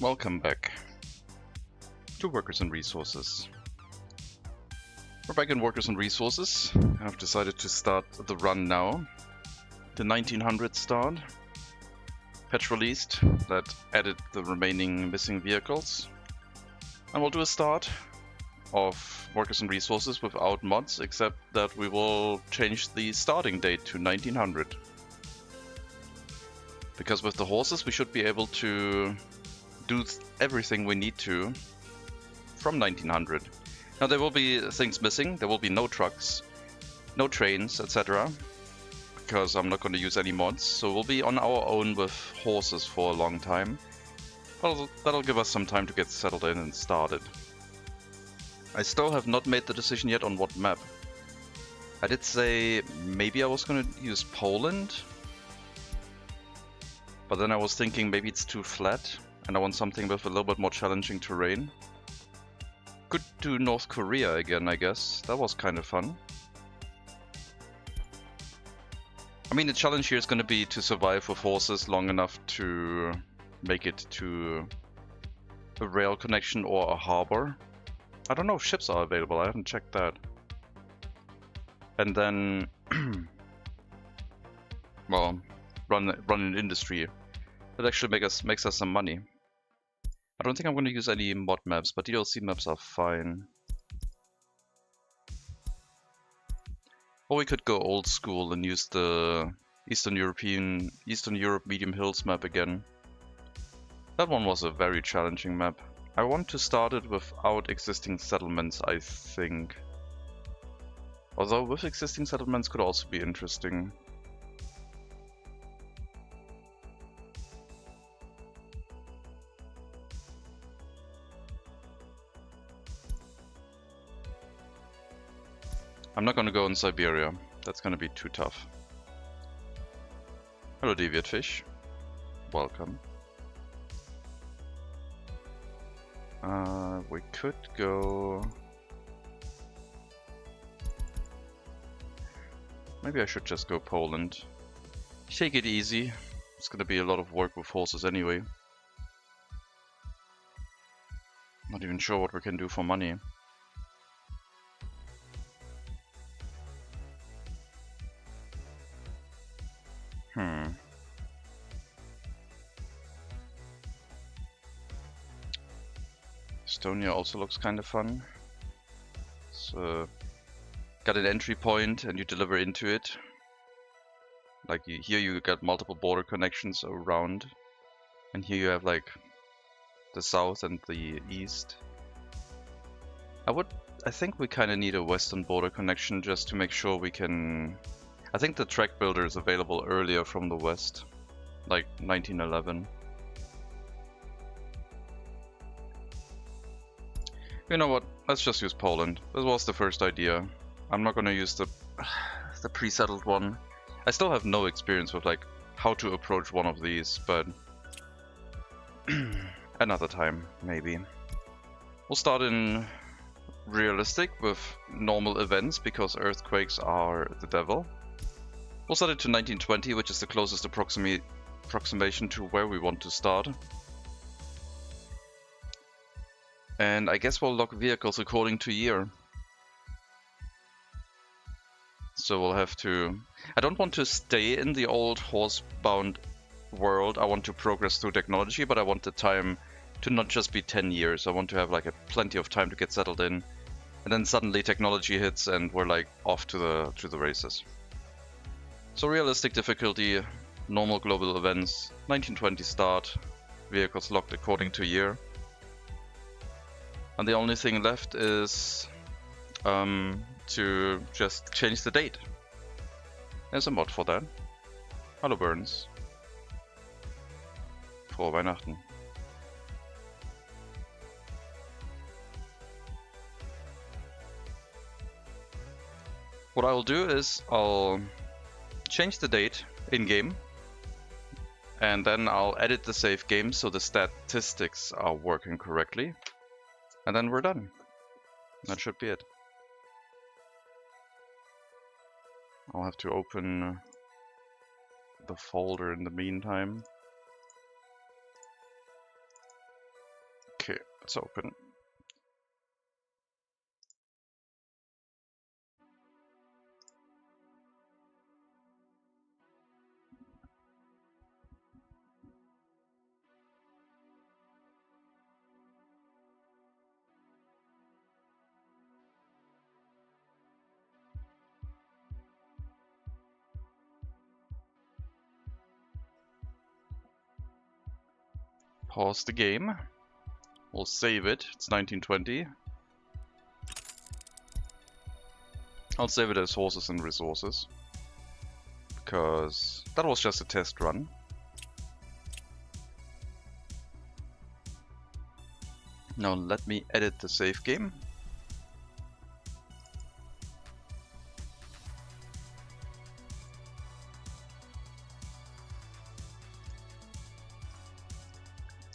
Welcome back to Workers and Resources. We're back in Workers and Resources. I've decided to start the run now. The 1900 start. Patch released that added the remaining missing vehicles. And we'll do a start of Workers and Resources without mods, except that we will change the starting date to 1900. Because with the horses we should be able to do everything we need to from 1900. Now there will be things missing, there will be no trucks, no trains, etc. Because I'm not going to use any mods, so we'll be on our own with horses for a long time. Well, that'll give us some time to get settled in and started. I still have not made the decision yet on what map. I did say maybe I was going to use Poland, but then I was thinking maybe it's too flat and I want something with a little bit more challenging terrain. Could do North Korea again, I guess. That was kind of fun. I mean, the challenge here is going to be to survive with horses long enough to make it to a rail connection or a harbor. I don't know if ships are available, I haven't checked that. And then, well, run an industry that actually makes us some money. I don't think I'm going to use any mod maps, but DLC maps are fine. Or we could go old school and use the Eastern Europe Medium Hills map again. That one was a very challenging map. I want to start it without existing settlements, I think. Although with existing settlements could also be interesting. I'm not going to go in Siberia. That's going to be too tough. Hello, Deviant Fish. Welcome. We could go... Maybe I should just go Poland. Take it easy. It's going to be a lot of work with horses anyway. Not even sure what we can do for money. Estonia also looks kind of fun. So, got an entry point and you deliver into it. Like here you got multiple border connections around. And here you have like the south and the east. I think we kind of need a western border connection just to make sure we can... I think the track builder is available earlier from the west, like 1911. You know what? Let's just use Poland. This was the first idea. I'm not gonna use the pre-settled one. I still have no experience with like how to approach one of these, but another time maybe. We'll start in realistic with normal events because earthquakes are the devil. We'll set it to 1920, which is the closest approximation to where we want to start. And I guess we'll lock vehicles according to year. So we'll have to... I don't want to stay in the old horse-bound world. I want to progress through technology, but I want the time to not just be 10 years. I want to have like plenty of time to get settled in. And then suddenly technology hits and we're like off to the races. So realistic difficulty, normal global events, 1920 start, vehicles locked according to year. And the only thing left is to just change the date. There's a mod for that. Hallo Burns. Frohe Weihnachten. What I'll do is I'll change the date in-game. And then I'll edit the save game so the statistics are working correctly. And then we're done. That should be it. I'll have to open the folder in the meantime. Let's open. Pause the game. We'll save it. It's 1920. I'll save it as horses and resources, because that was just a test run. Now let me edit the save game.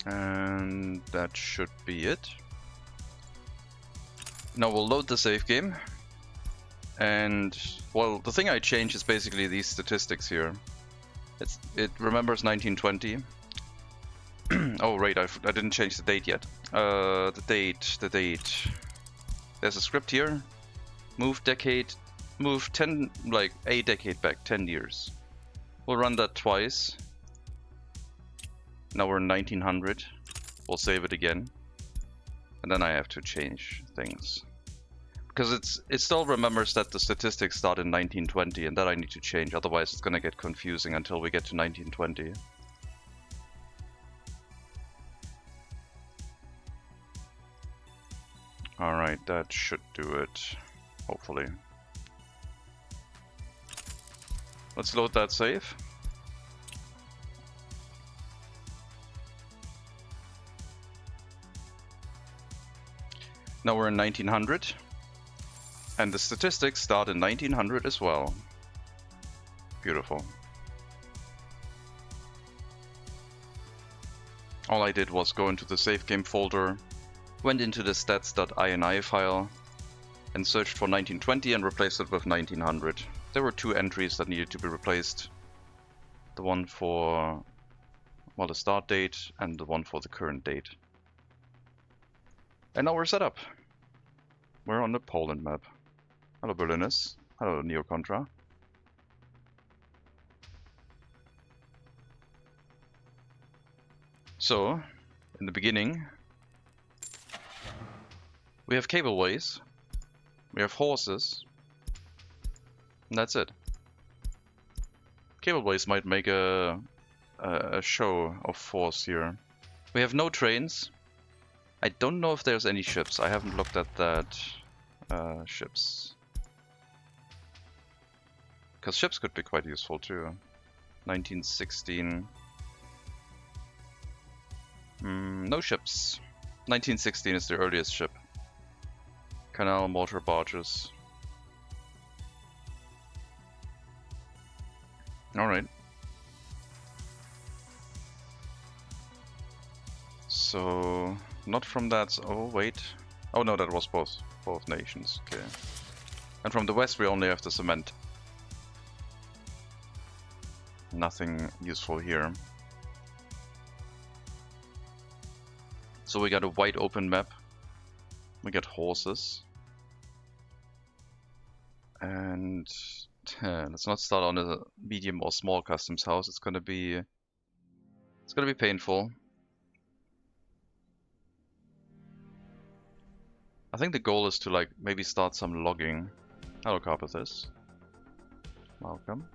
And that should be it. Now we'll load the save game. And, well, the thing I changed is basically these statistics here. It remembers 1920. Oh, right, I didn't change the date yet. The date. There's a script here. Move decade, move 10, like a decade back, 10 years. We'll run that twice. Now we're in 1900. We'll save it again. And then I have to change things. Because it still remembers that the statistics start in 1920, and that I need to change, otherwise it's gonna get confusing until we get to 1920. Alright, that should do it, hopefully. Let's load that save. Now we're in 1900. And the statistics start in 1900 as well. Beautiful. All I did was go into the save game folder, went into the stats.ini file, and searched for 1920 and replaced it with 1900. There were two entries that needed to be replaced. The one for, well, the start date and the one for the current date. And now we're set up. We're on the Poland map. Hello Berliners. Hello Neo Contra. So, in the beginning, we have cableways, we have horses, and that's it. Cableways might make a show of force here. We have no trains. I don't know if there's any ships. I haven't looked at that. Ships. Because ships could be quite useful too. 1916. No ships. 1916 is the earliest ship. Canal motor barges. Alright. So, not from that. Oh, wait. Oh no, that was both nations. Okay. And from the west we only have the cement. Nothing useful here. So we got a wide open map. We got horses. And let's not start on a medium or small customs house. It's gonna be painful. I think the goal is to like maybe start some logging. Hello Carpathus. Welcome.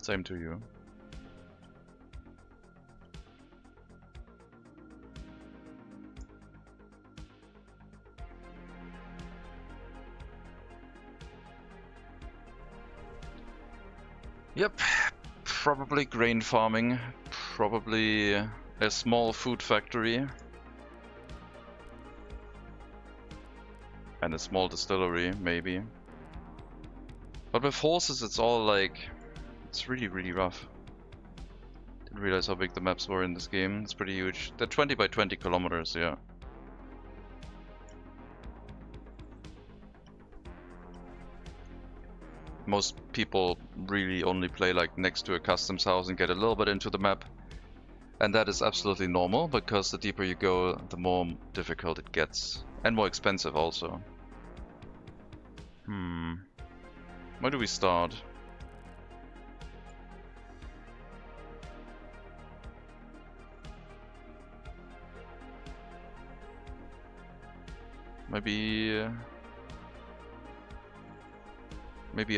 Same to you. Yep, probably grain farming, probably a small food factory, and a small distillery, maybe. But with horses it's all like, it's really rough. Didn't realize how big the maps were in this game. It's pretty huge. They're 20 by 20 kilometers, yeah. Most people really only play like next to a customs house and get a little bit into the map. And that is absolutely normal, because the deeper you go, the more difficult it gets. And more expensive also. Where do we start? Maybe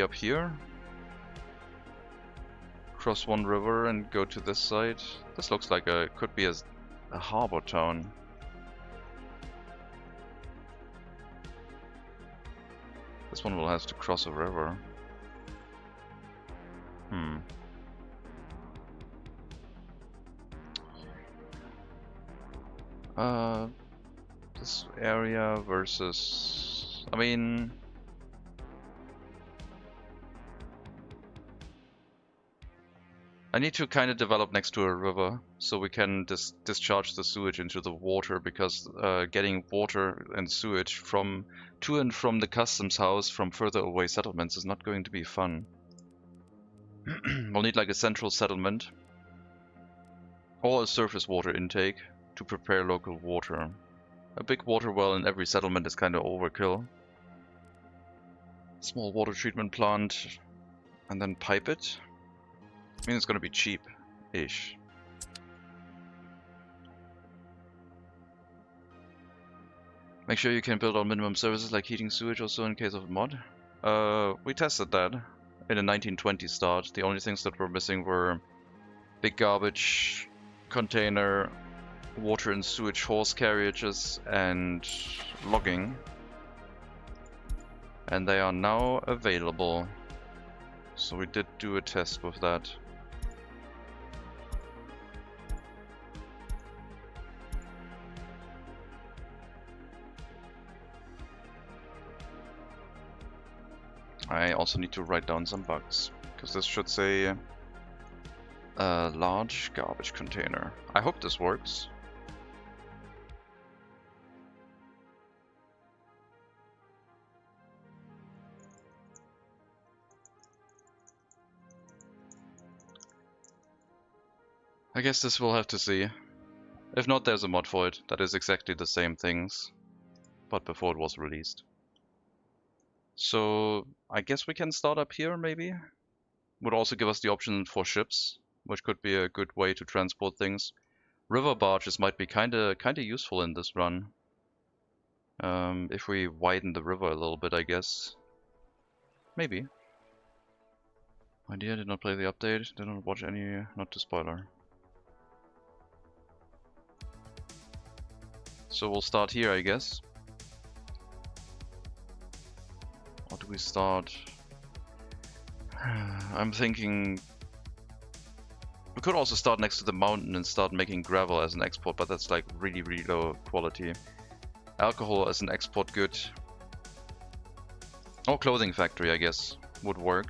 up here? Cross one river and go to this side. This looks like could be a harbor town. This one will have to cross a river. This area versus... I mean... I need to kind of develop next to a river, so we can discharge the sewage into the water, because getting water and sewage to and from the customs house from further away settlements is not going to be fun. We'll need like a central settlement, or a surface water intake to prepare local water. A big water well in every settlement is kind of overkill. Small water treatment plant, and then pipe it. I mean, it's gonna be cheap-ish. Make sure you can build on minimum services like heating, sewage also in case of a mod. We tested that in a 1920 start. The only things that were missing were big garbage container, water and sewage horse carriages, and logging. And they are now available. So we did do a test with that. I also need to write down some bugs, because this should say a large garbage container. I hope this works. I guess this we'll have to see. If not, there's a mod for it that is exactly the same things, but before it was released. So I guess we can start up here, maybe? Would also give us the option for ships, which could be a good way to transport things. River barges might be kinda useful in this run. If we widen the river a little bit, I guess. Maybe. Idea, did not play the update, did not watch any, not to spoiler. So we'll start here, I guess. Or do we start? I'm thinking we could also start next to the mountain and start making gravel as an export, but that's like really low quality. Alcohol as an export good. Or clothing factory, I guess, would work.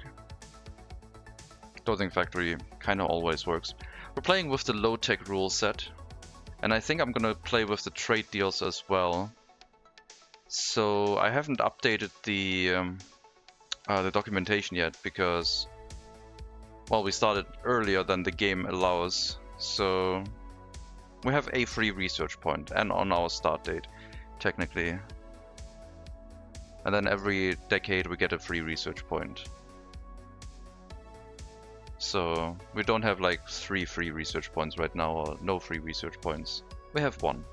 Clothing factory kinda always works. We're playing with the low-tech rule set, and I think I'm gonna play with the trade deals as well. So I haven't updated the documentation yet, because, well, we started earlier than the game allows. So we have a free research point, and on our start date, technically. And then every decade we get a free research point. So we don't have like 3 free research points right now, or no free research points. We have 1.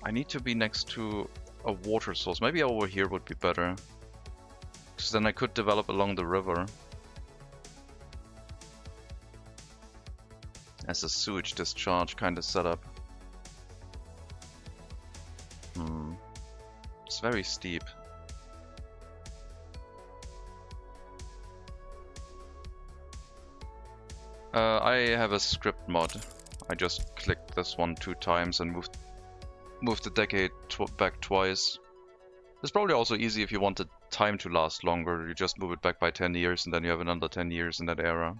I need to be next to a water source. Maybe over here would be better, because then I could develop along the river as a sewage discharge kind of setup. It's very steep. I have a script mod. I just clicked this one 2 times and moved the decade back twice. It's probably also easy if you want the time to last longer. You just move it back by 10 years and then you have another 10 years in that era.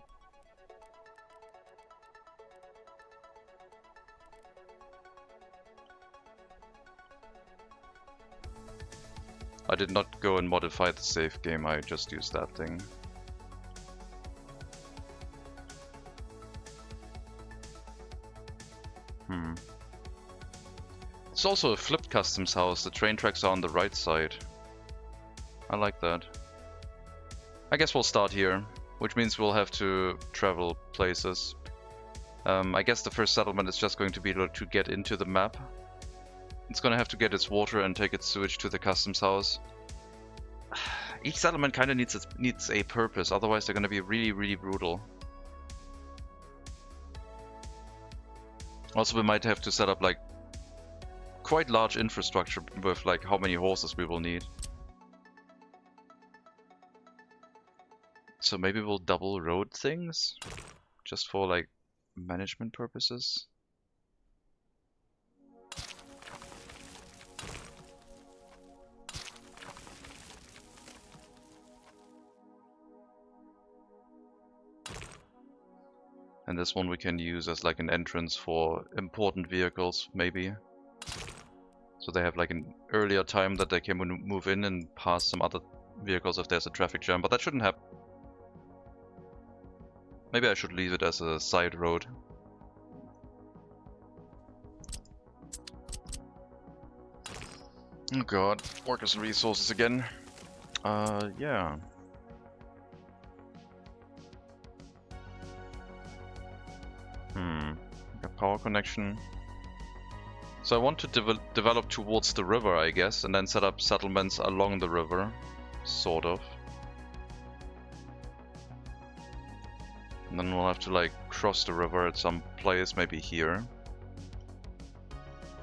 I did not go and modify the save game, I just used that thing. It's also a flipped customs house. The train tracks are on the right side. I like that. I guess we'll start here, which means we'll have to travel places. I guess the first settlement is just going to be to get into the map. It's gonna have to get its water and take its sewage to the customs house. Each settlement kind of needs a purpose, otherwise they're gonna be really, really brutal. Also, we might have to set up like quite large infrastructure with like how many horses we will need. So maybe we'll double road things just for like management purposes. And this one we can use as like an entrance for important vehicles, maybe. So they have like an earlier time that they can move in and pass some other vehicles if there's a traffic jam, but that shouldn't happen. Maybe I should leave it as a side road. Oh god, workers and resources again. Yeah. A power connection. So I want to develop towards the river, I guess, and then set up settlements along the river, sort of. And then we'll have to like cross the river at some place, maybe here.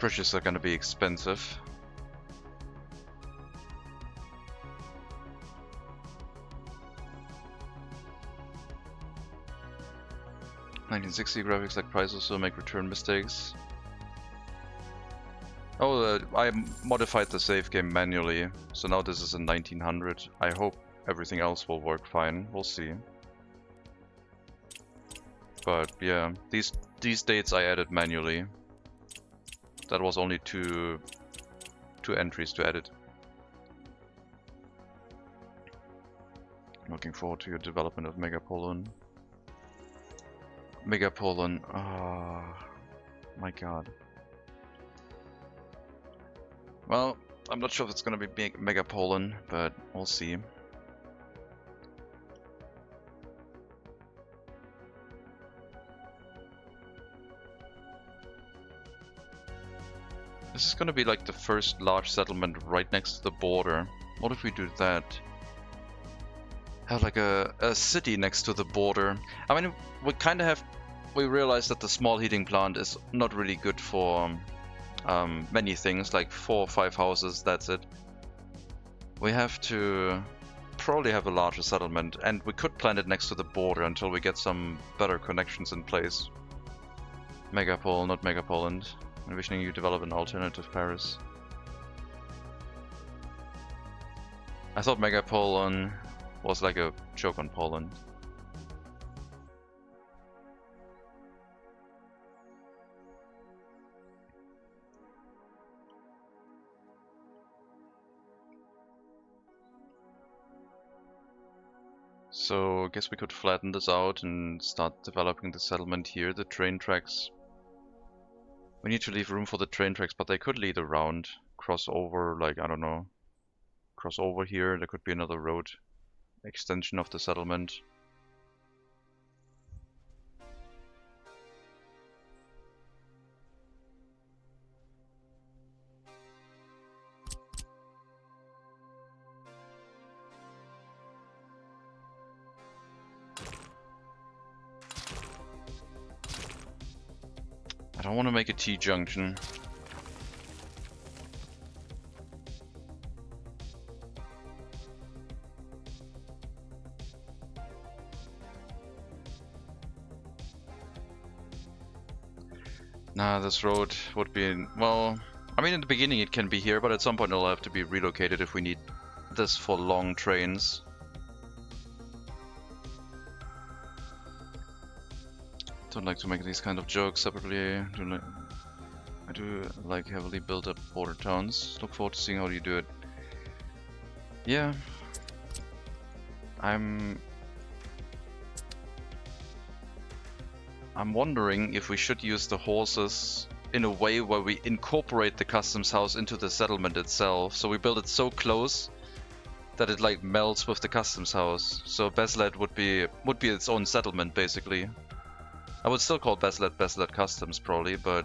Bridges are gonna be expensive. (1960) graphics like prices will make return mistakes. Oh, I modified the save game manually, so now this is in 1900. I hope everything else will work fine. We'll see. But yeah, these dates I added manually. That was only two entries to edit. Looking forward to your development of Megapolin. Megapolin, oh my god. Well, I'm not sure if it's gonna be Megapolin, but we'll see. This is gonna be like the first large settlement right next to the border. What if we do that? Have like a city next to the border. I mean, we realized that the small heating plant is not really good for many things, like 4 or 5 houses, that's it. We have to probably have a larger settlement, and we could plant it next to the border until we get some better connections in place. Megapole, not Megapoland. Envisioning you develop an alternative Paris. I thought Megapoland was like a joke on Poland. So I guess we could flatten this out and start developing the settlement here. The train tracks. We need to leave room for the train tracks, but they could lead around, cross over, like, I don't know, cross over here. There could be another road extension of the settlement. I don't want to make a T-junction. Nah, this road would be well, I mean in the beginning it can be here, but at some point it'll have to be relocated if we need this for long trains. Don't like to make these kind of jokes separately. I do like heavily built up border towns. Look forward to seeing how you do it. Yeah. I'm wondering if we should use the horses in a way where we incorporate the customs house into the settlement itself. So we build it so close that it like melts with the customs house. So Beslet would be its own settlement basically. I would still call Beslet Customs probably, but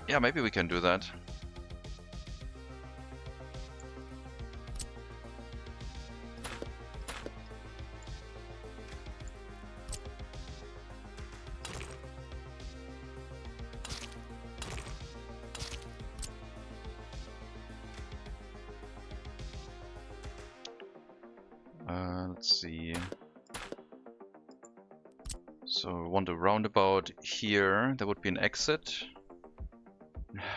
yeah, maybe we can do that. Let's see. So we want a roundabout here. There would be an exit.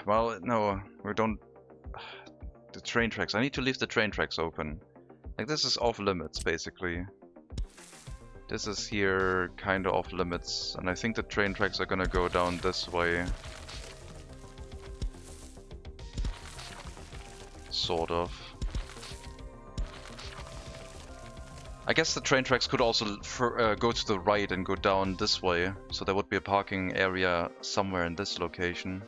Well, no, we don't. The train tracks. I need to leave the train tracks open. Like, this is off limits, basically. This is here, kinda off limits. And I think the train tracks are gonna go down this way. Sort of. I guess the train tracks could also go to the right and go down this way. So there would be a parking area somewhere in this location.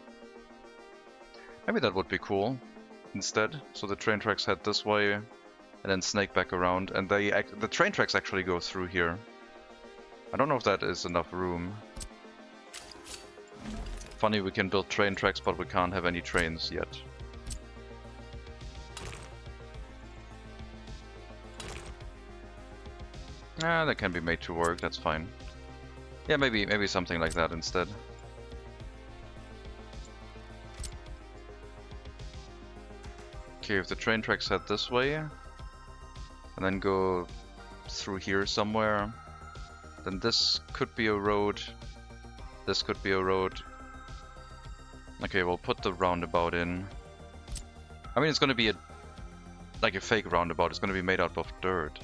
Maybe that would be cool instead. So the train tracks head this way and then snake back around. And the train tracks actually go through here. I don't know if that is enough room. Funny, we can build train tracks, but we can't have any trains yet. Ah, that can be made to work, that's fine. Yeah, maybe something like that instead. Okay, if the train tracks head this way, and then go through here somewhere, then this could be a road, this could be a road. Okay, we'll put the roundabout in. I mean, it's gonna be like a fake roundabout, it's gonna be made out of dirt.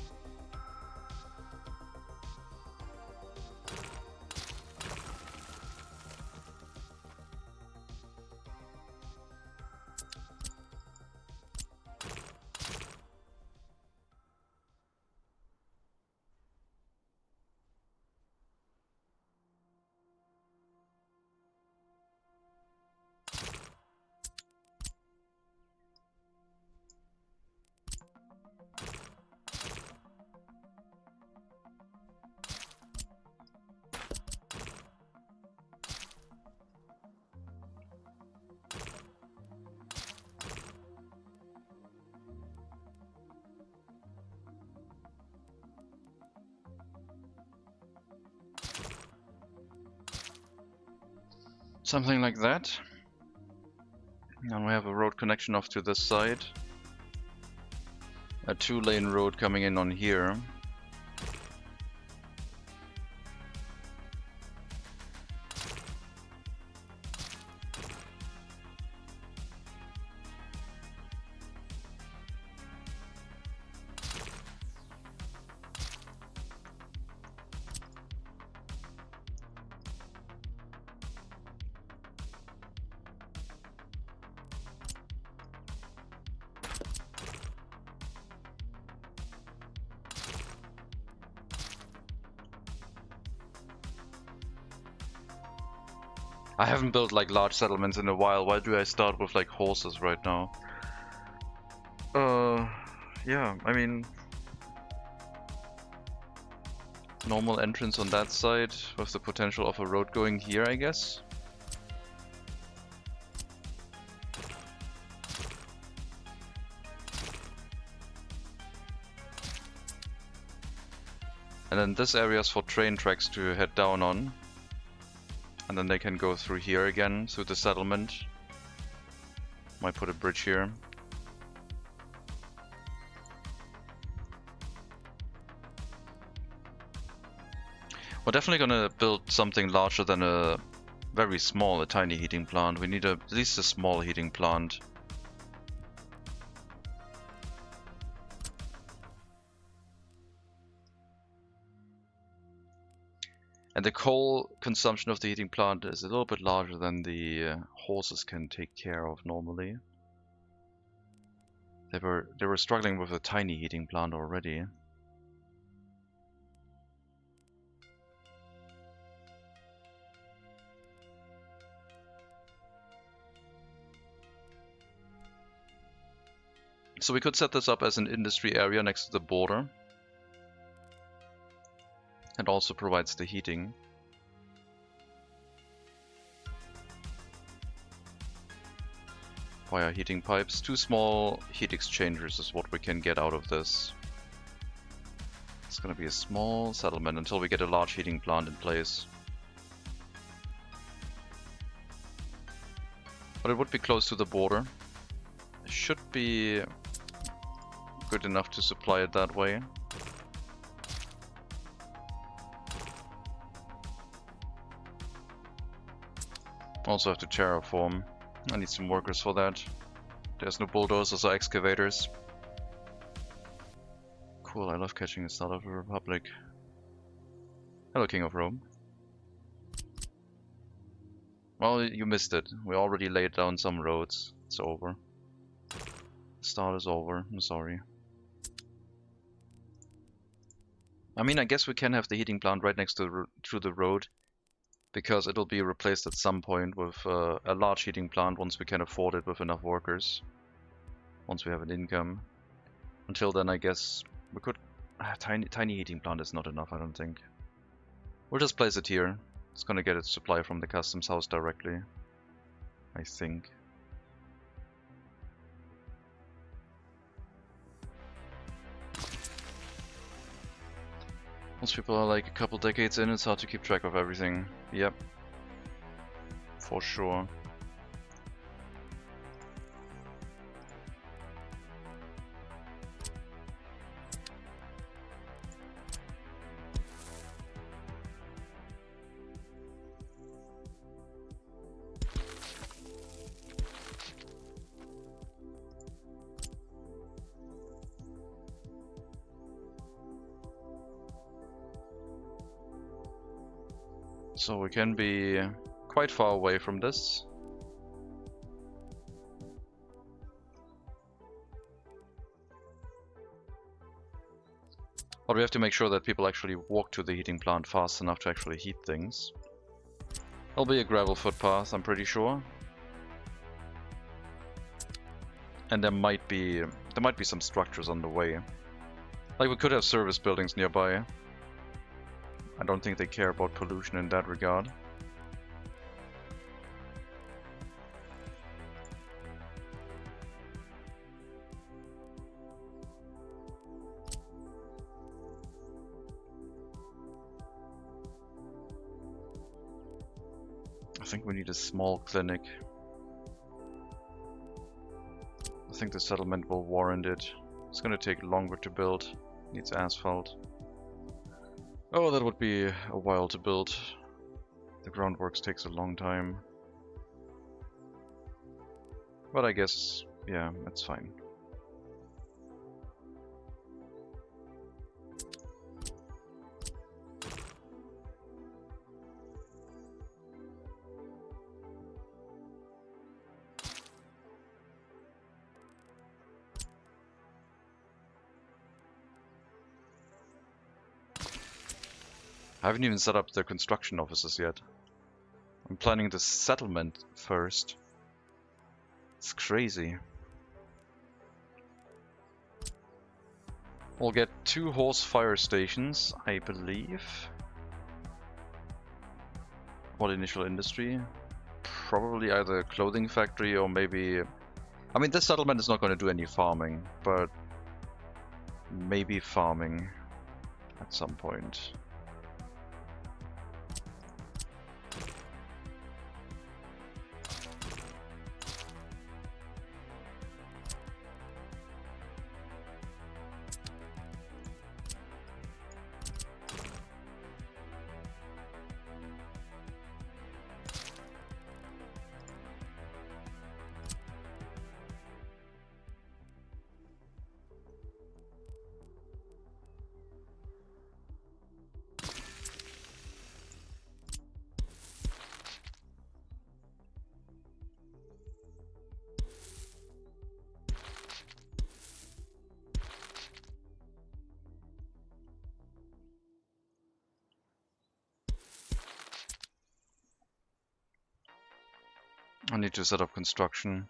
Something like that. And we have a road connection off to this side. A 2-lane road coming in on here. I haven't built like large settlements in a while. Why do I start with like horses right now? Yeah, I mean, normal entrance on that side with the potential of a road going here, I guess. And then this area is for train tracks to head down on. And then they can go through here again, through the settlement. Might put a bridge here. We're definitely gonna build something larger than a very small, a tiny heating plant. We need at least a small heating plant. And the coal consumption of the heating plant is a little bit larger than the horses can take care of normally. They were struggling with a tiny heating plant already. So we could set this up as an industry area next to the border. And also provides the heating. Via heating pipes. 2 small heat exchangers is what we can get out of this. It's gonna be a small settlement until we get a large heating plant in place. But it would be close to the border. It should be good enough to supply it that way. Also have to terraform. I need some workers for that. There's no bulldozers or excavators. Cool, I love catching the start of the Republic. Hello, King of Rome. Well, you missed it. We already laid down some roads. It's over. The start is over. I'm sorry. I mean, I guess we can have the heating plant right next to the road, because it'll be replaced at some point with a large heating plant once we can afford it with enough workers. Once we have an income. Until then, I guess we could... tiny heating plant is not enough, I don't think. We'll just place it here. It's gonna get its supply from the customs house directly, I think. Most people are like a couple decades in, it's hard to keep track of everything. Yep. For sure. So we can be quite far away from this. But we have to make sure that people actually walk to the heating plant fast enough to actually heat things. There'll be a gravel footpath, I'm pretty sure. And there might be some structures on the way. Like we could have service buildings nearby. I don't think they care about pollution in that regard. I think we need a small clinic. I think the settlement will warrant it. It's gonna take longer to build. Needs asphalt. Oh, that would be a while to build. The groundworks takes a long time. But I guess, yeah, that's fine. I haven't even set up the construction offices yet. I'm planning the settlement first. It's crazy. We'll get 2 horse fire stations, I believe. What initial industry? Probably either a clothing factory or maybe... I mean, this settlement is not going to do any farming, but maybe farming at some point. I need to set up construction.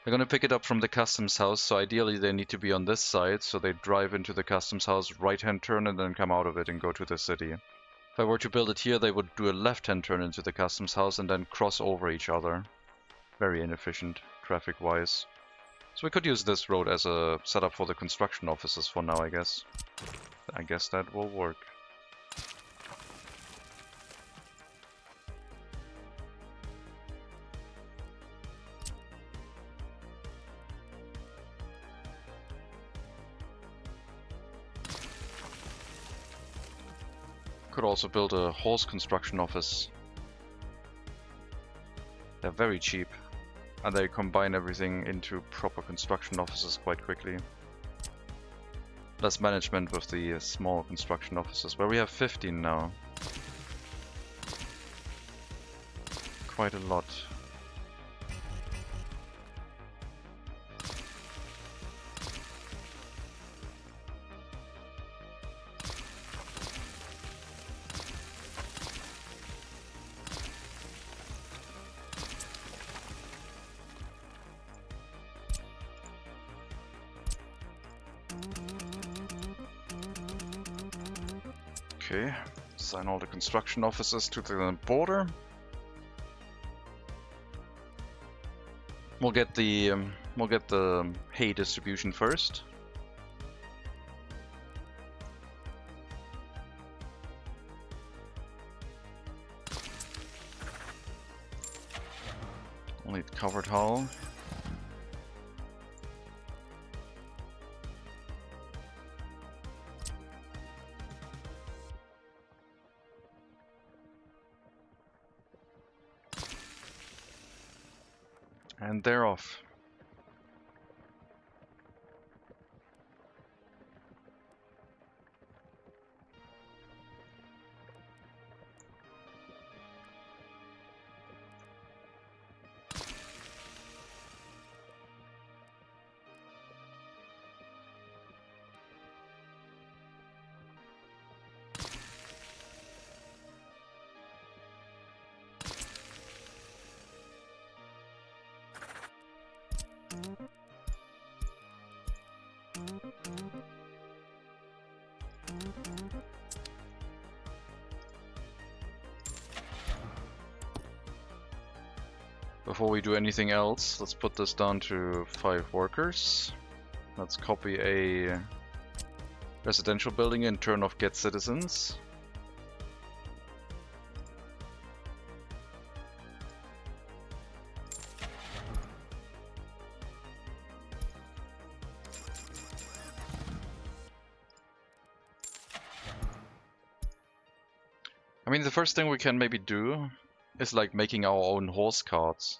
They're gonna pick it up from the customs house, so ideally they need to be on this side, so they drive into the customs house, right-hand turn, and then come out of it and go to the city. If I were to build it here, they would do a left-hand turn into the customs house and then cross over each other. Very inefficient, traffic-wise. So we could use this road as a setup for the construction offices for now, I guess. I guess that will work. Could also build a horse construction office. They're very cheap, and they combine everything into proper construction offices quite quickly. Less management with the small construction offices, where we have 15 now. Quite a lot. Okay, assign all the construction officers to the border. We'll get the hay distribution first. We'll need covered hull. And they're off. Before we do anything else, let's put this down to 5 workers. Let's copy a residential building and turn off get citizens. I mean, the first thing we can maybe do is like making our own horse carts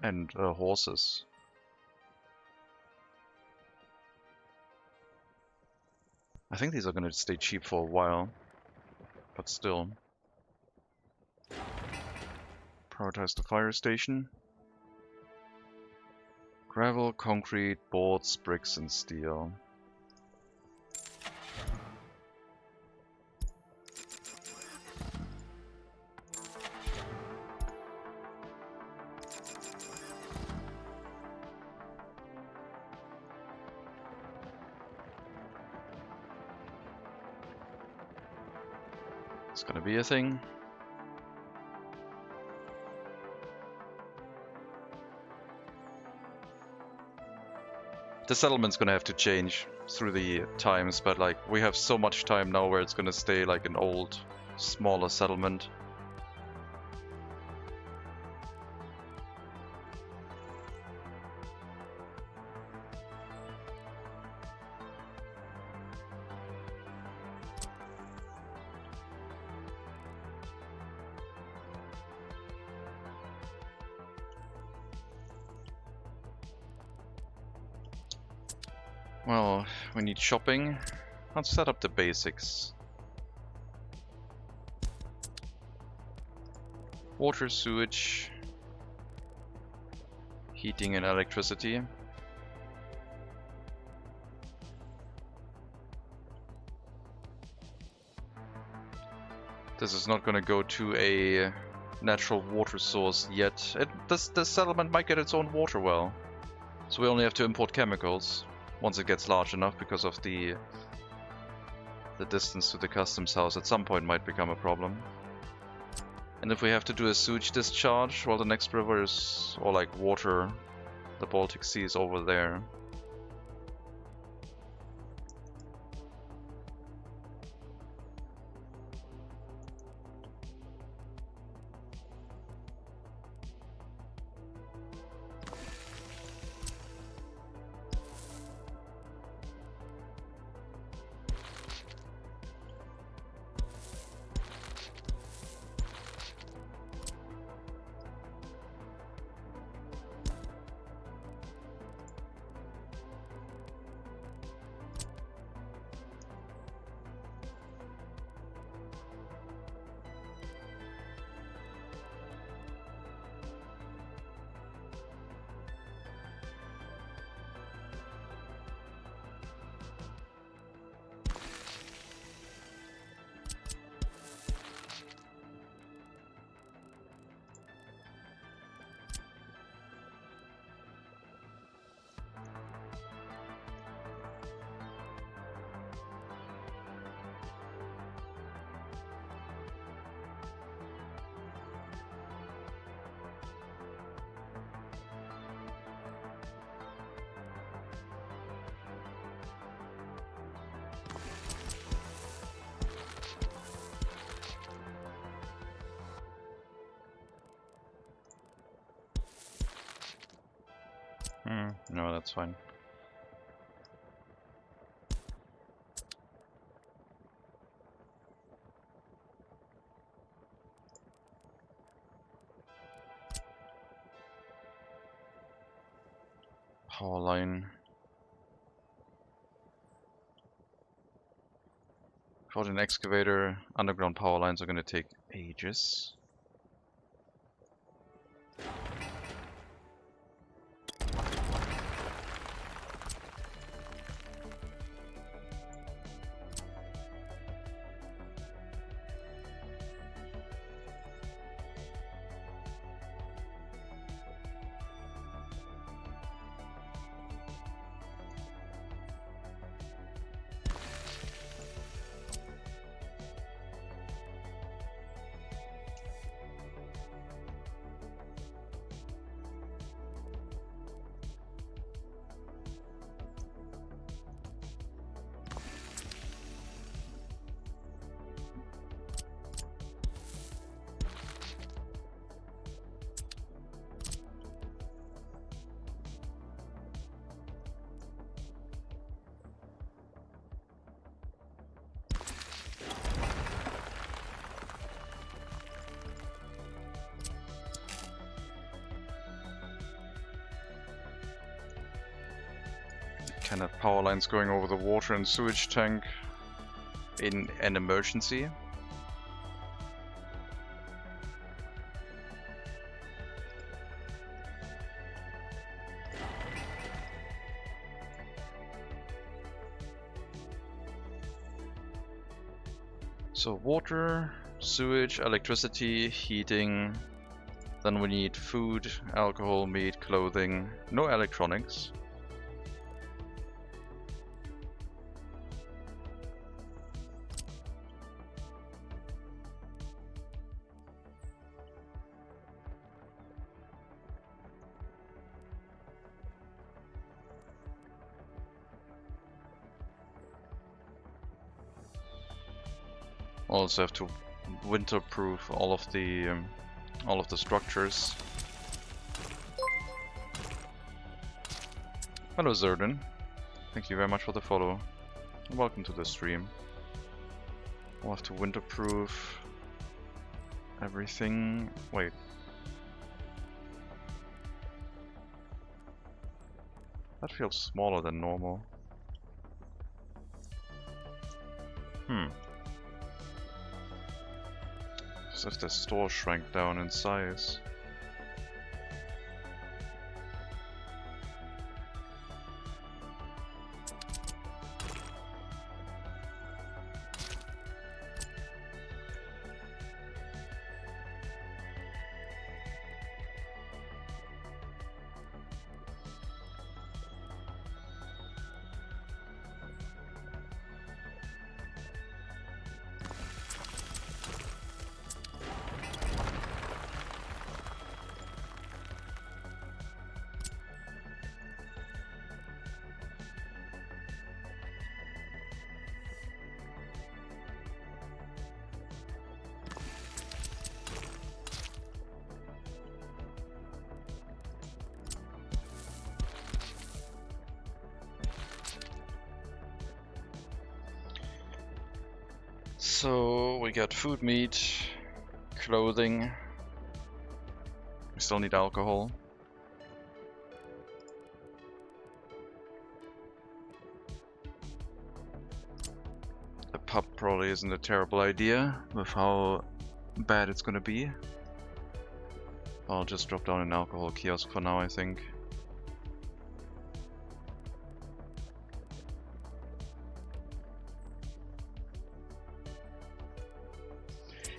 and horses. I think these are gonna stay cheap for a while, but still. Prioritize the fire station. Gravel, concrete, boards, bricks, and steel. It's gonna be a thing. The settlement's gonna have to change through the times, but like we have so much time now where it's gonna stay like an old, smaller settlement. Well, we need shopping. Let's set up the basics. Water, sewage, heating and electricity. This is not going to go to a natural water source yet. This settlement might get its own water well. So we only have to import chemicals once it gets large enough, because of the distance to the customs house at some point might become a problem. And if we have to do a sewage discharge, well, the next river is, or like water, the Baltic Sea is over there. No, that's fine. Power line. Without an excavator, underground power lines are going to take ages. Can have power lines going over the water and sewage tank in an emergency. So water, sewage, electricity, heating. Then we need food, alcohol, meat, clothing, no electronics. Also have to winterproof all of the structures. Hello Zerdan, thank you very much for the follow. Welcome to the stream. We'll have to winterproof everything. Wait. That feels smaller than normal. As if the store shrank down in size. So we got food, meat, clothing. We still need alcohol. The pub probably isn't a terrible idea with how bad it's gonna be. I'll just drop down an alcohol kiosk for now, I think.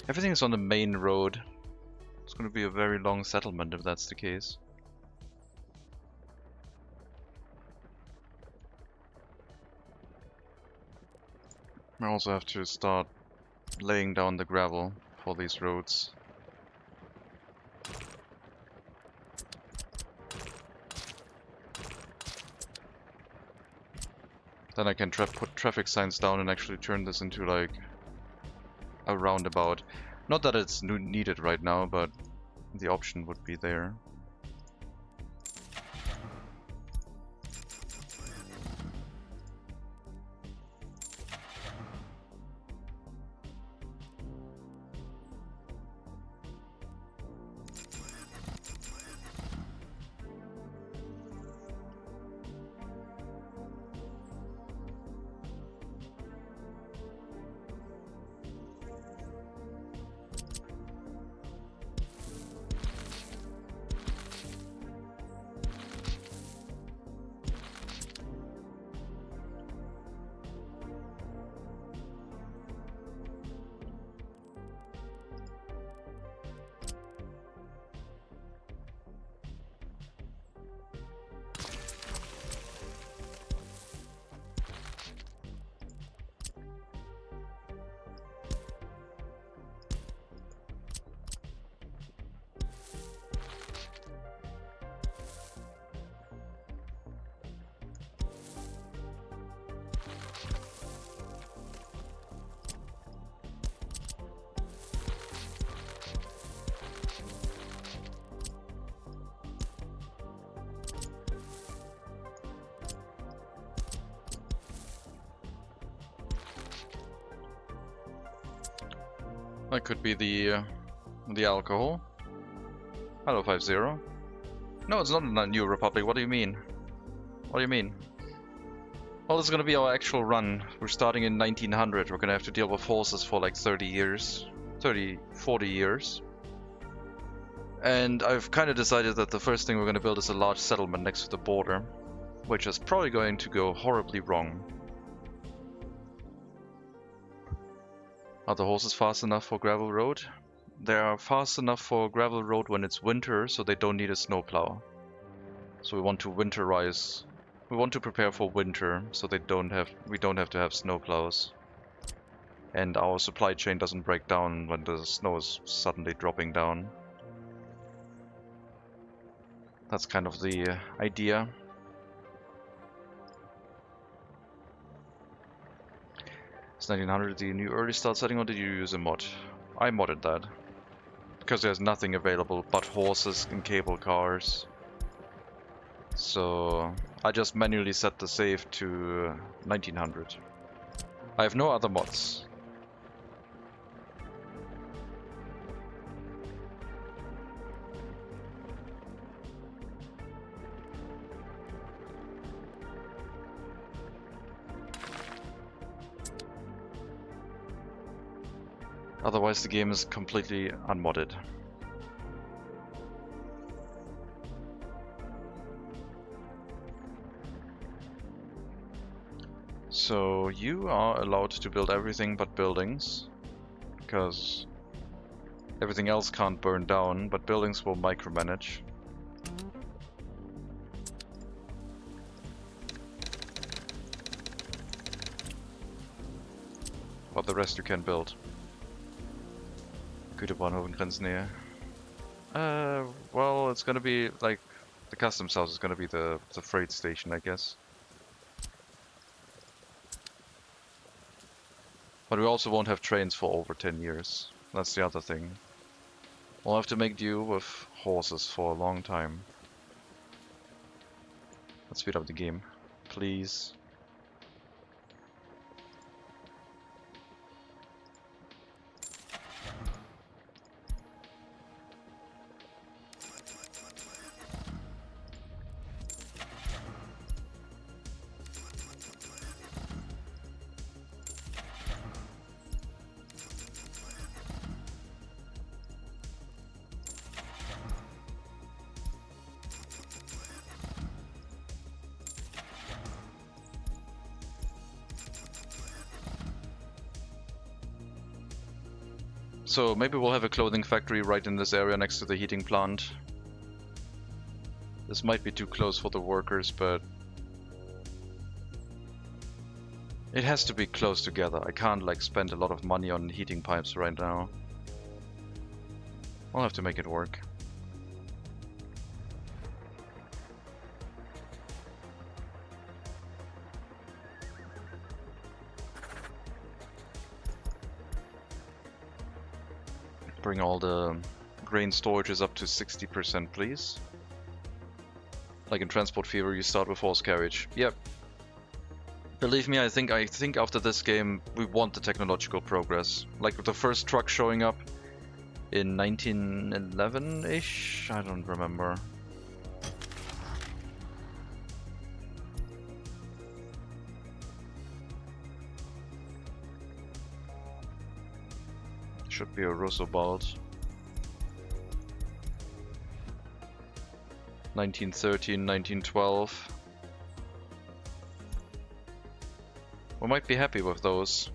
Everything is on the main road. It's gonna be a very long settlement if that's the case. I also have to start laying down the gravel for these roads. Then I can put traffic signs down and actually turn this into like a roundabout. Not that it's needed right now, but the option would be there. That could be the alcohol. Hello, 50. No, it's not a New Republic. What do you mean? What do you mean? Well, this is gonna be our actual run. We're starting in 1900. We're gonna have to deal with horses for like 30 years. 30, 40 years. And I've kind of decided that the first thing we're gonna build is a large settlement next to the border, which is probably going to go horribly wrong. Are the horses fast enough for gravel road? They are fast enough for gravel road when it's winter, so they don't need a snowplow. So we want to winterize. We want to prepare for winter, so we don't have to have snowplows. And our supply chain doesn't break down when the snow is suddenly dropping down. That's kind of the idea. Is 1900 the new early start setting, or did you use a mod? I modded that. Because there's nothing available but horses and cable cars. So I just manually set the save to 1900. I have no other mods. Otherwise the game is completely unmodded. So you are allowed to build everything but buildings, because everything else can't burn down, but buildings will micromanage. But the rest you can build. Güterbahnhof in Grenznähe. Well, it's gonna be like the customs house is gonna be the freight station, I guess. But we also won't have trains for over 10 years. That's the other thing. We'll have to make do with horses for a long time. Let's speed up the game, please. So maybe we'll have a clothing factory right in this area next to the heating plant. This might be too close for the workers, but it has to be close together. I can't like spend a lot of money on heating pipes right now. I'll have to make it work. Bring all the grain storages up to 60%, please. Like in Transport Fever, you start with horse carriage. Yep. Believe me, I think after this game we want the technological progress. Like with the first truck showing up in 1911-ish? I don't remember. Should be a Roosevelt. 1913, 1912. We might be happy with those.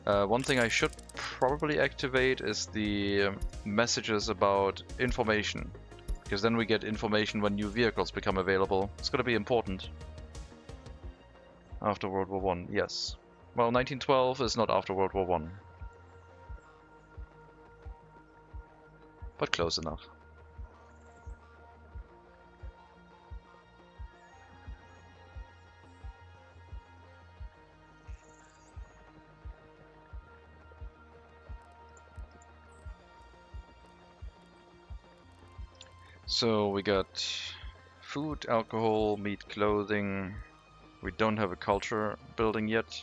One thing I should probably activate is the messages about information, because then we get information when new vehicles become available. It's going to be important. After World War I, yes. Well, 1912 is not after World War I. But close enough. So we got food, alcohol, meat, clothing. We don't have a culture building yet.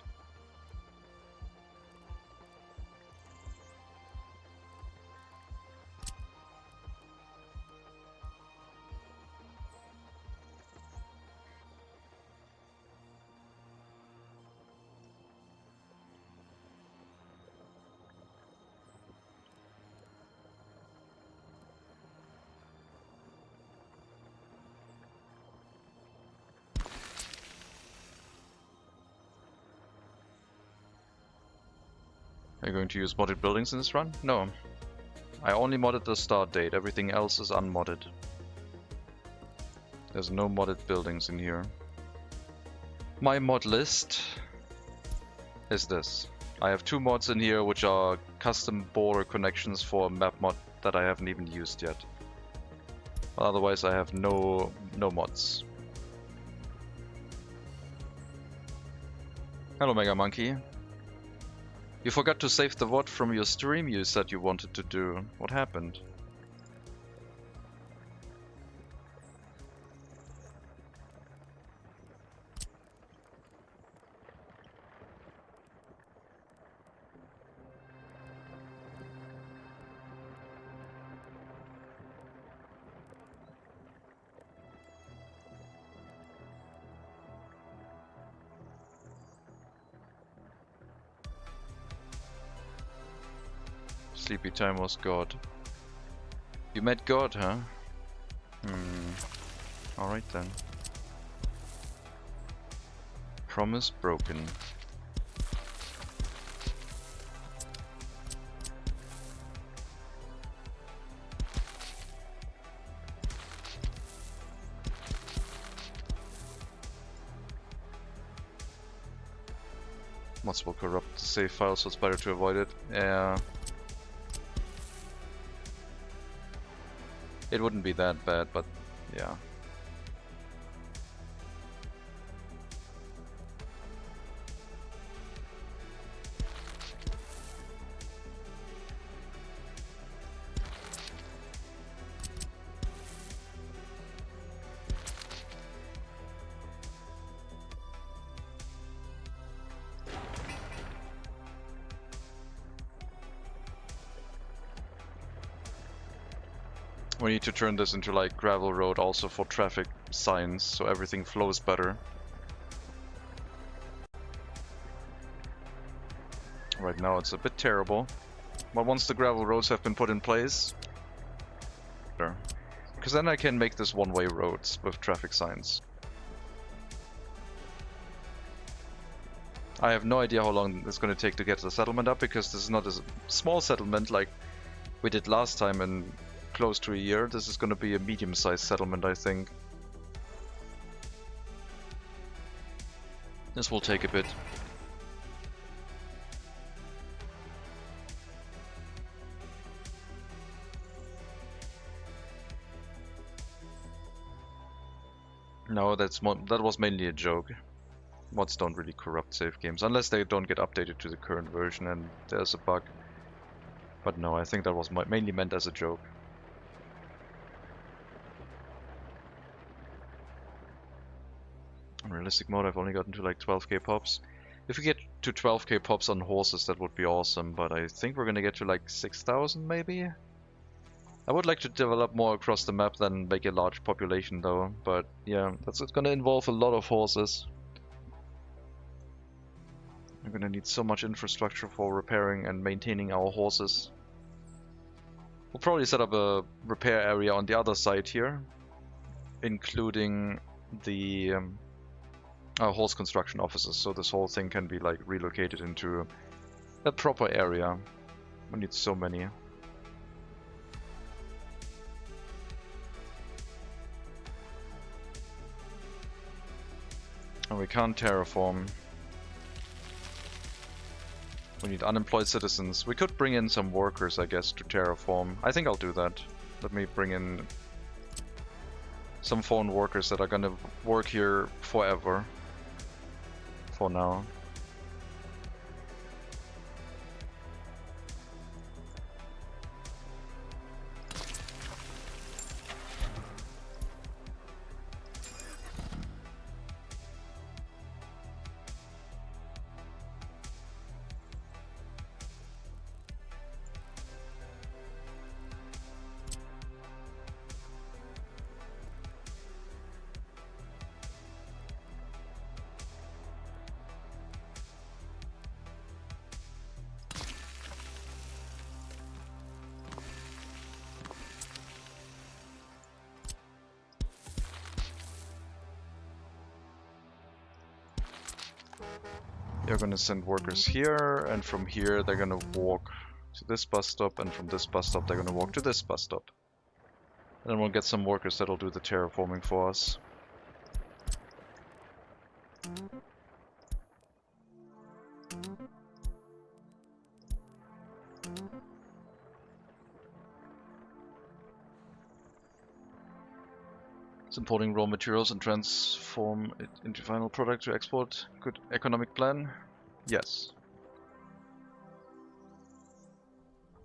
Are you going to use modded buildings in this run? No. I only modded the start date, everything else is unmodded. There's no modded buildings in here. My mod list is this. I have 2 mods in here which are custom border connections for a map mod that I haven't even used yet. But otherwise I have no mods. Hello Mega Monkey. You forgot to save the VOD from your stream you said you wanted to do. What happened? Sleepy time was God. You met God, huh? Alright then. Promise broken. Mods will corrupt the save files, so it's better to avoid it. Yeah. It wouldn't be that bad, but yeah. We need to turn this into like gravel road also for traffic signs, so everything flows better. Right now it's a bit terrible, but once the gravel roads have been put in place, because then I can make this one-way roads with traffic signs. I have no idea how long it's going to take to get the settlement up, because this is not a small settlement like we did last time in close to a year. This is going to be a medium-sized settlement, I think. This will take a bit. No, that was mainly a joke. Mods don't really corrupt save games, unless they don't get updated to the current version and there's a bug. But no, I think that was mainly meant as a joke. In realistic mode, I've only gotten to like 12k pops. If we get to 12k pops on horses, that would be awesome, but I think we're gonna get to like 6,000 maybe? I would like to develop more across the map than make a large population though, but yeah, it's gonna involve a lot of horses. We're gonna need so much infrastructure for repairing and maintaining our horses. We'll probably set up a repair area on the other side here, including the horse construction offices, so this whole thing can be like relocated into a proper area. We need so many. And we can't terraform. We need unemployed citizens. We could bring in some workers, I guess, to terraform. I think I'll do that. Let me bring in some foreign workers that are gonna work here forever. For now. They're gonna send workers here, and from here they're gonna walk to this bus stop, and from this bus stop they're gonna walk to this bus stop. And then we'll get some workers that'll do the terraforming for us. It's importing raw materials and transform it into final product to export. Good economic plan? Yes.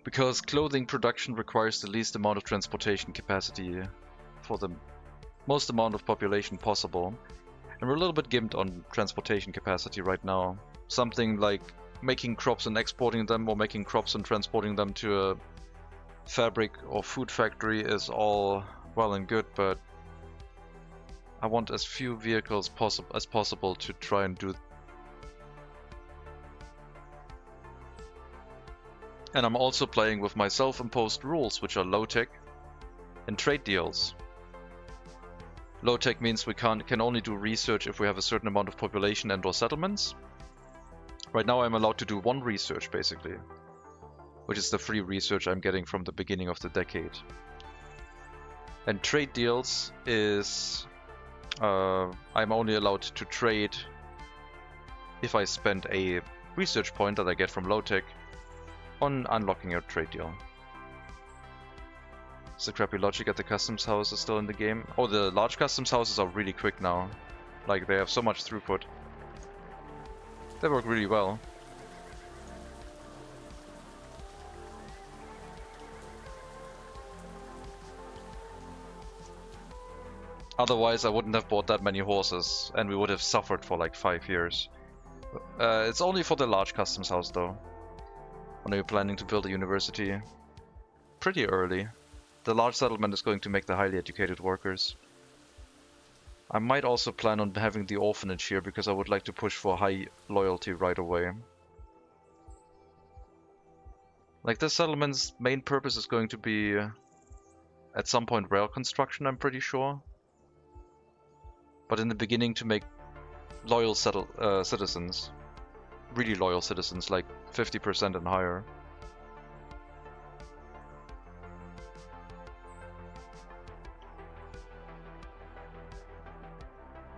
Because clothing production requires the least amount of transportation capacity for the most amount of population possible. And we're a little bit gimped on transportation capacity right now. Something like making crops and exporting them, or making crops and transporting them to a fabric or food factory is all well and good, but I want as few vehicles as possible to try and do. And I'm also playing with my self-imposed rules, which are low-tech and trade deals. Low-tech means we can only do research if we have a certain amount of population and/or settlements. Right now I'm allowed to do one research basically, which is the free research I'm getting from the beginning of the decade. And trade deals is I'm only allowed to trade if I spend a research point that I get from low-tech on unlocking a trade deal. Is the crappy logic at the customs houses still in the game? Oh, the large customs houses are really quick now. Like, they have so much throughput. They work really well. Otherwise, I wouldn't have bought that many horses, and we would have suffered for like 5 years. It's only for the large customs house, though. When are you planning to build a university? Pretty early. The large settlement is going to make the highly educated workers. I might also plan on having the orphanage here, because I would like to push for high loyalty right away. Like, this settlement's main purpose is going to be, at some point, rail construction, I'm pretty sure. But in the beginning, to make loyal citizens. really loyal citizens, like 50% and higher.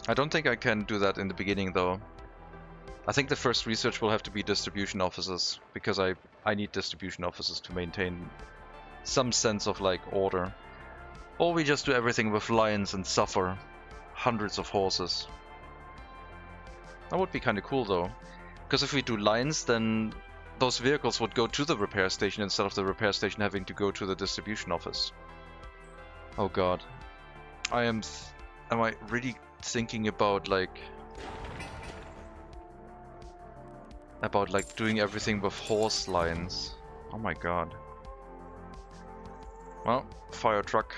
I don't think I can do that in the beginning though. I think the first research will have to be distribution offices, because I need distribution offices to maintain some sense of like order. Or we just do everything with lions and suffer hundreds of horses. That would be kind of cool though, because if we do lions, then those vehicles would go to the repair station instead of the repair station having to go to the distribution office. Oh god. Am I really thinking about like doing everything with horse lines? Oh my god. Well, fire truck.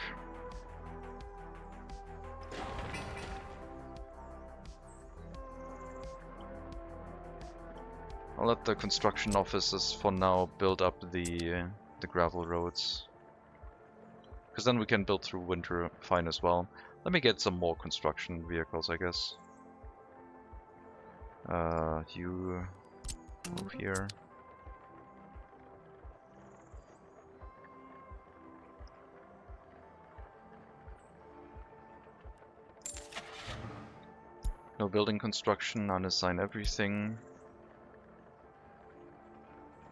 I'll let the construction offices for now build up the gravel roads, because then we can build through winter fine as well. Let me get some more construction vehicles, I guess. You move here. No building construction, unassign everything.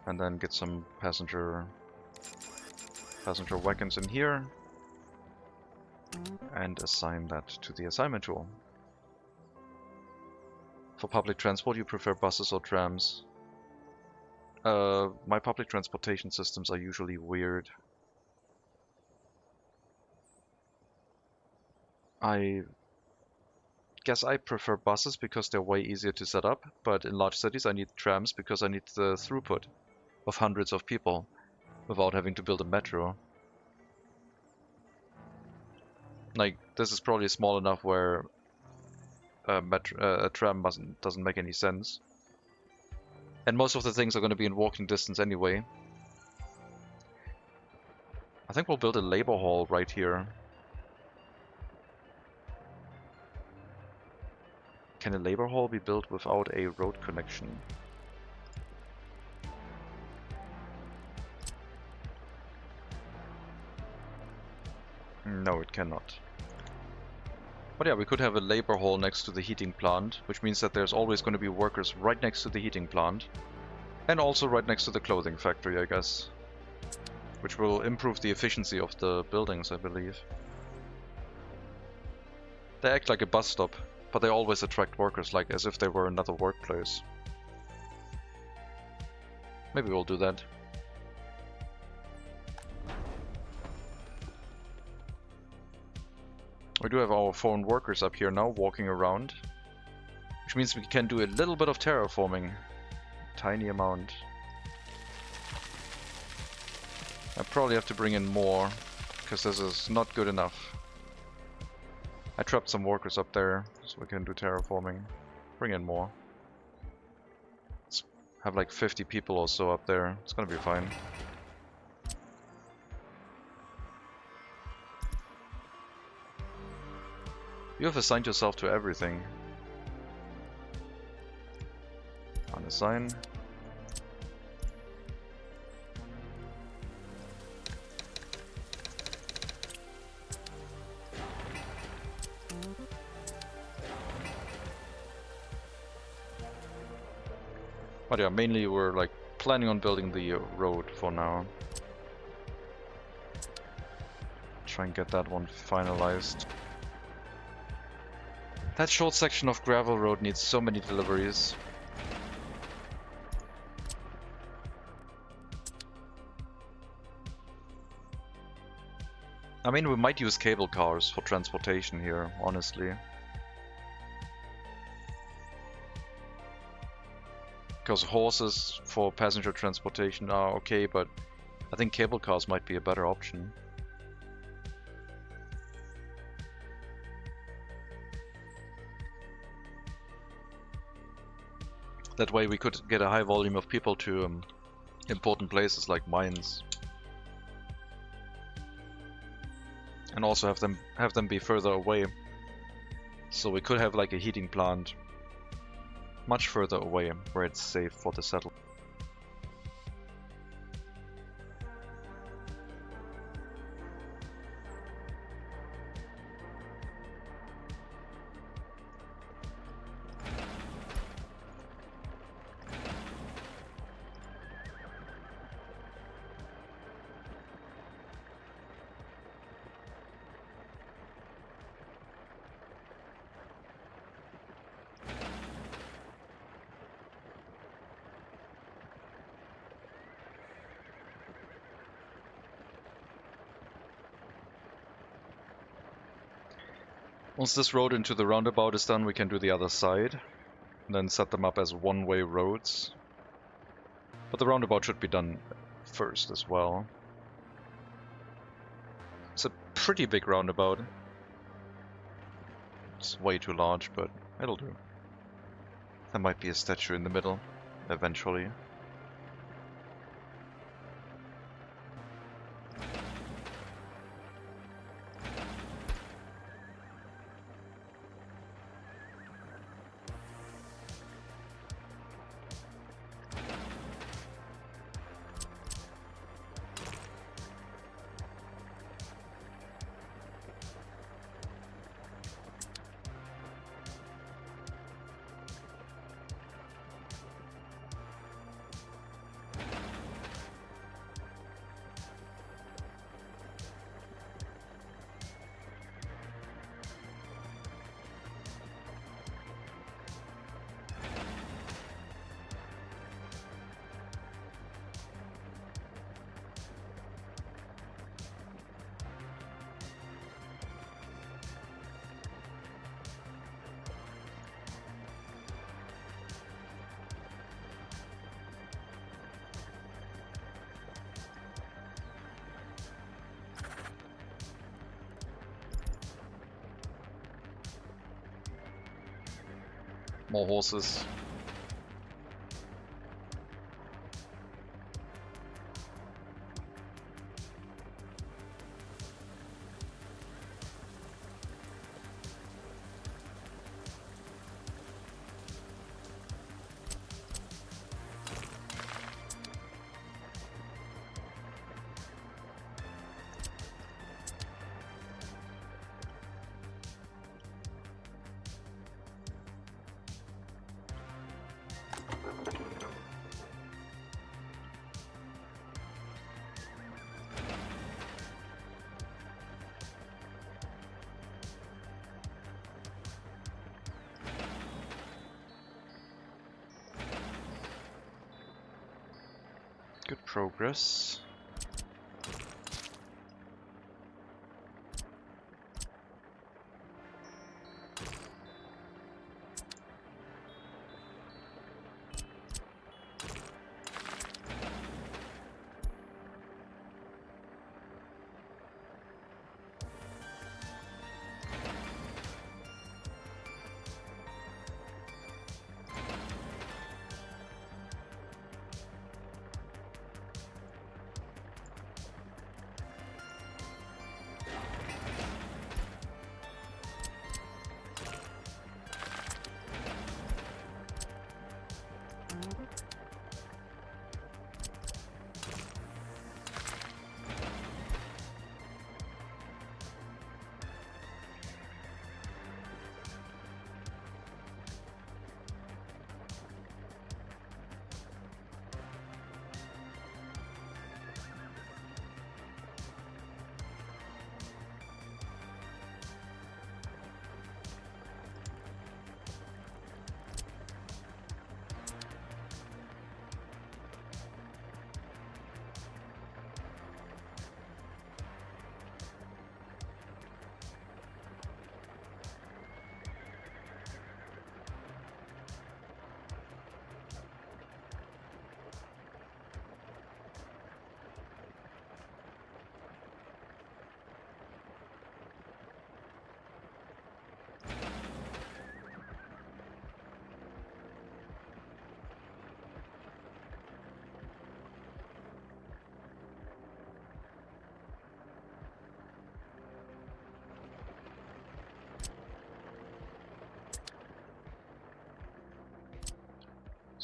And then get some passenger wagons in here. And assign that to the assignment tool. For public transport, you prefer buses or trams? My public transportation systems are usually weird. I guess I prefer buses because they're way easier to set up, but in large cities I need trams because I need the throughput of hundreds of people without having to build a metro. Like, this is probably small enough where a tram doesn't make any sense. And most of the things are going to be in walking distance anyway. I think we'll build a labor hall right here. Can a labor hall be built without a road connection? No, it cannot. But yeah, we could have a labor hall next to the heating plant, which means that there's always going to be workers right next to the heating plant. And also right next to the clothing factory, I guess. Which will improve the efficiency of the buildings, I believe. They act like a bus stop, but they always attract workers, like as if they were another workplace. Maybe we'll do that. We do have our foreign workers up here now, walking around. Which means we can do a little bit of terraforming. Tiny amount. I probably have to bring in more, because this is not good enough. I trapped some workers up there, so we can do terraforming. Bring in more. Let's have like 50 people or so up there. It's gonna be fine. You have assigned yourself to everything. Unassign. But yeah, mainly we're like planning on building the road for now. Try and get that one finalized. That short section of gravel road needs so many deliveries. I mean, we might use cable cars for transportation here, honestly. Because horses for passenger transportation are okay, but I think cable cars might be a better option. That way we could get a high volume of people to important places like mines. And also have them be further away. So we could have like a heating plant much further away where it's safe for the settlement. Once this road into the roundabout is done, we can do the other side, and then set them up as one-way roads. But the roundabout should be done first as well. It's a pretty big roundabout. It's way too large, but it'll do. There might be a statue in the middle, eventually. More horses. Good progress.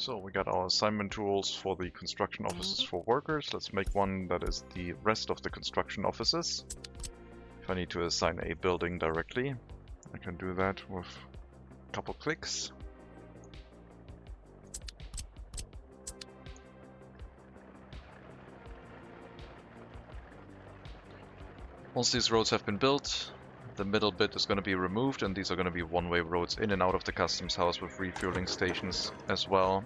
So we got our assignment tools for the construction offices for workers. Let's make one that is the rest of the construction offices. If I need to assign a building directly, I can do that with a couple clicks. Once these roads have been built, the middle bit is going to be removed, and these are going to be one-way roads in and out of the customs house with refueling stations as well.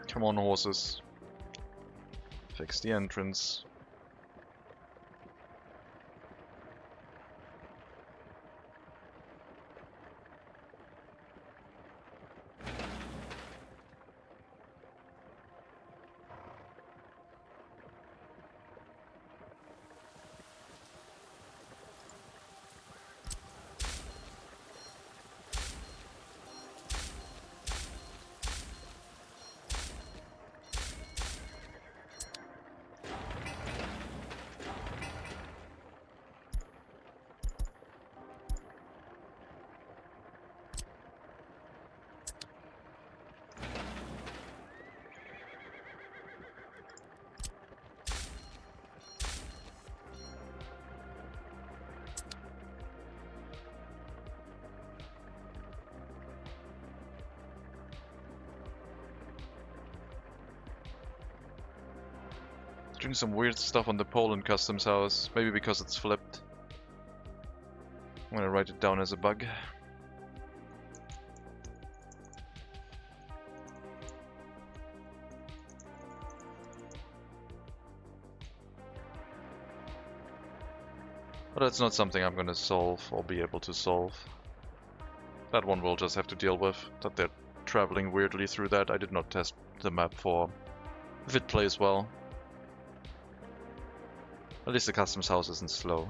Come on, horses. Fix the entrance. Doing some weird stuff on the Poland customs house, maybe because it's flipped. I'm gonna write it down as a bug. But that's not something I'm gonna solve or be able to solve. That one we'll just have to deal with, that they're traveling weirdly through that. I did not test the map for if it plays well. At least the customs house isn't slow.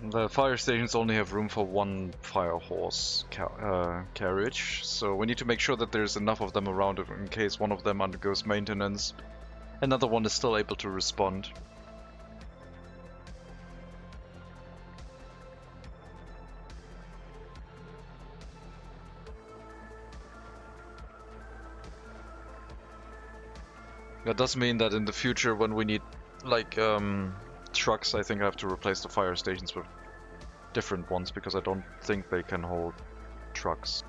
The fire stations only have room for one fire horse carriage, so we need to make sure that there's enough of them around in case one of them undergoes maintenance. Another one is still able to respond. That does mean that in the future when we need like trucks, I think I have to replace the fire stations with different ones because I don't think they can hold trucks.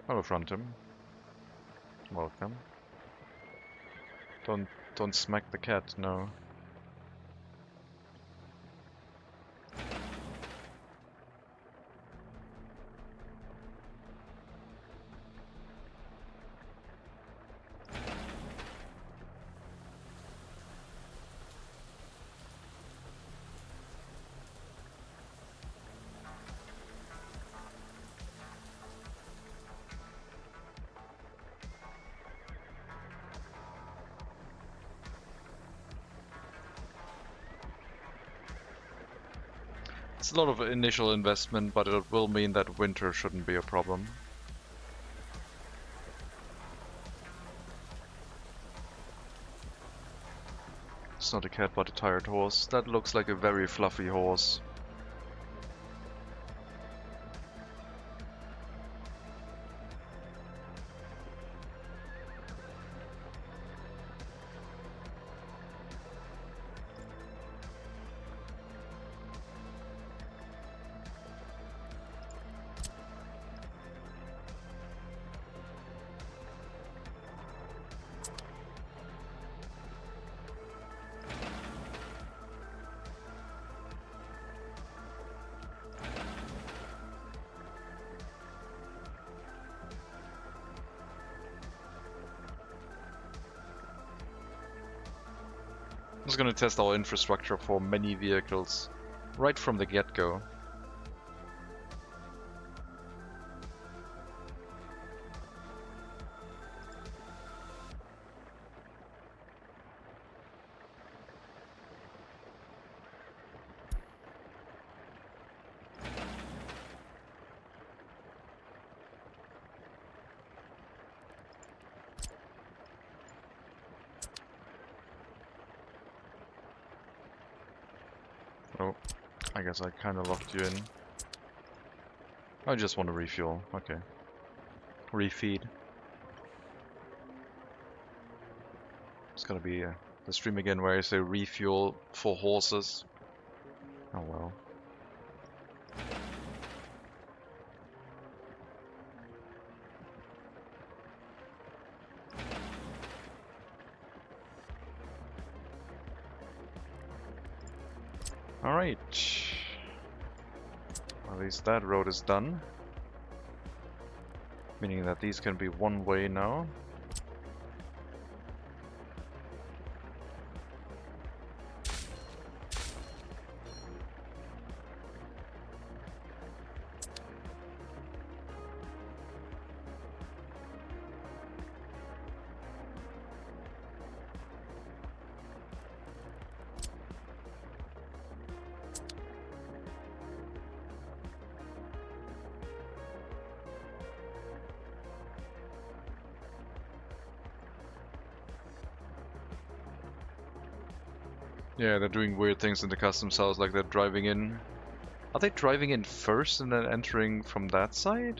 I'll front him. Welcome. Don't smack the cat, no. It's a lot of initial investment, but it will mean that winter shouldn't be a problem. It's not a cat, but a tired horse. That looks like a very fluffy horse. I'm just gonna test our infrastructure for many vehicles right from the get-go. Oh, I guess I kind of locked you in. I just want to refuel. Okay. Refeed. It's gonna be the stream again where I say refuel for horses. Oh well. Alright. At least that road is done. Meaning that these can be one way now. Yeah, they're doing weird things in the customs house, like they're driving in. Are they driving in first and then entering from that side?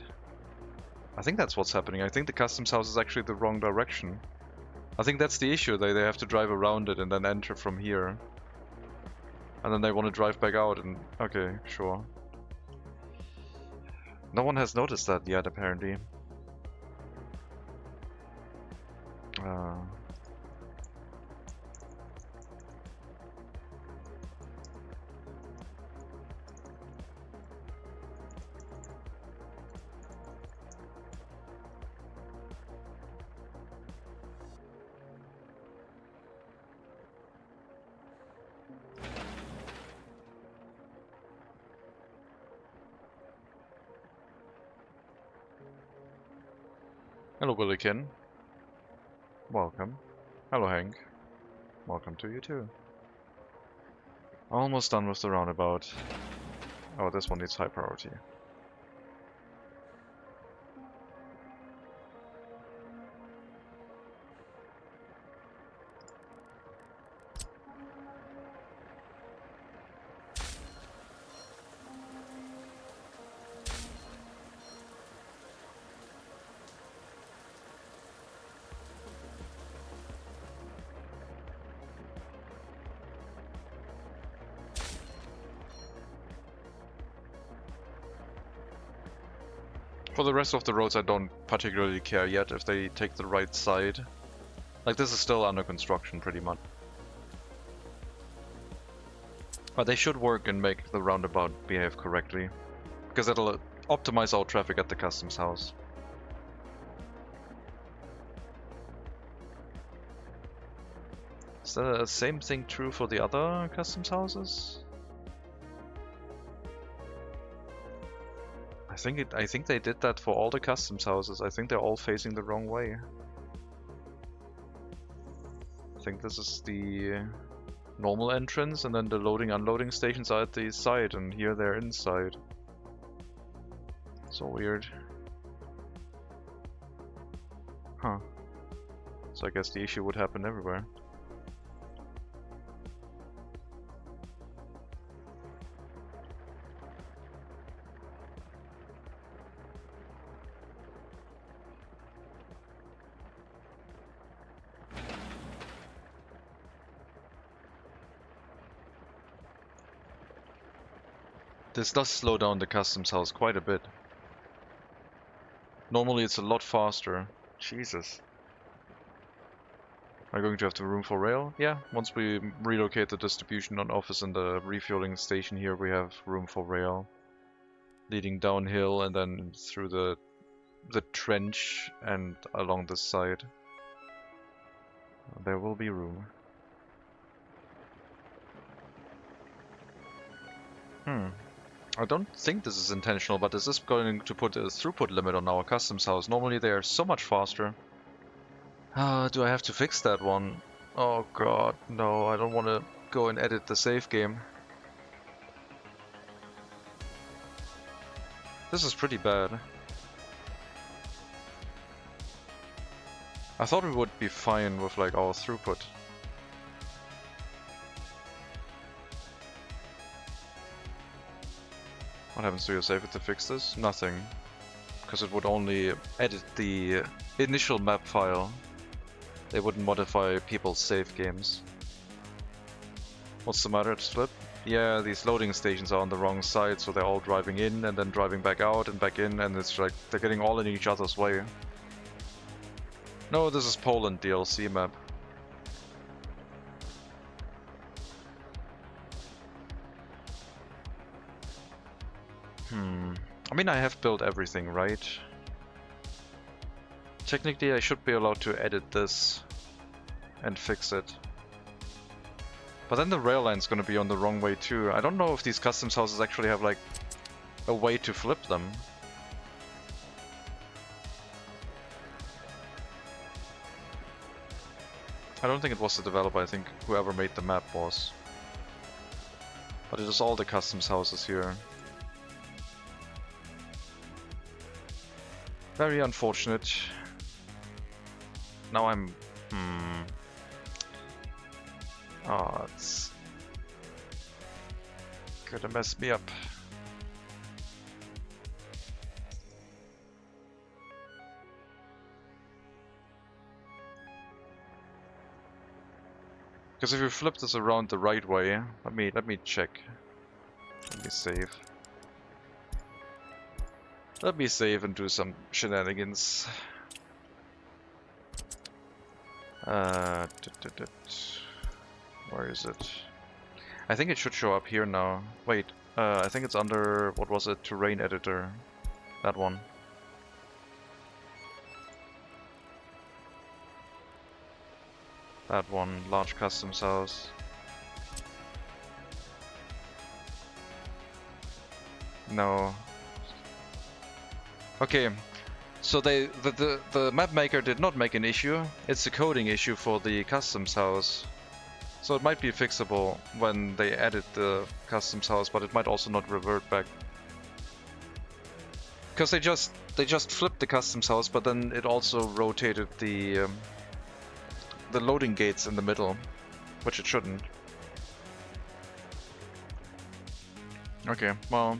I think that's what's happening. I think the customs house is actually the wrong direction. I think that's the issue. They have to drive around it and then enter from here. And then they want to drive back out and... Okay, sure. No one has noticed that yet, apparently. Hello, Willikin. Welcome. Hello, Hank. Welcome to you too. Almost done with the roundabout. Oh, this one needs high priority. For the rest of the roads, I don't particularly care yet if they take the right side. Like, this is still under construction, pretty much. But they should work and make the roundabout behave correctly. Because that'll optimize our traffic at the customs house. Is the same thing true for the other customs houses? I think they did that for all the customs houses. I think they're all facing the wrong way. I think this is the normal entrance, and then the loading unloading stations are at the side, and here they're inside. So weird. Huh. So I guess the issue would happen everywhere. This does slow down the customs house quite a bit. Normally it's a lot faster. Jesus. Am I going to have the room for rail? Yeah, once we relocate the distribution on office and the refueling station here, we have room for rail. Leading downhill and then through the trench and along this side. There will be room. I don't think this is intentional, but this is going to put a throughput limit on our customs house. Normally they are so much faster. Do I have to fix that one? Oh god, no, I don't want to go and edit the save game. This is pretty bad. I thought we would be fine with like our throughput. What happens to your save if they fix this? Nothing. Because it would only edit the initial map file. They wouldn't modify people's save games. What's the matter, Flip? Yeah, these loading stations are on the wrong side, so they're all driving in and then driving back out and back in, and it's like they're getting all in each other's way. No, this is Poland DLC map. I mean, I have built everything, right? Technically, I should be allowed to edit this and fix it. But then the rail line's gonna be on the wrong way too. I don't know if these customs houses actually have like a way to flip them. I don't think it was the developer, I think whoever made the map was. But it is all the customs houses here. Very unfortunate. Now I'm... Oh, it's gonna mess me up. Because if you flip this around the right way, let me check. Let me save. Let me save and do some shenanigans. Where is it? I think it should show up here now. Wait, I think it's under, what was it, terrain editor. That one. That one, large customs house. No. Okay, So the map maker did not make an issue. It's a coding issue for the customs house. So it might be fixable when they added the customs house, but it might also not revert back. Because they just flipped the customs house, but then it also rotated the loading gates in the middle, which it shouldn't. Okay, well,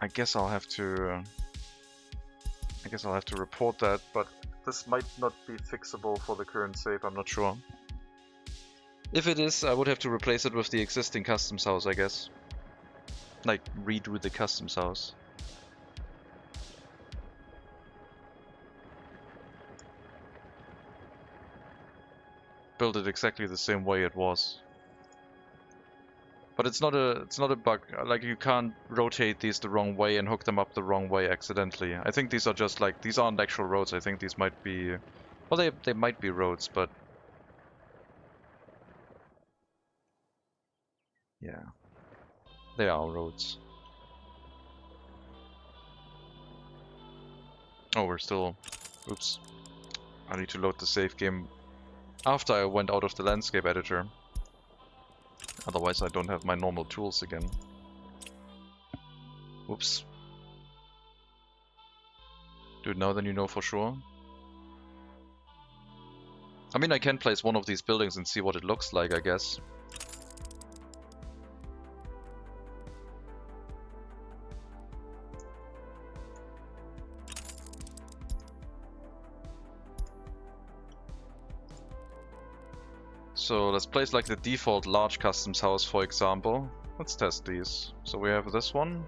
I guess I'll have to report that, but this might not be fixable for the current save, I'm not sure. If it is, I would have to replace it with the existing customs house, I guess. Like, redo the customs house. Build it exactly the same way it was. But it's not a bug. Like, you can't rotate these the wrong way and hook them up the wrong way accidentally. I think these are just like, these aren't actual roads. I think these might be, well, they might be roads, but yeah, they are roads. Oh, we're still, oops. I need to load the save game after I went out of the landscape editor. Otherwise I don't have my normal tools again. Oops. Do it now, then you know for sure. I mean, I can place one of these buildings and see what it looks like, I guess. So let's place like the default large customs house, for example. Let's test these. So we have this one.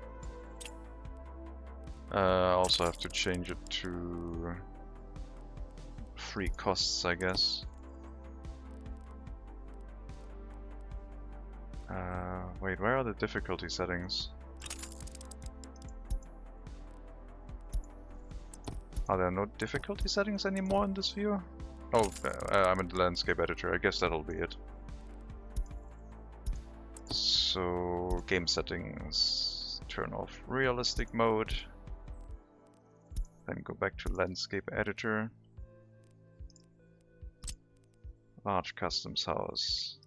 I also have to change it to free costs, I guess. Wait, where are the difficulty settings? Are there no difficulty settings anymore in this view? Oh, I'm in the landscape editor. I guess that'll be it. So, game settings. Turn off realistic mode. Then go back to landscape editor. Large customs house.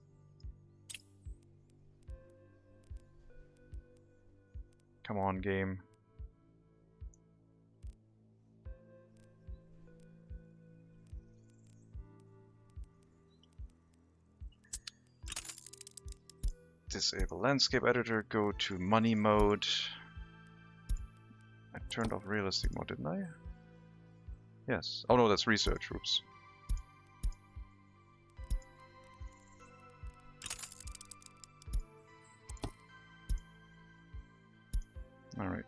Come on, game. Disable landscape editor, go to money mode. I turned off realistic mode, didn't I? Yes. Oh no, that's research. Oops. Alright.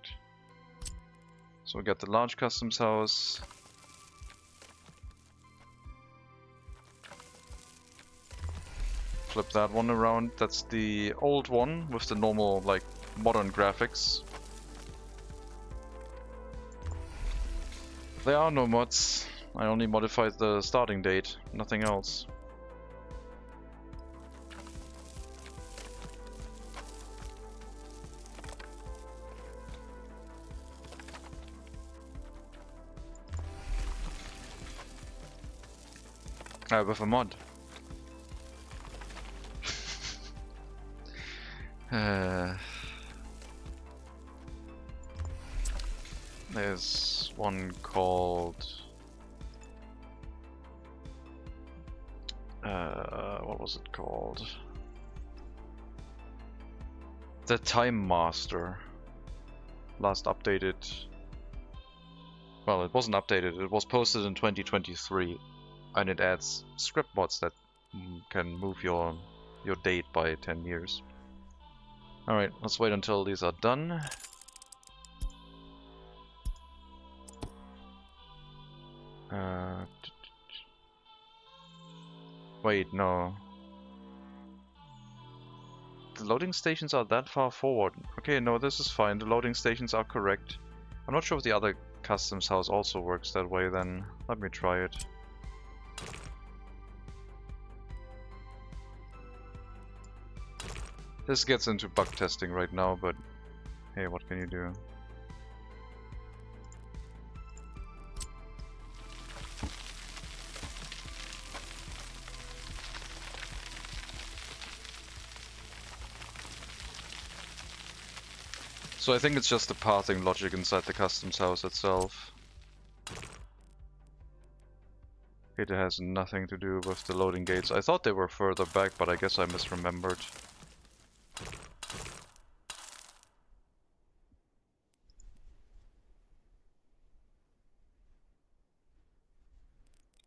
So we got the large customs house. Flip that one around. That's the old one with the normal, like, modern graphics. There are no mods. I only modified the starting date, nothing else. With a mod. There's one called what was it called? The Time Master. Last updated. Well, it wasn't updated. It was posted in 2023, and it adds script mods that can move your date by 10 years. Alright, let's wait until these are done. Wait, no. The loading stations are that far forward. Okay, no, this is fine. The loading stations are correct. I'm not sure if the other customs house also works that way then. Let me try it. This gets into bug testing right now, but hey, what can you do? So I think it's just the pathing logic inside the customs house itself. It has nothing to do with the loading gates. I thought they were further back, but I guess I misremembered.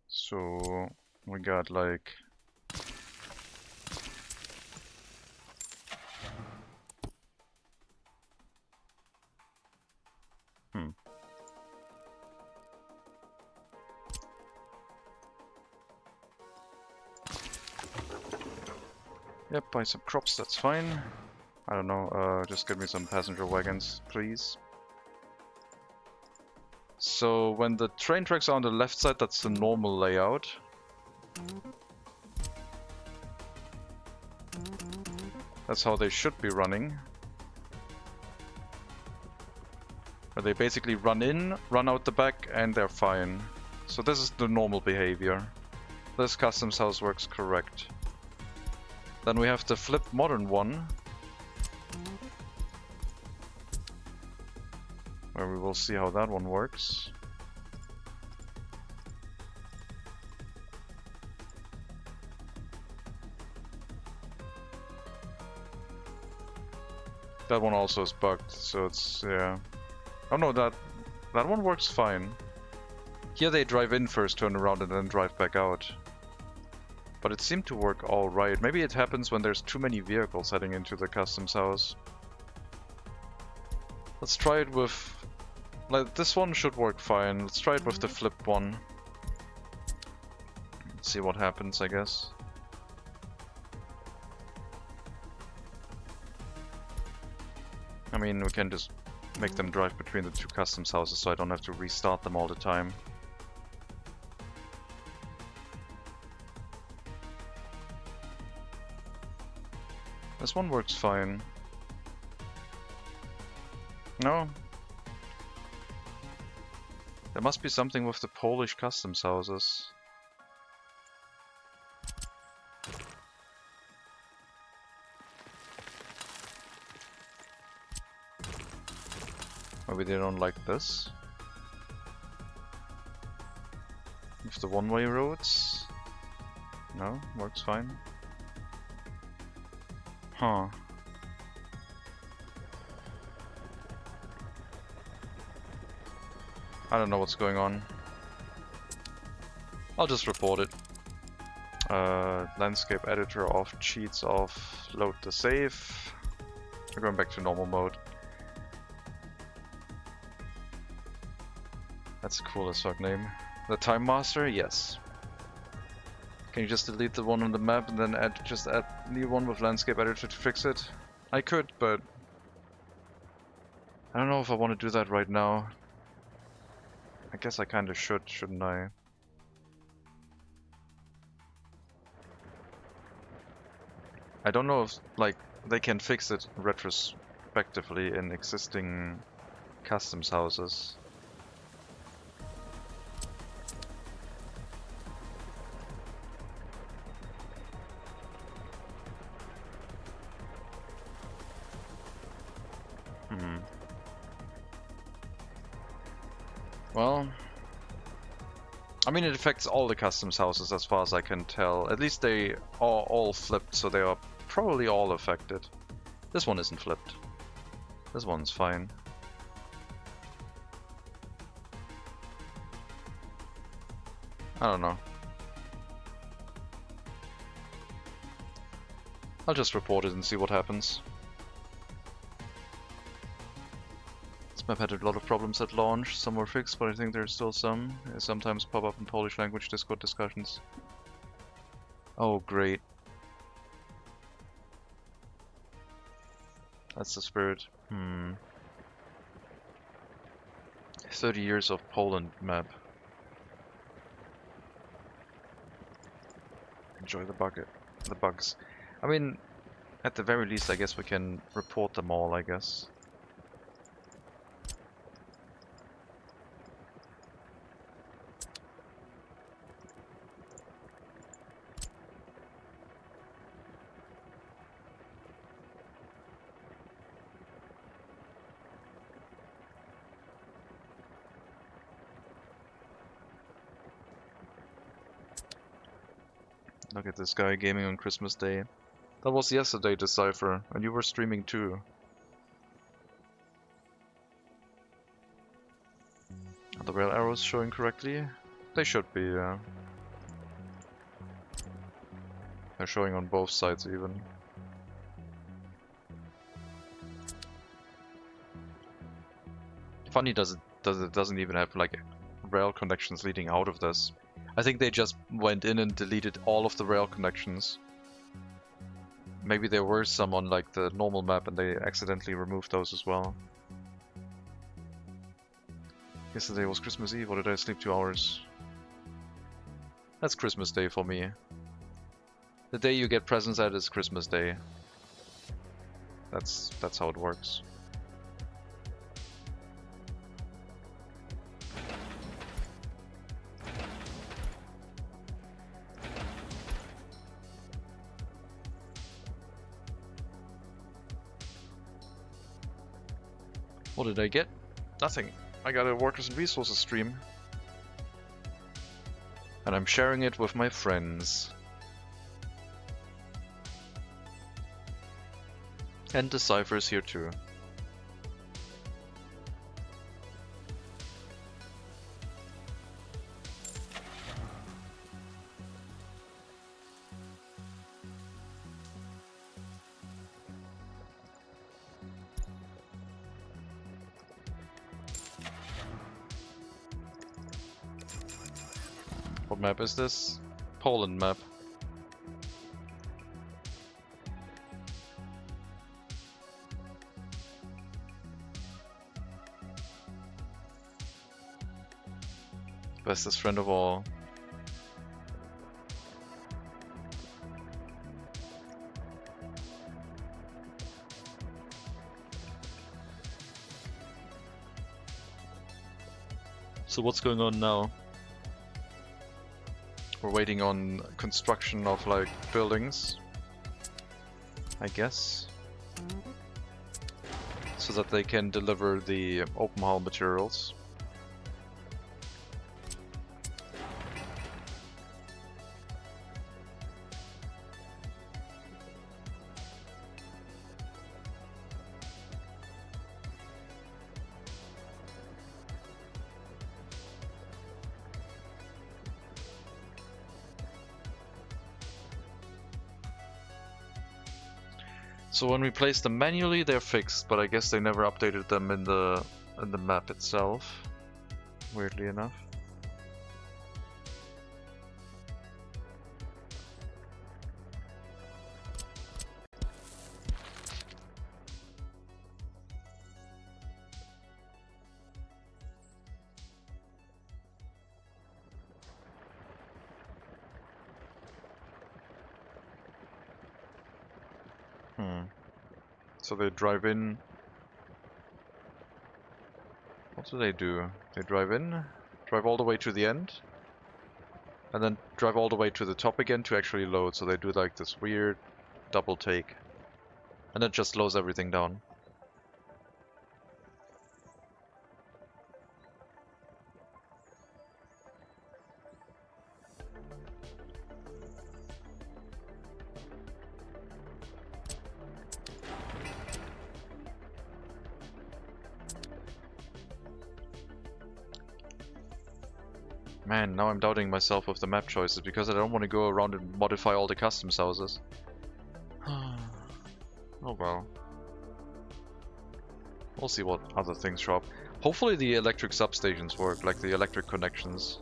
So we got like Yep, buy some crops, that's fine. I don't know, just give me some passenger wagons, please. So when the train tracks are on the left side, that's the normal layout. That's how they should be running. Where they basically run in, run out the back, and they're fine. So this is the normal behavior. This customs house works correct. Then we have the flipped modern one, where we will see how that one works. That one also is bugged, so it's, yeah. Oh no, that one works fine. Here they drive in first, turn around, and then drive back out. But it seemed to work alright. Maybe it happens when there's too many vehicles heading into the customs house. Let's try it with... like, this one should work fine. Let's try it with the flipped one. Let's see what happens, I guess. I mean, we can just make them drive between the two customs houses so I don't have to restart them all the time. This one works fine. No. There must be something with the Polish customs houses. Maybe they don't like this. With the one-way roads? No, works fine. Huh. I don't know what's going on. I'll just report it. Landscape editor off, cheats off, load the save. We're going back to normal mode. That's a cool as fuck name. The Time Master? Yes. Can you just delete the one on the map and then just add new one with landscape editor to fix it? I could, but I don't know if I want to do that right now. I guess I kinda should, shouldn't I? I don't know if, like, they can fix it retrospectively in existing customs houses. Well, I mean, it affects all the customs houses as far as I can tell. At least they are all flipped, so they are probably all affected. This one isn't flipped. This one's fine. I don't know. I'll just report it and see what happens. This map had a lot of problems at launch. Some were fixed, but I think there's still some. They sometimes pop up in Polish language Discord discussions. Oh, great. That's the spirit. 30 years of Poland map. Enjoy the bugs. I mean, at the very least, I guess we can report them all, I guess. Look at this guy gaming on Christmas Day. That was yesterday, Decipher, and you were streaming too. Are the rail arrows showing correctly? They should be, yeah. They're showing on both sides even. Funny it doesn't even have like rail connections leading out of this. I think they just went in and deleted all of the rail connections. Maybe there were some on like the normal map and they accidentally removed those as well. Yesterday was Christmas Eve, or did I sleep 2 hours? That's Christmas Day for me. The day you get presents at is Christmas Day. That's how it works. What did I get? Nothing. I got a Workers and Resources stream. And I'm sharing it with my friends. And Decipher's here too. What map is this? Poland map. Bestest friend of all. So what's going on now? We're waiting on construction of like buildings, I guess, so that they can deliver the open haul materials. So when we place them manually, they're fixed, but I guess they never updated them in the map itself, weirdly enough. So they drive in. What do? They drive in, drive all the way to the end, and then drive all the way to the top again to actually load. So they do like this weird double take, and it just slows everything down. Man, now I'm doubting myself with the map choices because I don't want to go around and modify all the customs houses. Oh well. We'll see what other things show up. Hopefully the electric substations work, like the electric connections.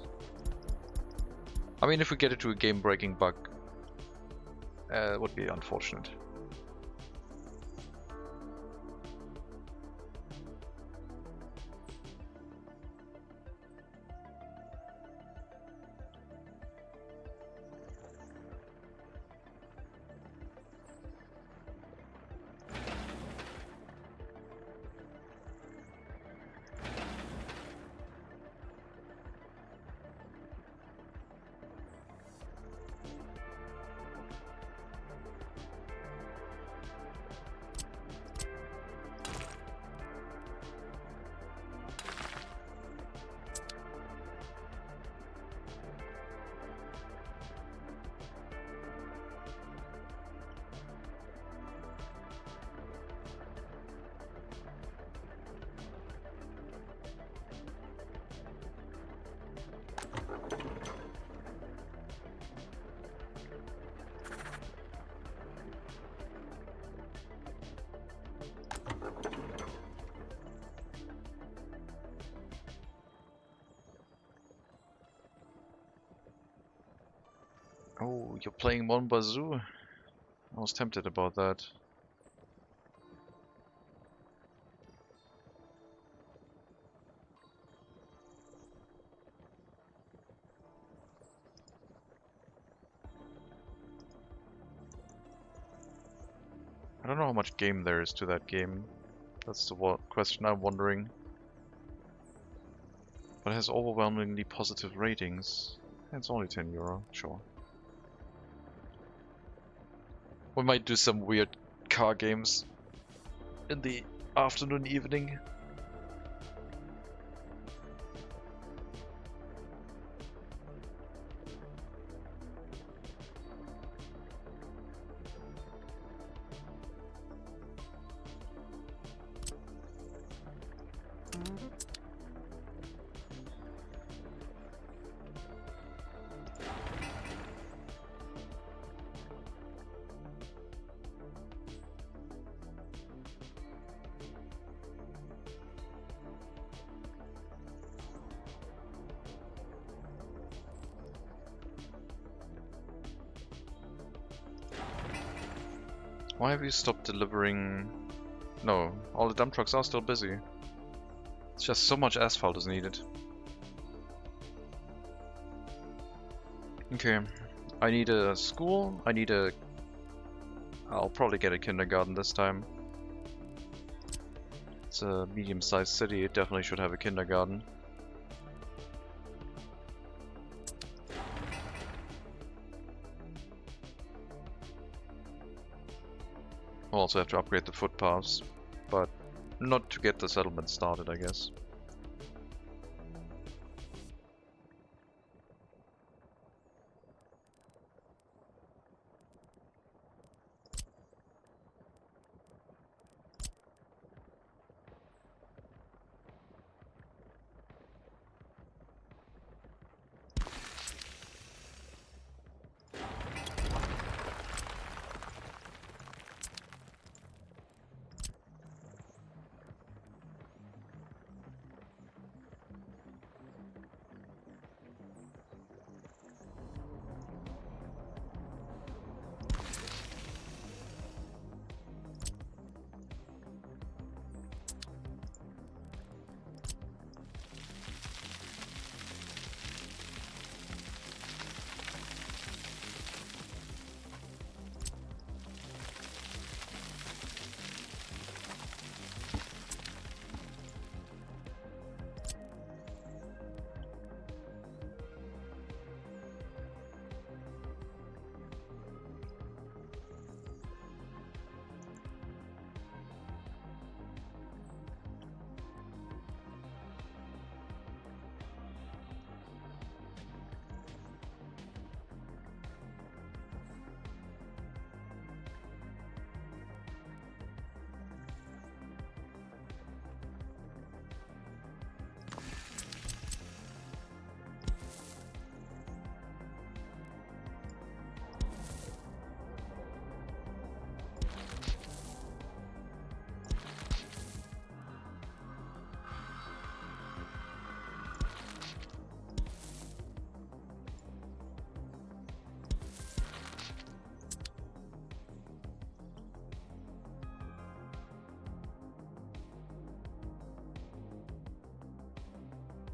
I mean, if we get it to a game-breaking bug, it would be unfortunate. Oh, you're playing one bazoo? I was tempted about that. I don't know how much game there is to that game. That's the question I'm wondering. But it has overwhelmingly positive ratings. It's only €10, sure. We might do some weird car games in the afternoon, evening. Why have you stopped delivering? No, all the dump trucks are still busy. It's just so much asphalt is needed. Okay, I need a school, I'll probably get a kindergarten this time. It's a medium-sized city, it definitely should have a kindergarten. We'll also have to upgrade the footpaths, but not to get the settlement started, I guess.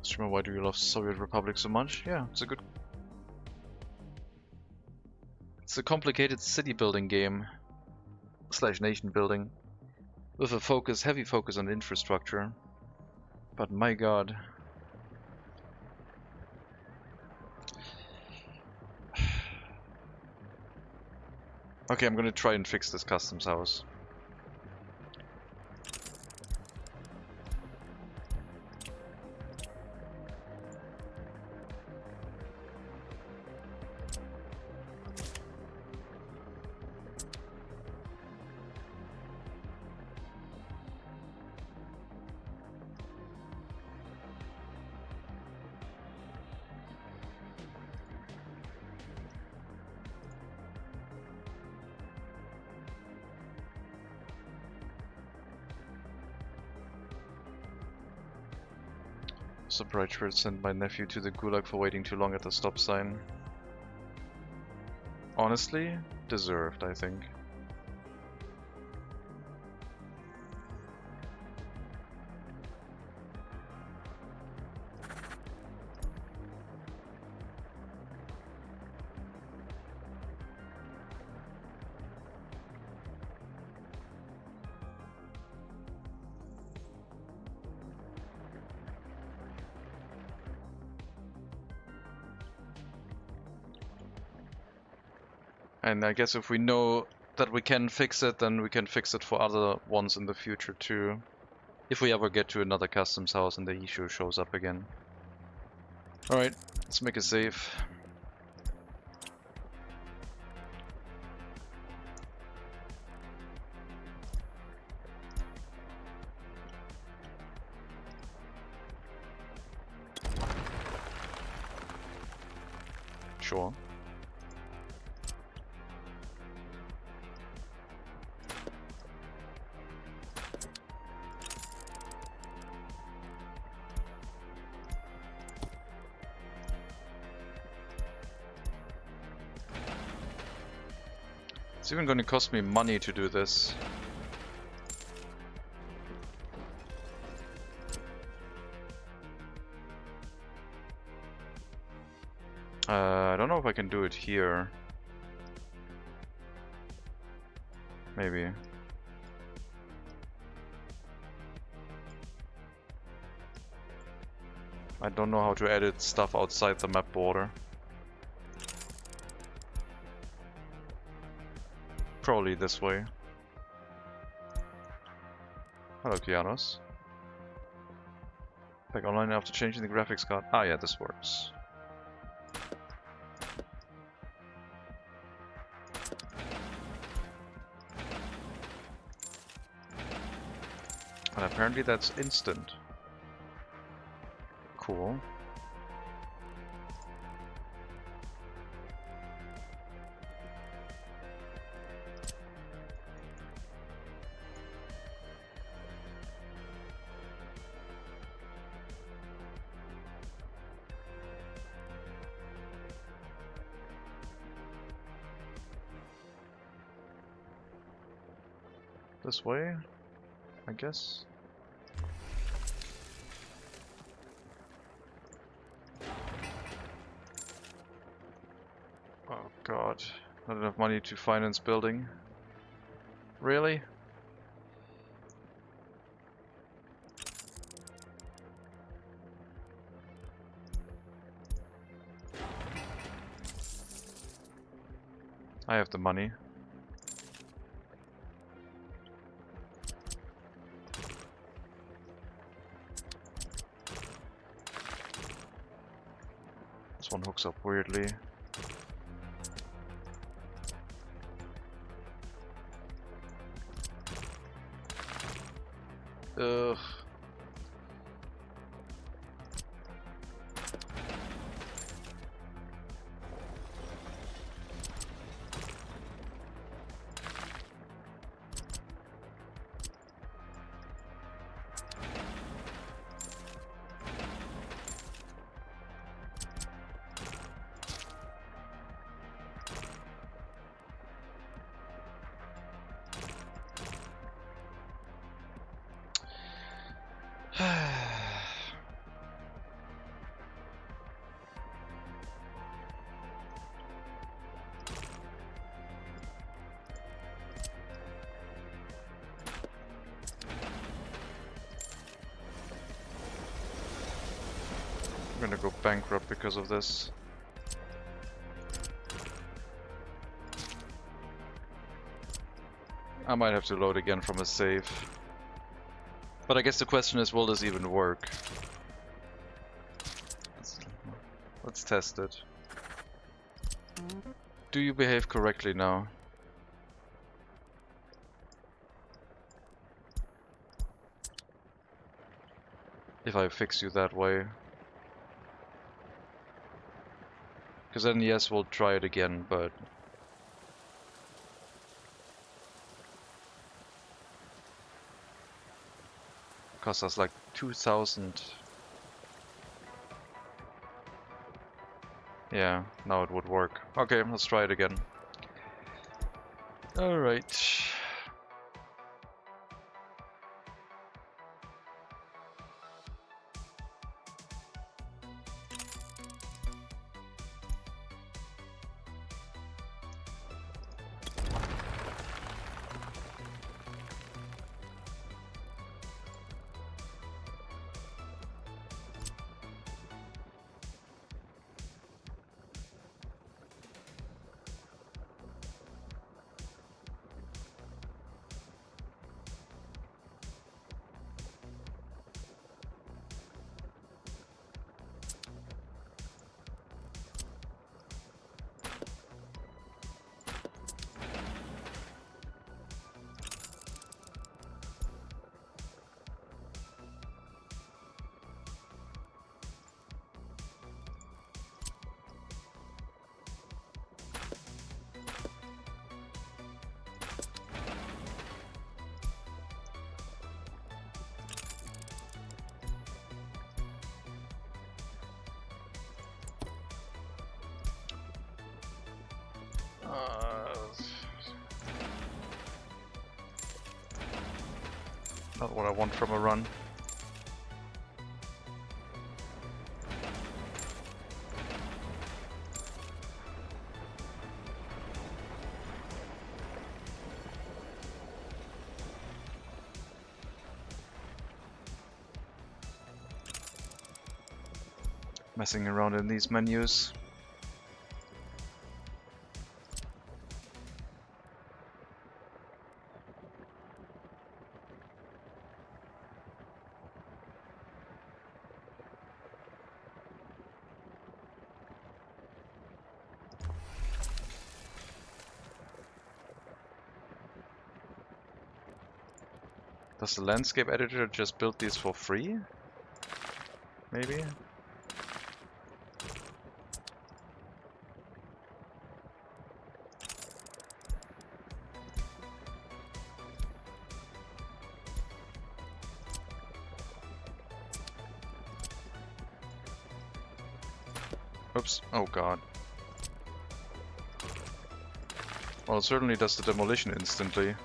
Streamer, why do you love Soviet Republic so much? Yeah, it's a complicated city building game / nation building with a heavy focus on infrastructure. But my god. Okay, I'm gonna try and fix this customs house. Surprise sent my nephew to the gulag for waiting too long at the stop sign. honestly, deserved, I think. And I guess if we know that we can fix it, then we can fix it for other ones in the future too. If we ever get to another customs house and the issue shows up again. Alright, let's make a save. Sure. It's even going to cost me money to do this. I don't know if I can do it here. Maybe. I don't know how to edit stuff outside the map border. Probably this way. Hello, Kianos. Back online after changing the graphics card. Ah, yeah, this works. And apparently that's instant. Cool. This way, I guess. Oh god, not enough money to finance building. Really? I have the money. This one hooks up weirdly. Ugh. I'm gonna go bankrupt because of this. I might have to load again from a save. But I guess the question is, will this even work? Let's test it. Do you behave correctly now? If I fix you that way. Because then yes, we'll try it again, but... cost us like 2,000. Yeah, now it would work. Okay, let's try it again. Alright. Not what I want from a run. Messing around in these menus. Does the landscape editor just build these for free? Maybe? Oops. Oh god. Well, it certainly does the demolition instantly.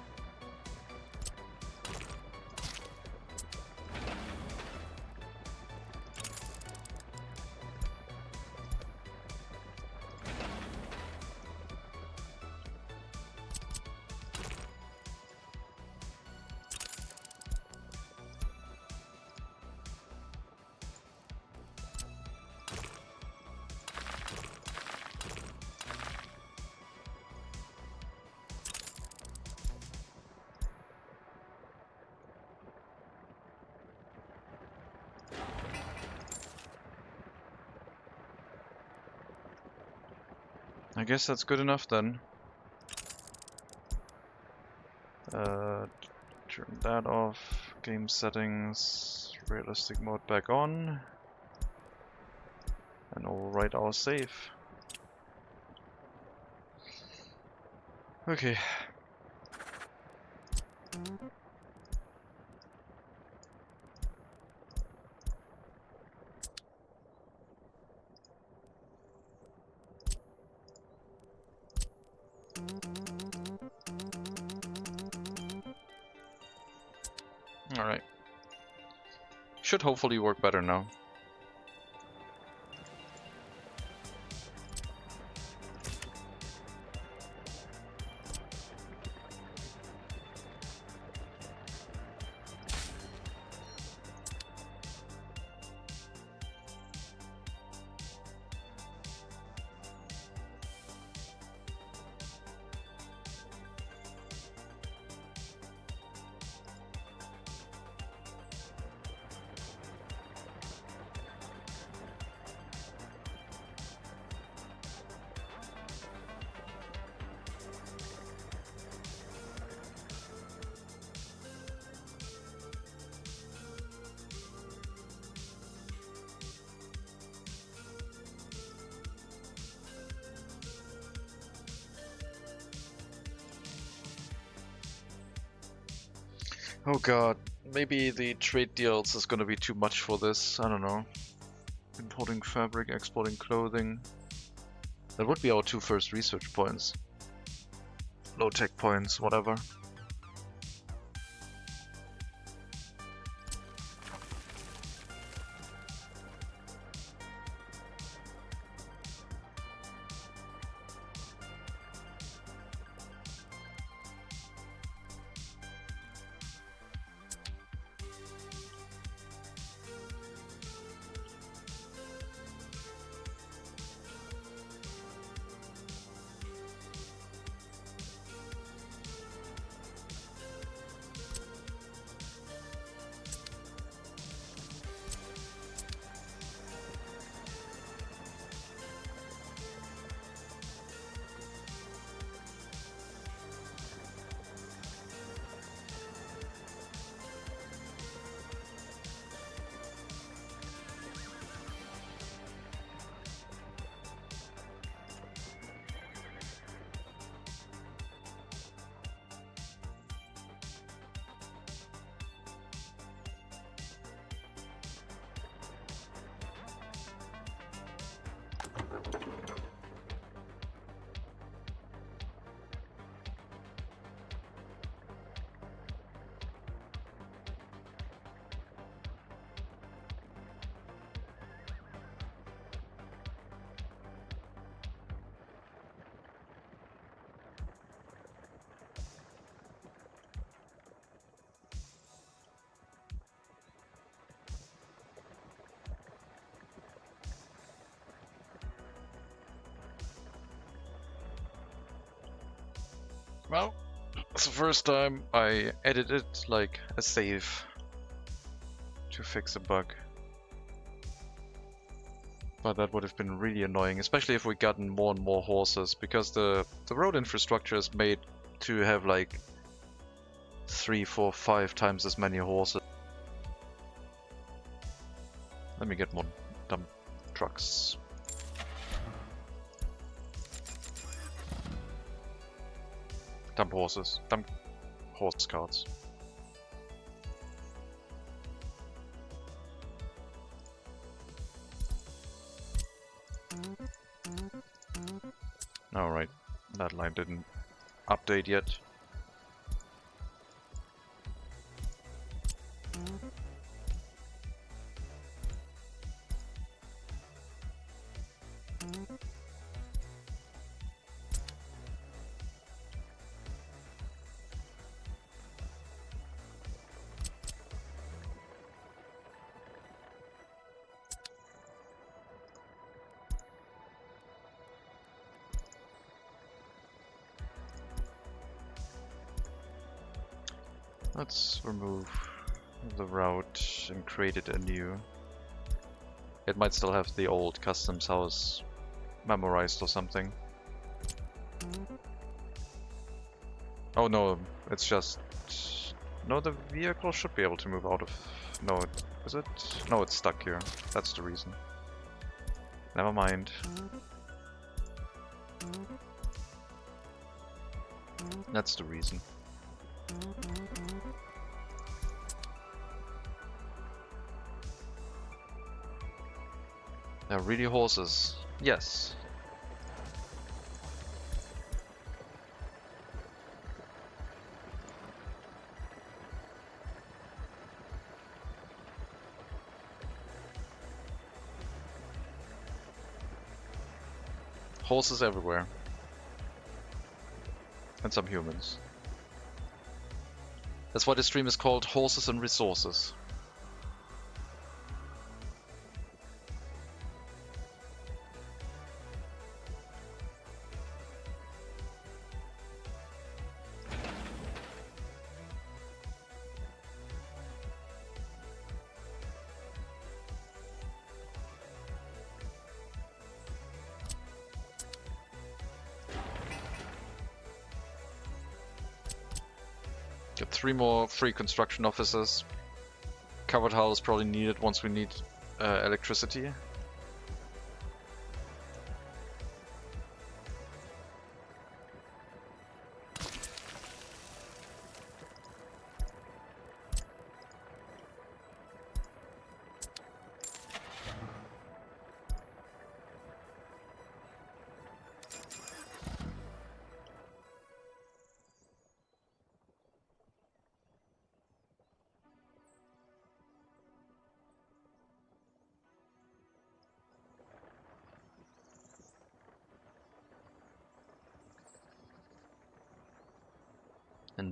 I guess that's good enough then. Turn that off. Game settings, realistic mode back on. And overwrite our save. Okay. Alright. Should hopefully work better now. Oh god, maybe the trade deals is gonna be too much for this, I don't know. Importing fabric, exporting clothing. That would be our two first research points. low tech points, whatever. Well, it's the first time I edited like a save to fix a bug. But that would have been really annoying, especially if we gotten more and more horses, because the road infrastructure is made to have like 3, 4, 5 times as many horses. Let me get more dump trucks. Dump horses. Dump horse carts. Alright, that line didn't update yet. Let's remove the route and create it anew. It might still have the old customs house memorized or something. Oh no, it's just... No, the vehicle should be able to move out of... No, is it? No, it's stuck here. That's the reason. Never mind. That's the reason. They're really horses. Yes. Horses everywhere. And some humans. That's why the stream is called Horses and Resources. Get 3 more free construction offices. Covered hull is probably needed once we need electricity.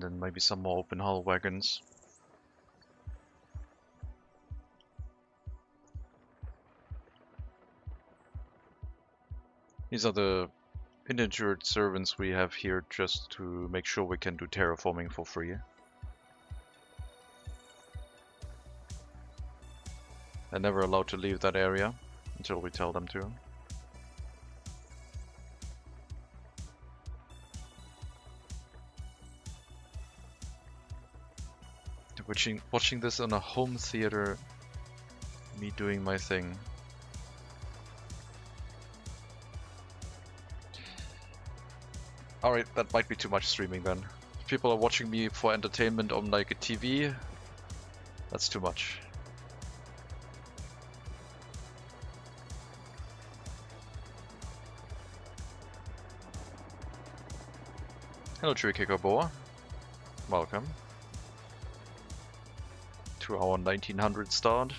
and then maybe some more open hull wagons. These are the indentured servants we have here just to make sure we can do terraforming for free. They're never allowed to leave that area until we tell them to. Watching this on a home theater, me doing my thing. Alright, that might be too much streaming then. If people are watching me for entertainment on like a TV, that's too much. Hello Chirikikoboa. Welcome to our 1900 start.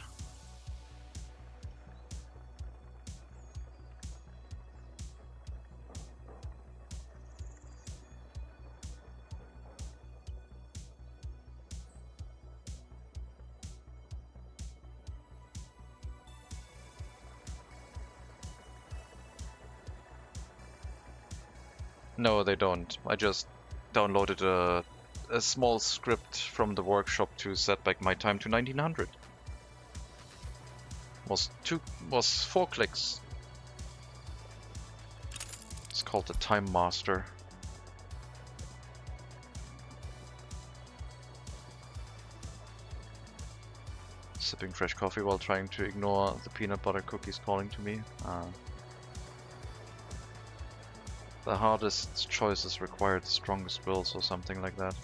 No, they don't. I just downloaded a small script from the workshop to set back my time to 1900. Was 4 clicks. It's called the Time Master. Sipping fresh coffee while trying to ignore the peanut butter cookies calling to me. The hardest choices require the strongest wills or something like that.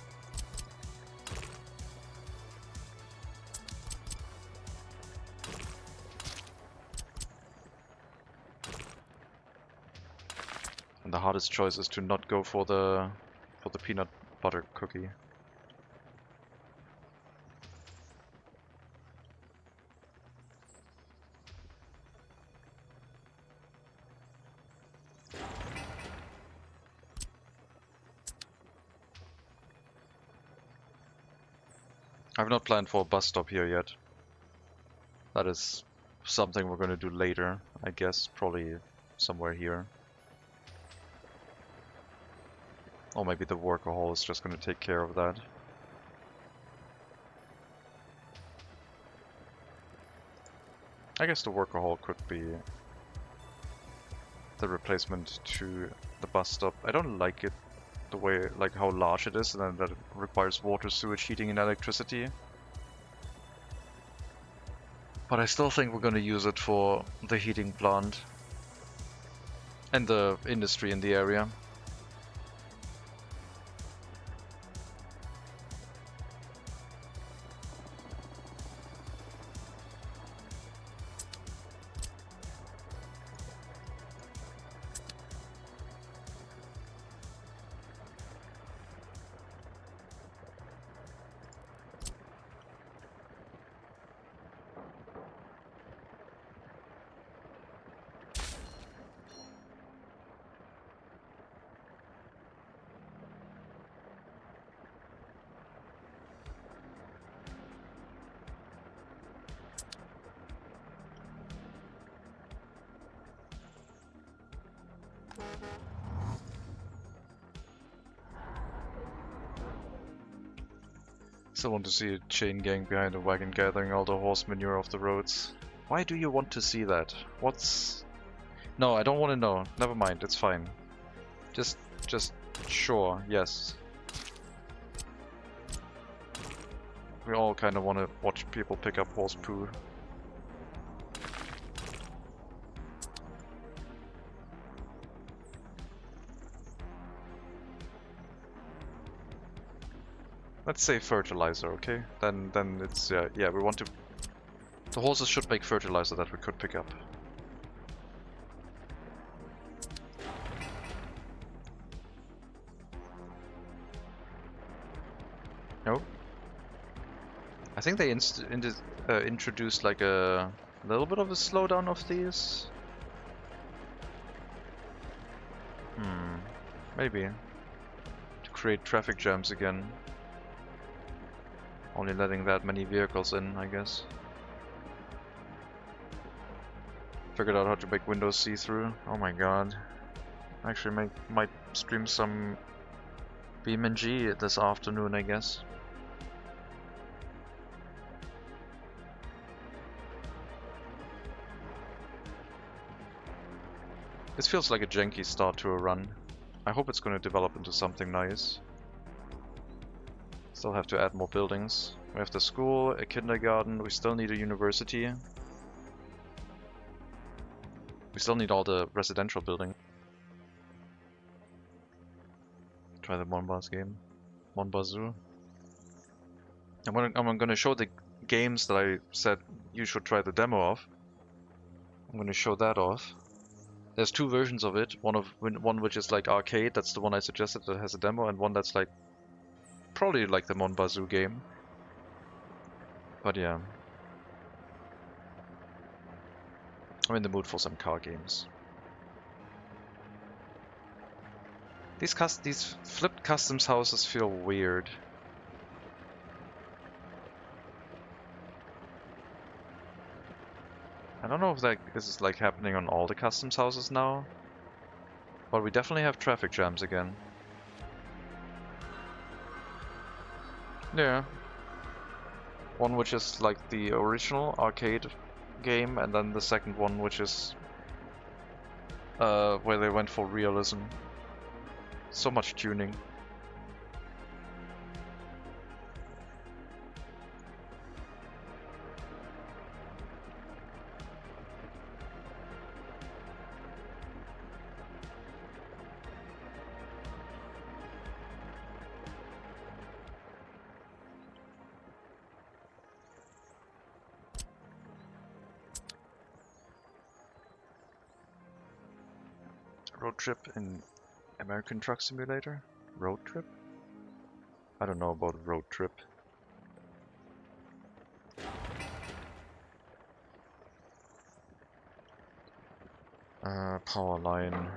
And the hardest choice is to not go for the peanut butter cookie. I've not planned for a bus stop here yet. That is something we're going to do later, I guess. Probably somewhere here. Or maybe the worker hall is just going to take care of that. I guess the worker hall could be the replacement to the bus stop. I don't like it the way, like how large it is, and then that it requires water, sewage, heating and electricity. But I still think we're gonna use it for the heating plant and the industry in the area. Still want to see a chain gang behind a wagon gathering all the horse manure off the roads. Why do you want to see that? What's... No, I don't want to know. Never mind, it's fine. Just sure, yes. We all kind of want to watch people pick up horse poo. Let's say fertilizer, okay? Then it's yeah, we want to. The horses should make fertilizer that we could pick up. No. I think they introduced like a little bit of a slowdown of these. Maybe to create traffic jams again. Only letting that many vehicles in, I guess. Figured out how to make windows see-through. Oh my god. Actually might stream some BeamNG this afternoon, I guess. This feels like a janky start to a run. I hope it's going to develop into something nice. Still have to add more buildings. We have the school, a kindergarten, we still need a university. We still need all the residential buildings. Try the Monbaz game. Monbazoo. I'm gonna show the games that I said you should try the demo of. I'm gonna show that off. There's two versions of it. One which is like arcade, that's the one I suggested that has a demo, and one that's like probably like the Monbazoo game. But yeah. I'm in the mood for some car games. These flipped customs houses feel weird. I don't know if that is like happening on all the customs houses now, but we definitely have traffic jams again. Yeah. One which is like the original arcade game, and then the second one which is where they went for realism. So much tuning. Road trip in American Truck Simulator? Road trip? I don't know about road trip. Power line.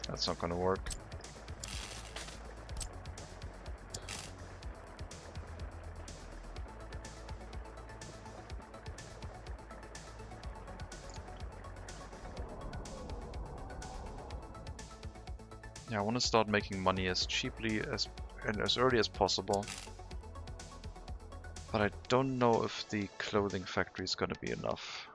That's not gonna work. Yeah, I want to start making money as cheaply and as early as possible. But I don't know if the clothing factory is gonna be enough.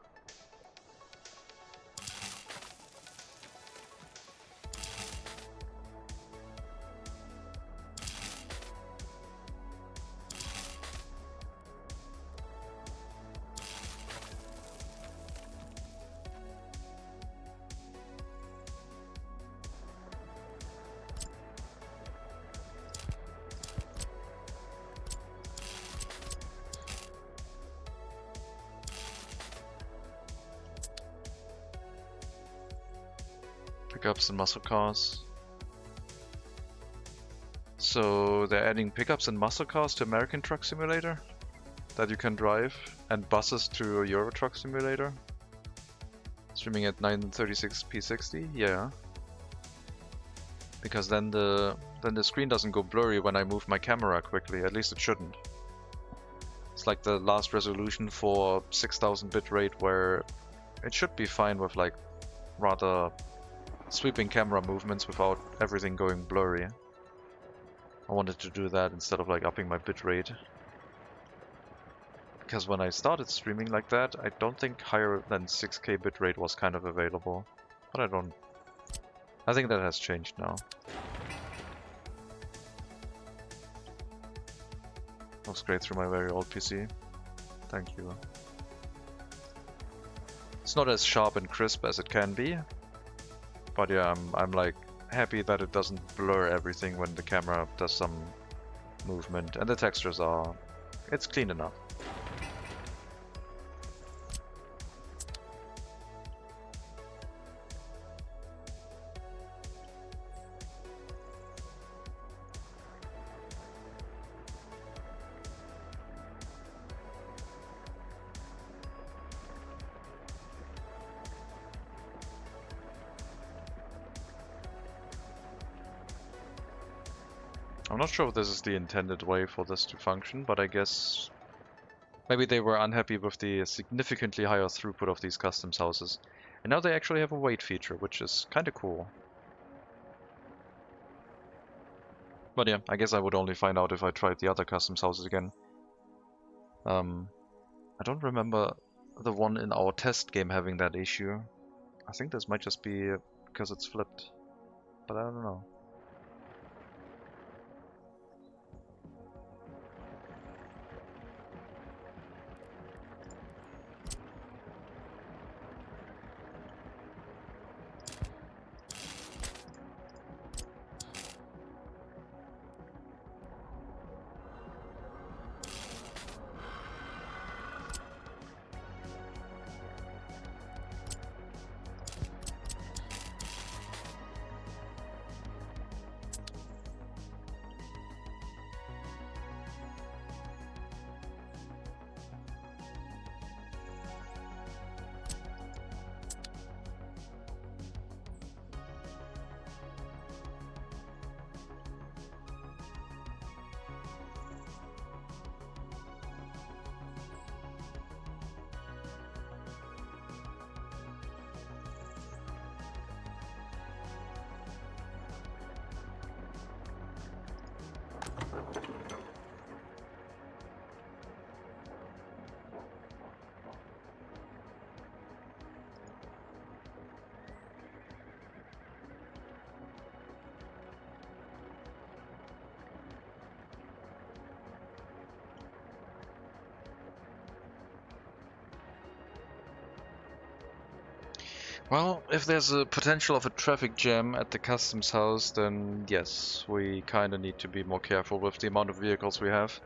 Pickups and muscle cars. So they're adding pickups and muscle cars to American Truck Simulator that you can drive, and buses to Euro Truck Simulator. Streaming at 936p 60, yeah. Because then the screen doesn't go blurry when I move my camera quickly. At least it shouldn't. It's like the last resolution for 6000 bitrate, where it should be fine with like rather sweeping camera movements without everything going blurry. I wanted to do that instead of like upping my bitrate. Because when I started streaming like that, I don't think higher than 6K bitrate was kind of available. But I think that has changed now. Looks great through my very old PC. Thank you. It's not as sharp and crisp as it can be. But yeah, I'm like happy that it doesn't blur everything when the camera does some movement, and the textures it's clean enough. I'm not sure if this is the intended way for this to function, but I guess maybe they were unhappy with the significantly higher throughput of these customs houses. And now they actually have a wait feature, which is kind of cool. But yeah, I guess I would only find out if I tried the other customs houses again. I don't remember the one in our test game having that issue. I think this might just be because it's flipped, but I don't know. Well, if there's a potential of a traffic jam at the customs house, then yes, we kind of need to be more careful with the amount of vehicles we have.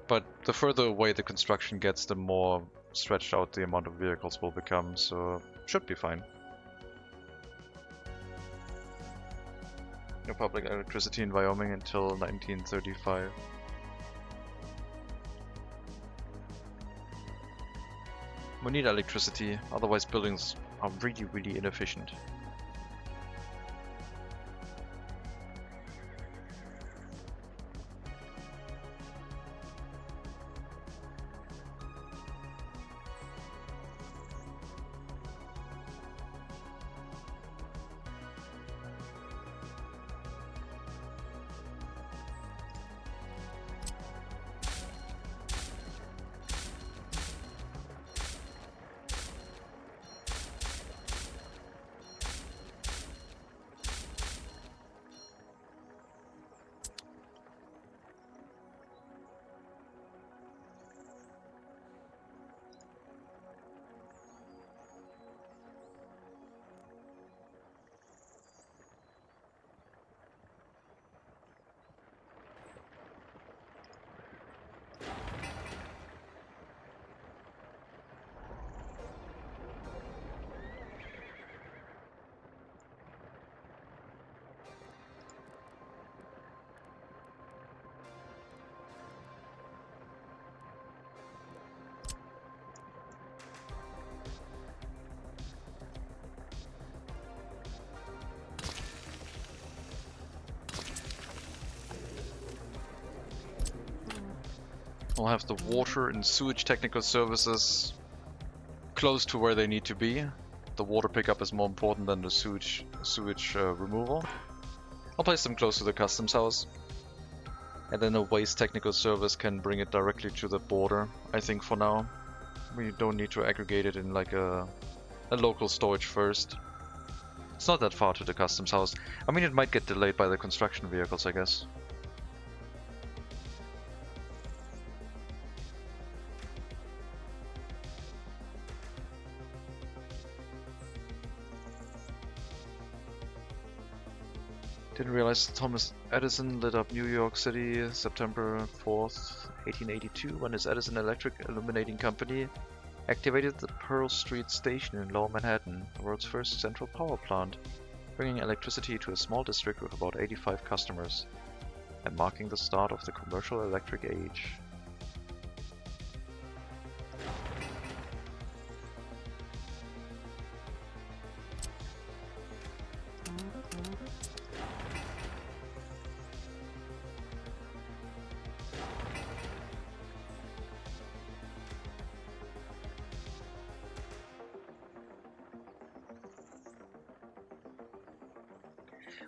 But the further away the construction gets, the more stretched out the amount of vehicles will become, so should be fine. No public electricity in Wyoming until 1935. We need electricity, otherwise buildings are really, really inefficient. We'll have the water and sewage technical services close to where they need to be. The water pickup is more important than the sewage removal. I'll place them close to the customs house. And then a waste technical service can bring it directly to the border, I think for now. We don't need to aggregate it in like a local storage first. It's not that far to the customs house. I mean, it might get delayed by the construction vehicles, I guess. Didn't realize Thomas Edison lit up New York City September 4th, 1882, when his Edison Electric Illuminating Company activated the Pearl Street Station in Lower Manhattan, the world's first central power plant, bringing electricity to a small district with about 85 customers, and marking the start of the commercial electric age.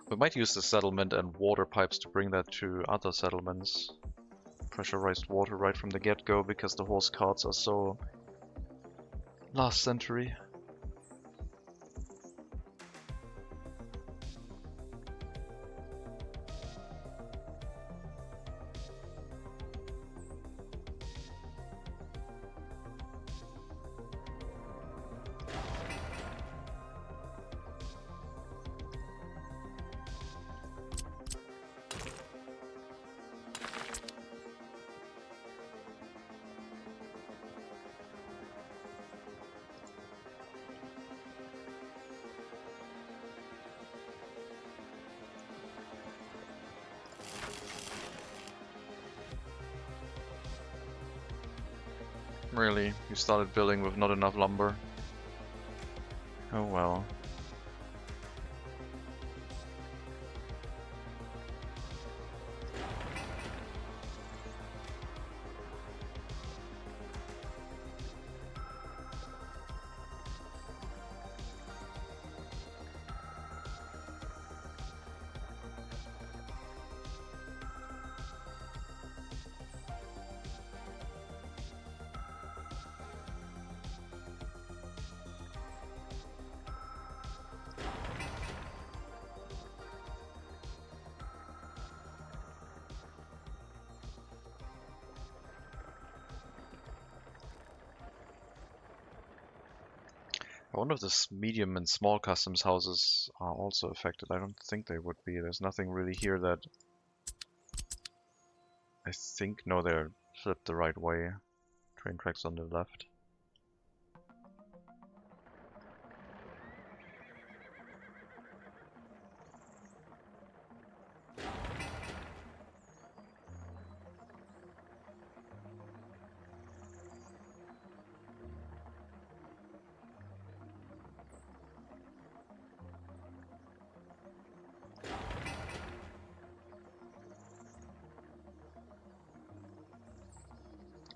We might use the settlement and water pipes to bring that to other settlements. Pressurized water right from the get-go because the horse carts are so last century. Really? You started building with not enough lumber? Oh well. I wonder if the medium and small customs houses are also affected. I don't think they would be. There's nothing really here that... I think, no, they're flipped the right way. Train tracks on the left.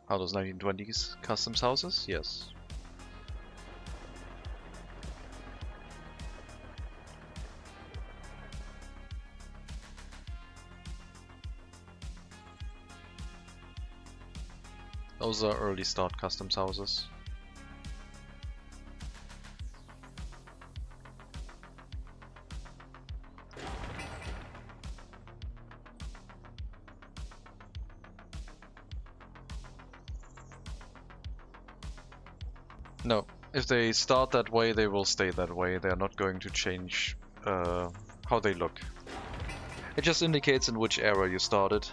Are those 1920s customs houses? Yes. Those are early start customs houses. No, if they start that way, they will stay that way. They're not going to change how they look. It just indicates in which era you started.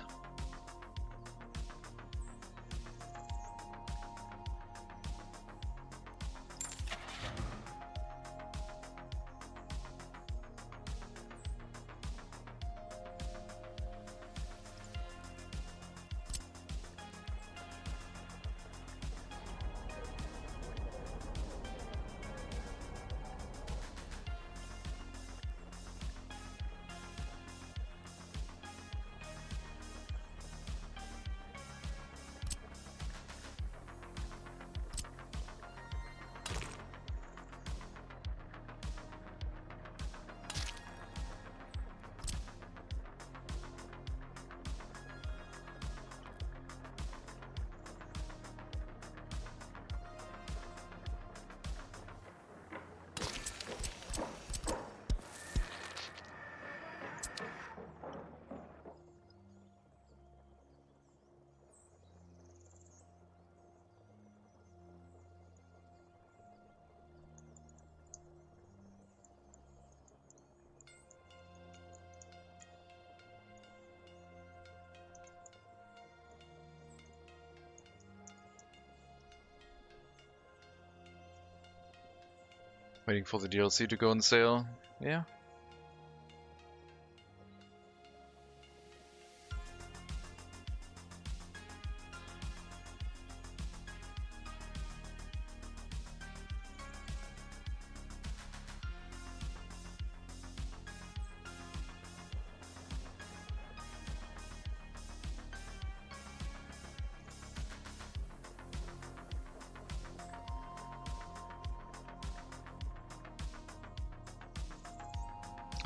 Waiting for the DLC to go on sale. Yeah.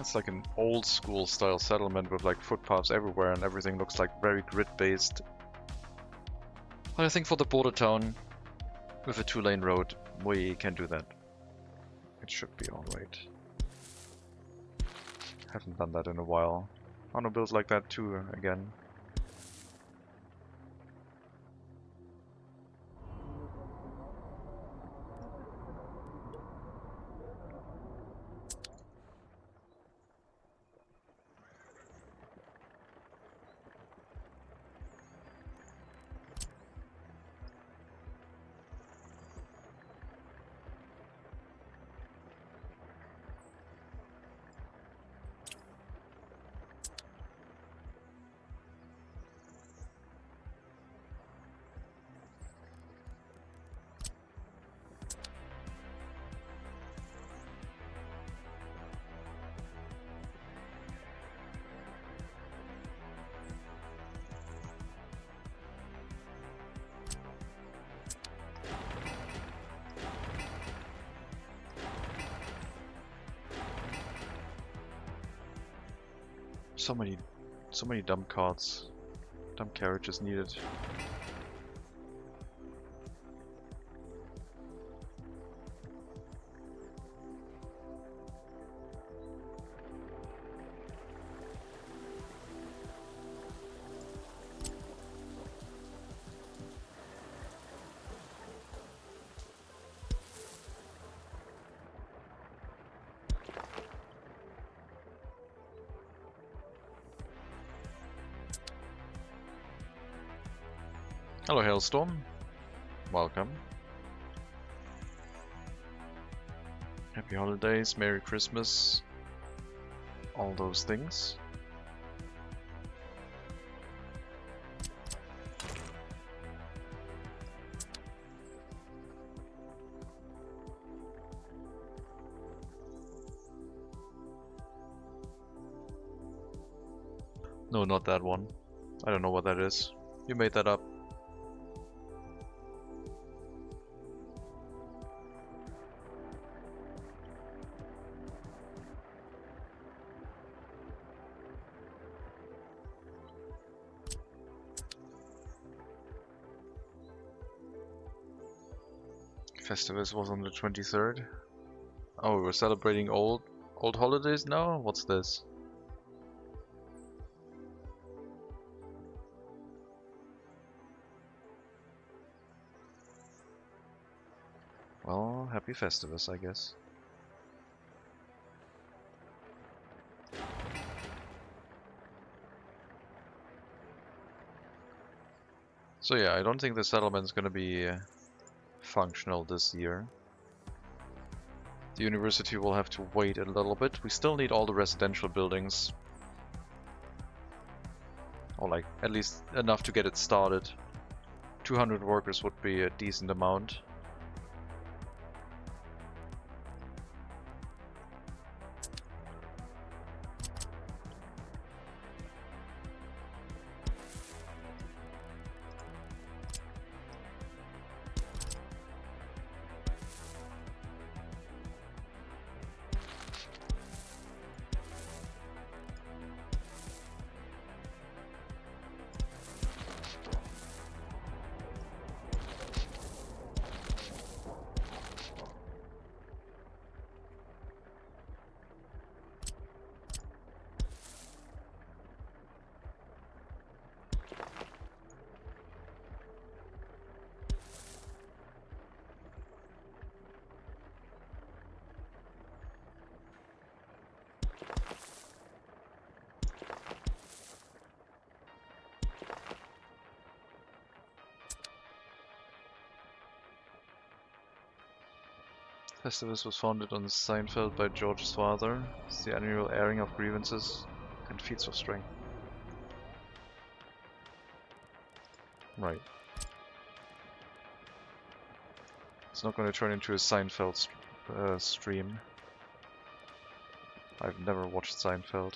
That's like an old school style settlement with like footpaths everywhere and everything looks like very grid based. But I think for the border town with a 2-lane road, we can do that. It should be alright. Haven't done that in a while. I wanna build like that too again. So many dump carts, dump carriages needed. Hello, Hailstorm. Welcome. Happy holidays, Merry Christmas, all those things. No, not that one. I don't know what that is. You made that up. Festivus was on the 23rd. Oh, we're celebrating old holidays now? What's this? Well, happy Festivus, I guess. So yeah, I don't think the settlement's gonna be functional this year. The university will have to wait a little bit. We still need all the residential buildings. Or like, at least enough to get it started. 200 workers would be a decent amount. Festivus was founded on Seinfeld by George's father. It's the annual airing of grievances and feats of strength. Right. It's not going to turn into a Seinfeld stream. I've never watched Seinfeld.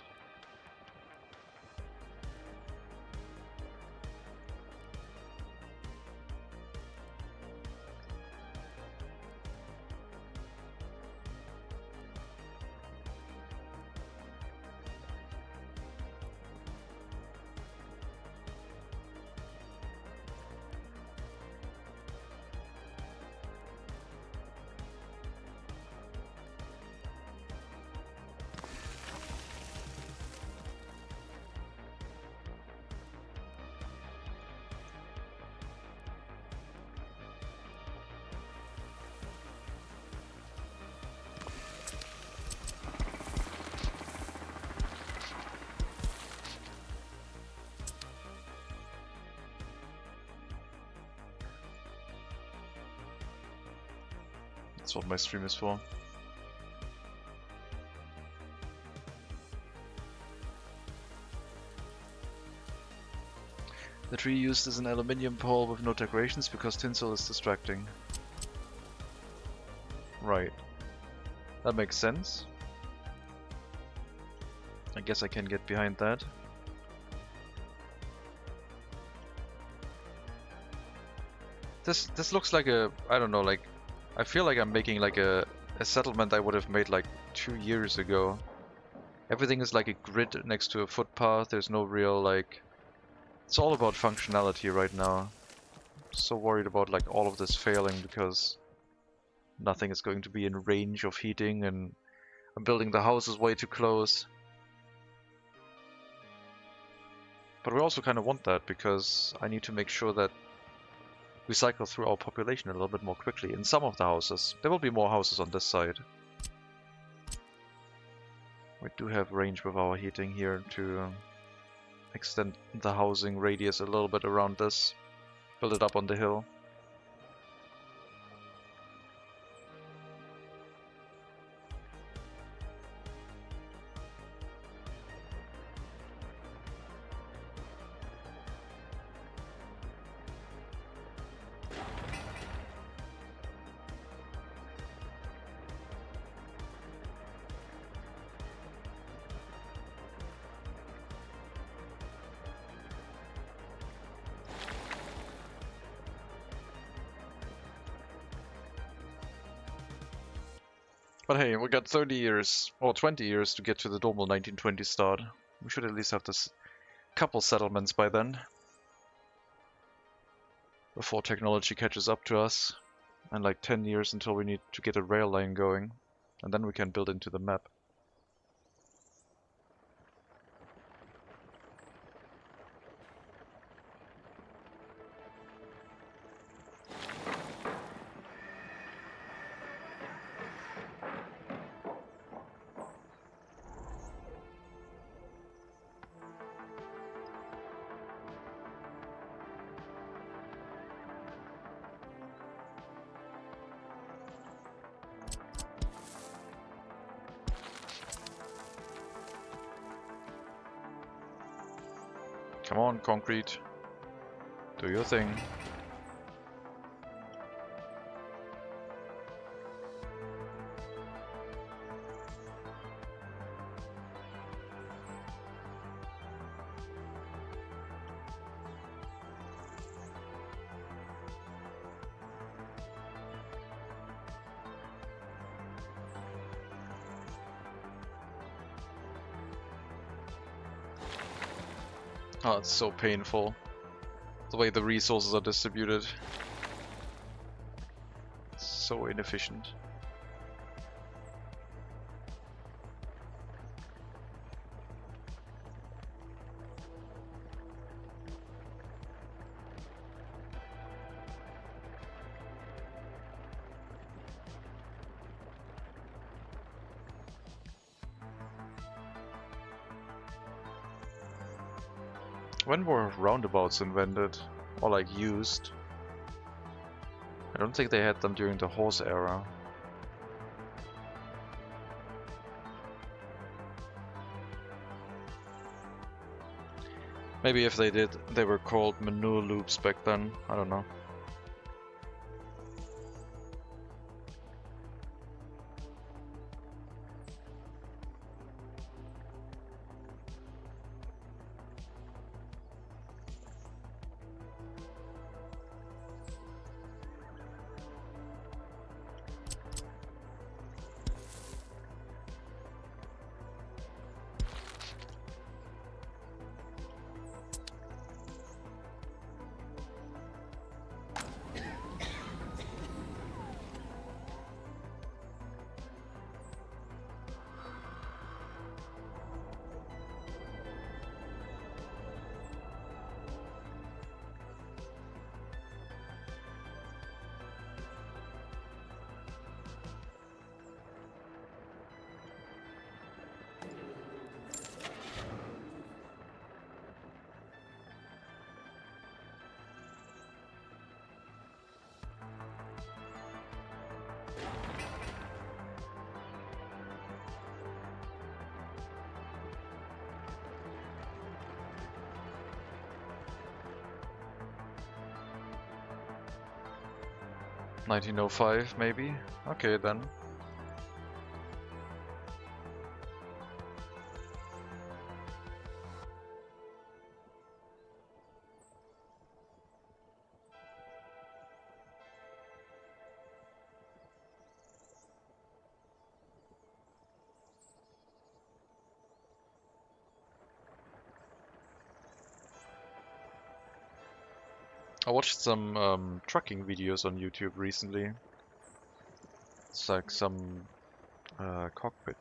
That's what my stream is for. The tree used is an aluminium pole with no decorations because tinsel is distracting. Right. That makes sense. I guess I can get behind that. This looks like a, I don't know, like, I feel like I'm making like a settlement I would have made like 2 years ago. Everything is like a grid next to a footpath, there's no real like, it's all about functionality right now. I'm so worried about like all of this failing because nothing is going to be in range of heating and I'm building the houses way too close. But we also kind of want that because I need to make sure that we cycle through our population a little bit more quickly in some of the houses. There will be more houses on this side. We do have range with our heating here to extend the housing radius a little bit around this. Build it up on the hill. But hey, we got 30 years, or 20 years to get to the normal 1920 start. We should at least have this couple settlements by then. Before technology catches up to us. And like 10 years until we need to get a rail line going. And then we can build into the map. Come on, concrete. Do your thing. Oh, it's so painful. The way the resources are distributed. It's so inefficient. When were roundabouts invented? Or like used? I don't think they had them during the horse era. Maybe if they did, they were called manure loops back then. I don't know. 1905 maybe? Okay then. I watched some trucking videos on YouTube recently. It's like some cockpit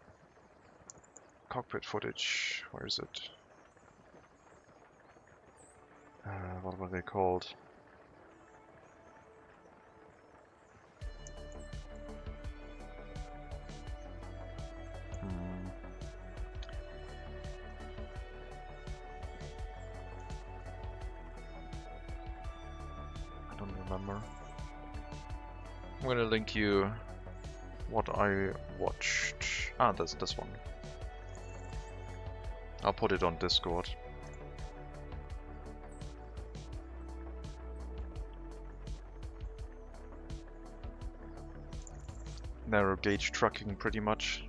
footage. Where is it? What were they called? Hmm. I don't remember. I'm gonna link you what I watched. Ah, that's this one. I'll put it on Discord. Narrow gauge trucking, pretty much.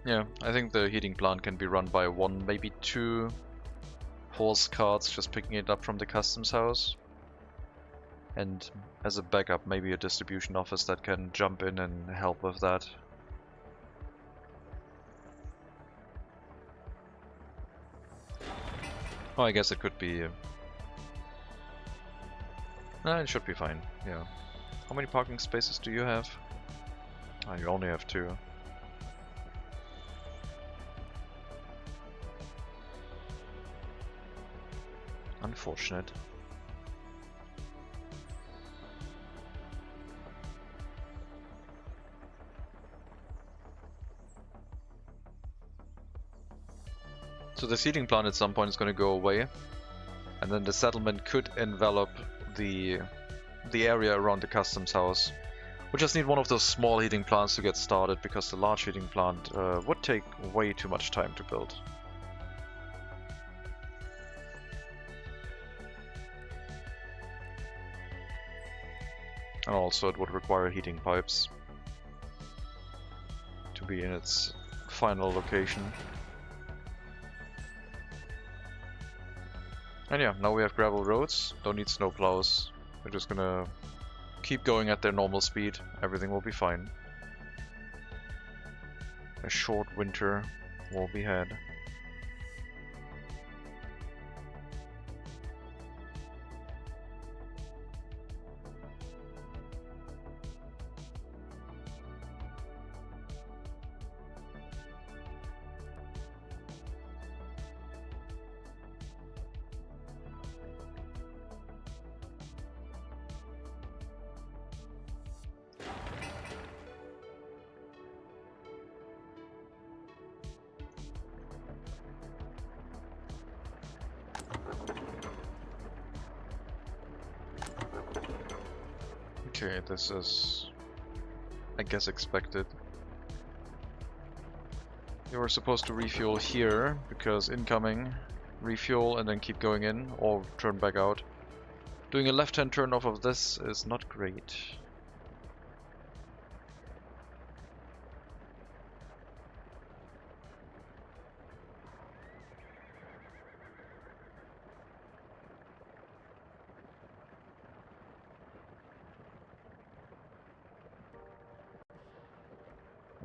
Yeah, I think the heating plant can be run by one, maybe two horse carts just picking it up from the customs house. And as a backup, maybe a distribution office that can jump in and help with that. Oh, I guess it could be... Nah, it should be fine, yeah. How many parking spaces do you have? Ah, you only have 2. Unfortunate. So the seating plant at some point is going to go away, and then the settlement could envelop the area around the customs house. We just need one of those small heating plants to get started, because the large heating plant would take way too much time to build. And also it would require heating pipes to be in its final location. And yeah, now we have gravel roads, don't need snow plows. We're just gonna keep going at their normal speed, everything will be fine. A short winter will be had. Okay, this is, I guess, expected. You were supposed to refuel here, because incoming, refuel and then keep going in, or turn back out. Doing a left-hand turn off of this is not great.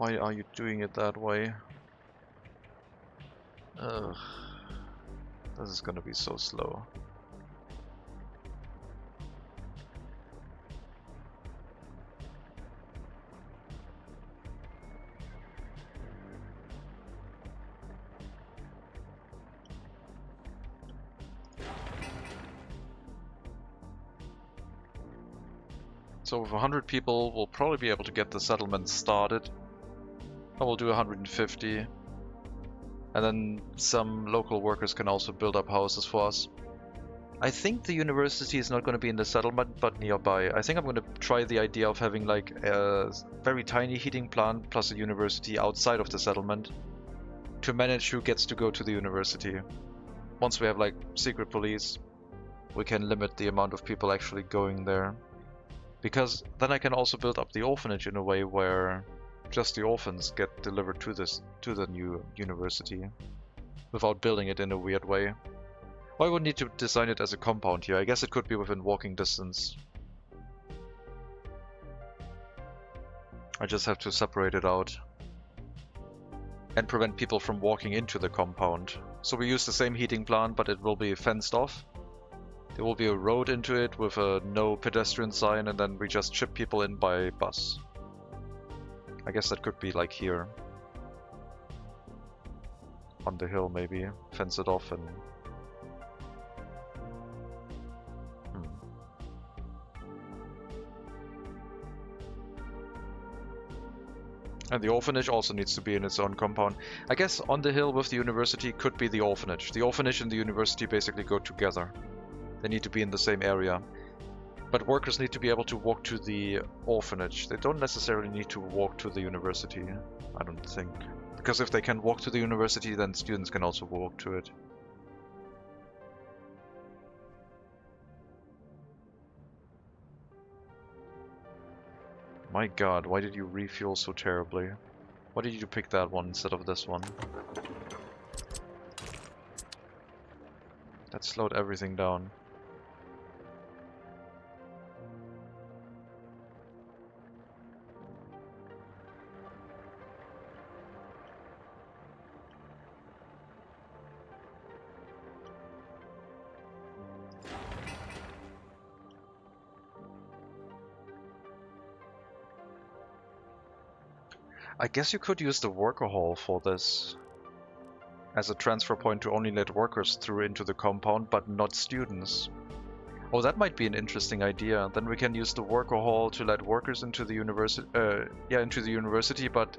Why are you doing it that way? Ugh. This is gonna be so slow. So with 100 people, we'll probably be able to get the settlement started. I will do 150. And then some local workers can also build up houses for us. I think the university is not going to be in the settlement, but nearby. I think I'm going to try the idea of having like a very tiny heating plant plus a university outside of the settlement to manage who gets to go to the university. Once we have like secret police, we can limit the amount of people actually going there. Because then I can also build up the orphanage in a way where just the orphans get delivered to the new university without building it in a weird way. Well, I would need to design it as a compound here. I guess it could be within walking distance. I just have to separate it out and prevent people from walking into the compound. So we use the same heating plant, but it will be fenced off. There will be a road into it with a no pedestrian sign, and then we just ship people in by bus. I guess that could be like here. On the hill maybe, fence it off and... And the orphanage also needs to be in its own compound. I guess on the hill with the university could be the orphanage. The orphanage and the university basically go together. They need to be in the same area. But workers need to be able to walk to the orphanage. They don't necessarily need to walk to the university, I don't think. Because if they can walk to the university, then students can also walk to it. My god, why did you refuel so terribly? Why did you pick that one instead of this one? That slowed everything down. I guess you could use the worker hall for this as a transfer point to only let workers through into the compound, but not students. Oh, that might be an interesting idea. Then we can use the worker hall to let workers into the university, but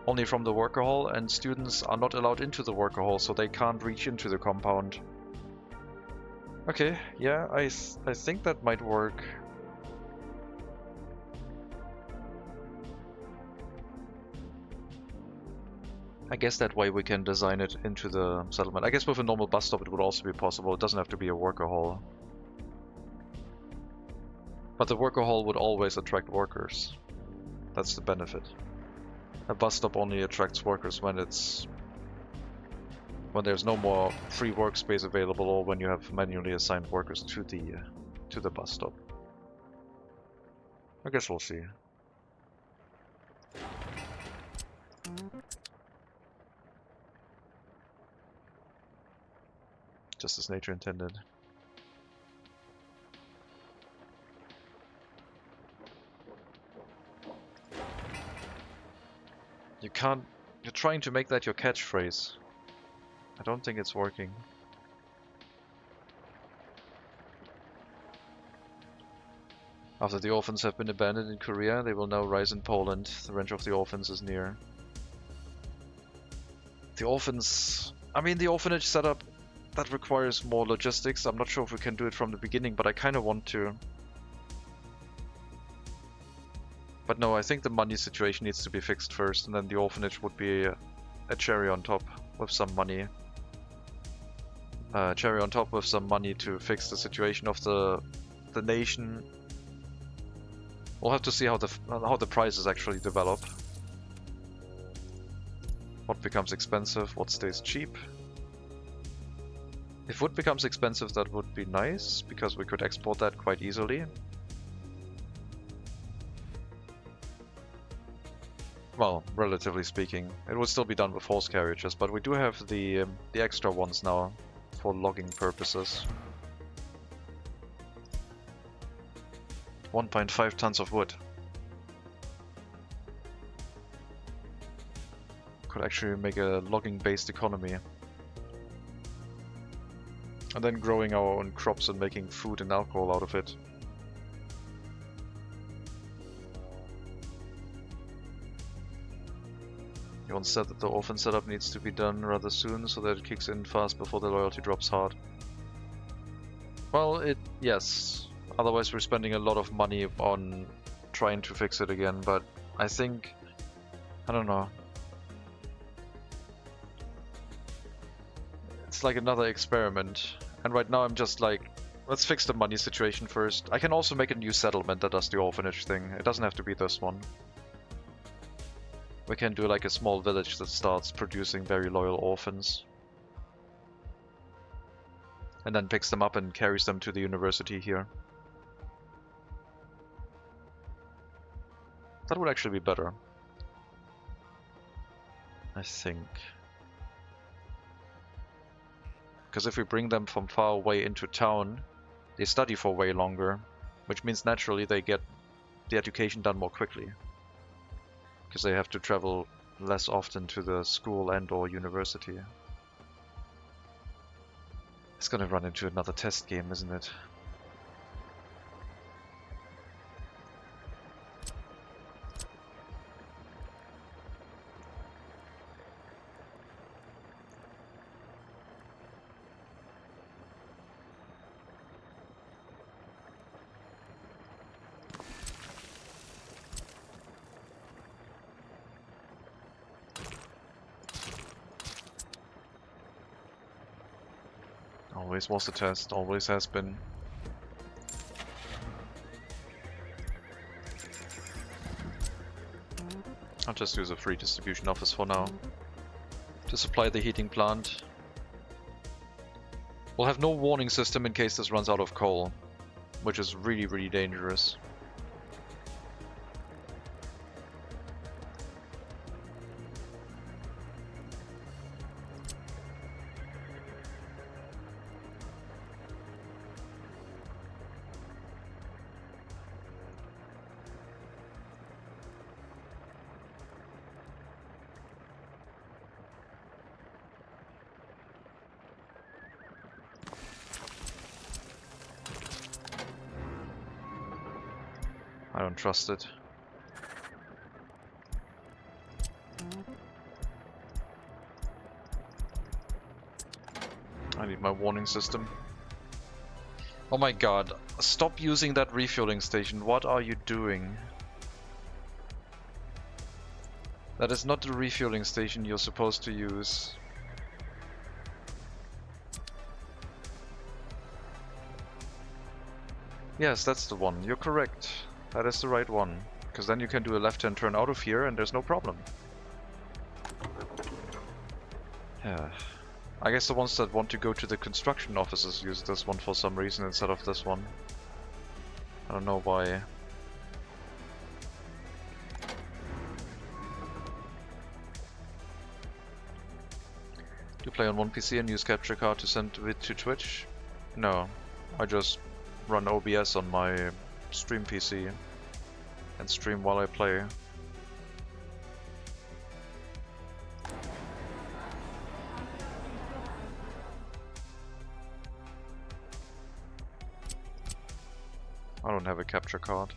only from the worker hall, and students are not allowed into the worker hall, so they can't reach into the compound. Okay, yeah, I think that might work. I guess that way we can design it into the settlement. I guess with a normal bus stop it would also be possible. It doesn't have to be a worker hall. But the worker hall would always attract workers. That's the benefit. A bus stop only attracts workers when there's no more free workspace available, or when you have manually assigned workers to the bus stop. I guess we'll see. Just as nature intended. You can't... You're trying to make that your catchphrase. I don't think it's working. After the orphans have been abandoned in Korea, they will now rise in Poland. The ranch of the orphans is near. The orphans... I mean, the orphanage setup, that requires more logistics. I'm not sure if we can do it from the beginning, but I kind of want to. But no, I think the money situation needs to be fixed first, and then the orphanage would be a cherry on top with some money. Cherry on top with some money to fix the situation of the nation. We'll have to see how the prices actually develop. What becomes expensive, what stays cheap. If wood becomes expensive, that would be nice, because we could export that quite easily. Well, relatively speaking. It would still be done with horse carriages, but we do have the extra ones now for logging purposes. 1.5 tons of wood. Could actually make a logging-based economy. And then growing our own crops and making food and alcohol out of it. Yon said that the orphan setup needs to be done rather soon so that it kicks in fast before the loyalty drops hard. Well, yes. Otherwise we're spending a lot of money on trying to fix it again, but I think, I don't know. It's like another experiment. And right now I'm just like, let's fix the money situation first. I can also make a new settlement that does the orphanage thing. It doesn't have to be this one. We can do like a small village that starts producing very loyal orphans. And then picks them up and carries them to the university here. That would actually be better. I think. Because if we bring them from far away into town, they study for way longer, which means naturally they get the education done more quickly. Because they have to travel less often to the school and or university. It's gonna run into another test game, isn't it? Always was a test, always has been. I'll just use a free distribution office for now to supply the heating plant. We'll have no warning system in case this runs out of coal, which is really, really dangerous. I don't trust it. I need my warning system. Oh my god, stop using that refueling station. What are you doing? That is not the refueling station you're supposed to use. Yes, that's the one. You're correct. That is the right one. Because then you can do a left-hand turn out of here and there's no problem. Yeah. I guess the ones that want to go to the construction offices use this one for some reason instead of this one. I don't know why. Do you play on one PC and use capture card to send it to Twitch? No. I just run OBS on my stream PC and stream while I play. I don't have a capture card.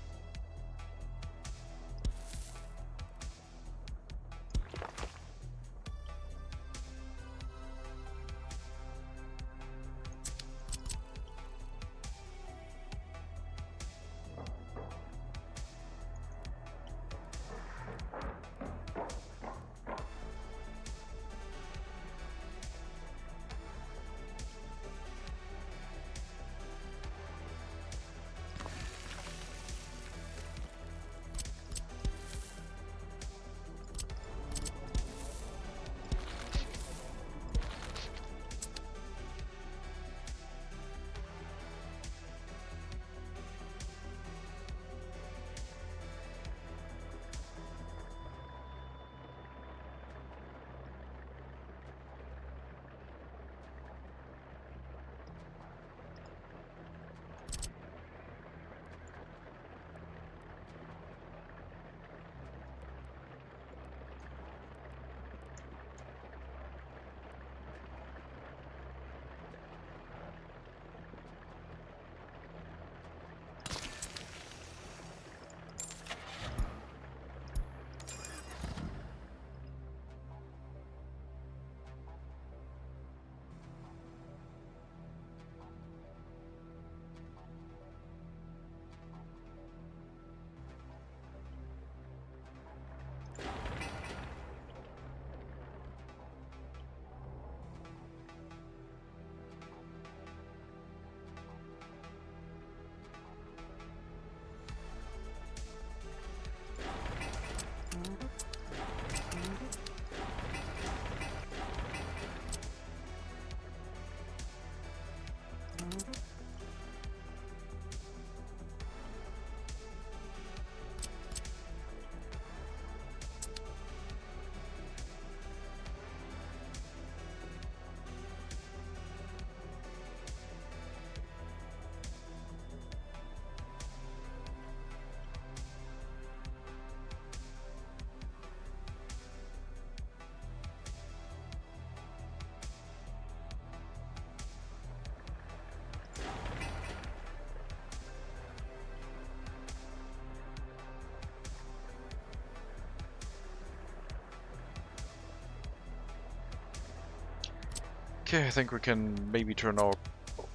Okay, I think we can maybe turn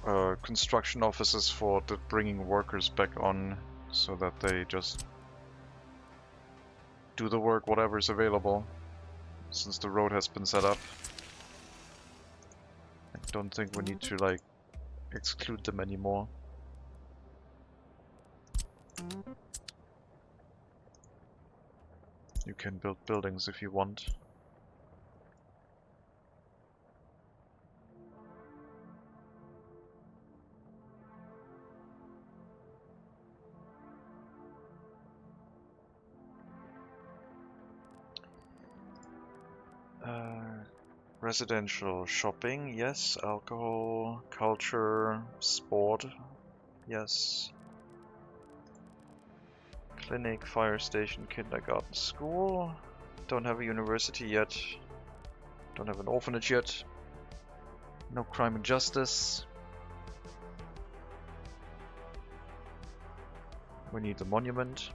our construction offices for the bringing workers back on, so that they just do the work whatever is available, since the road has been set up. I don't think we need to like exclude them anymore. You can build buildings if you want. Residential shopping, yes. Alcohol, culture, sport, yes. Clinic, fire station, kindergarten, school. Don't have a university yet. Don't have an orphanage yet. No crime and justice. We need the monument.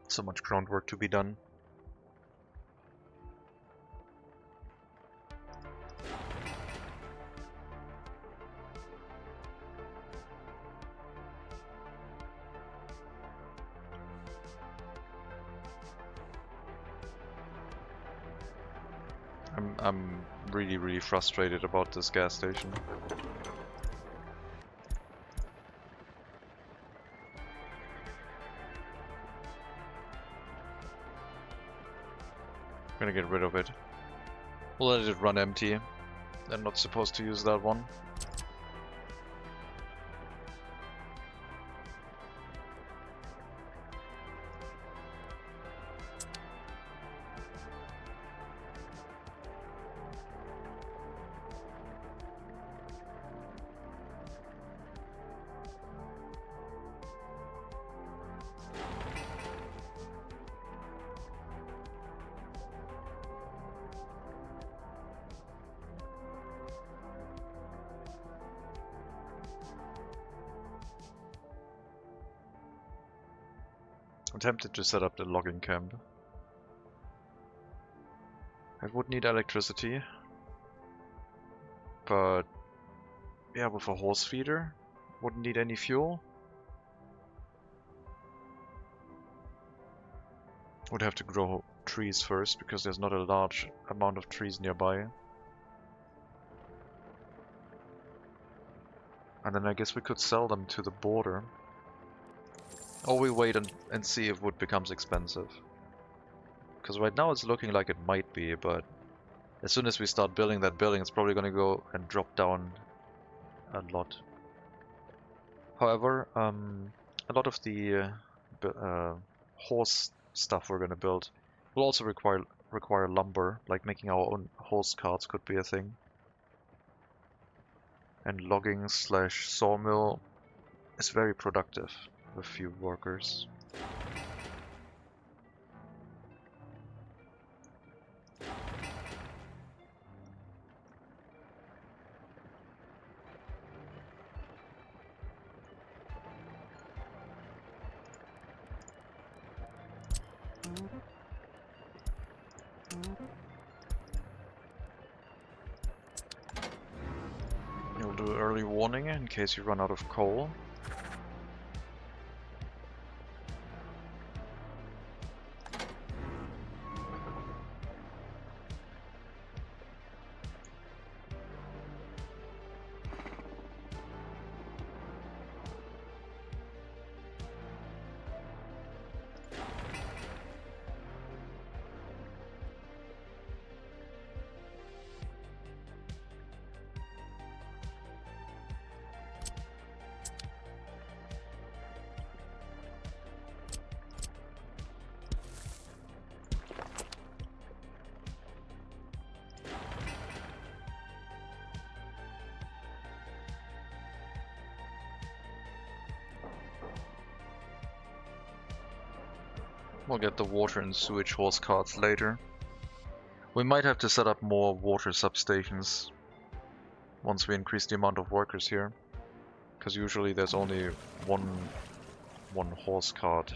So much groundwork to be done. I'm really frustrated about this gas station. I'm gonna get rid of it. We'll let it run empty. I'm not supposed to use that one. I'm tempted to set up the logging camp. I would need electricity, but yeah, with a horse feeder, wouldn't need any fuel. Would have to grow trees first, because there's not a large amount of trees nearby. And then I guess we could sell them to the border. Or we wait and see if wood becomes expensive. Because right now it's looking like it might be, but as soon as we start building that building, it's probably going to go and drop down a lot. However, a lot of the horse stuff we're going to build will also require lumber, like making our own horse carts could be a thing. And logging / sawmill is very productive with few workers. You'll do early warning in case you run out of coal. We'll get the water and sewage horse carts later. We might have to set up more water substations once we increase the amount of workers here, because usually there's only one horse cart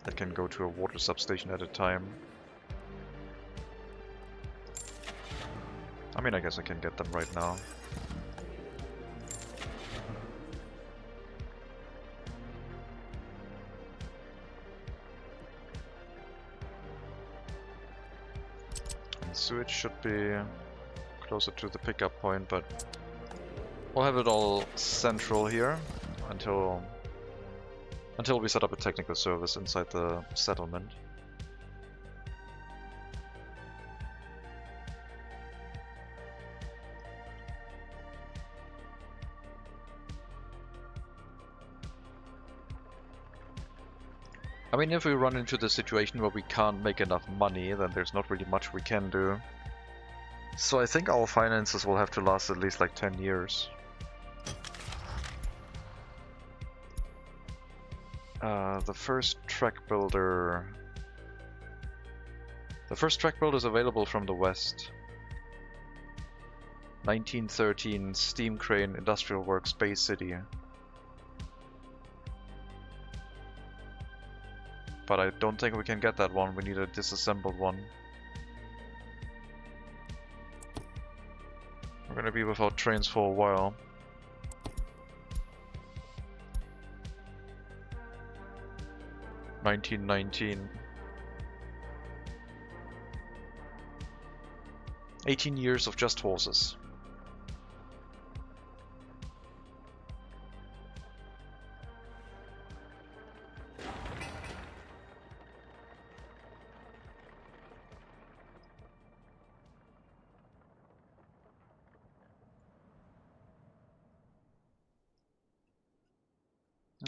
that can go to a water substation at a time. I mean, I guess I can get them right now. Sewage should be closer to the pickup point, but we'll have it all central here until we set up a technical service inside the settlement. I mean, if we run into the situation where we can't make enough money, then there's not really much we can do. So I think our finances will have to last at least like 10 years. The first track builder is available from the west. 1913 Steam Crane Industrial Works Bay City. But I don't think we can get that one, we need a disassembled one. We're gonna be without trains for a while. (1919) 18 years of just horses.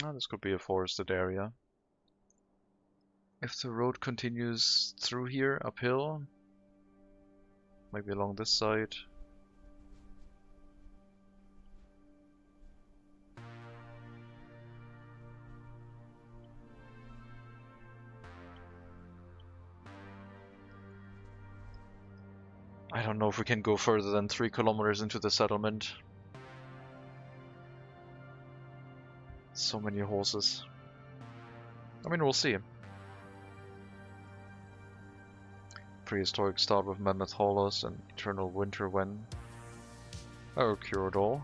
Oh, this could be a forested area. If the road continues through here, uphill, maybe along this side. I don't know if we can go further than 3 kilometers into the settlement. So many horses. I mean, we'll see. Prehistoric start with mammoth haulers and eternal winter when. Oh, Curador.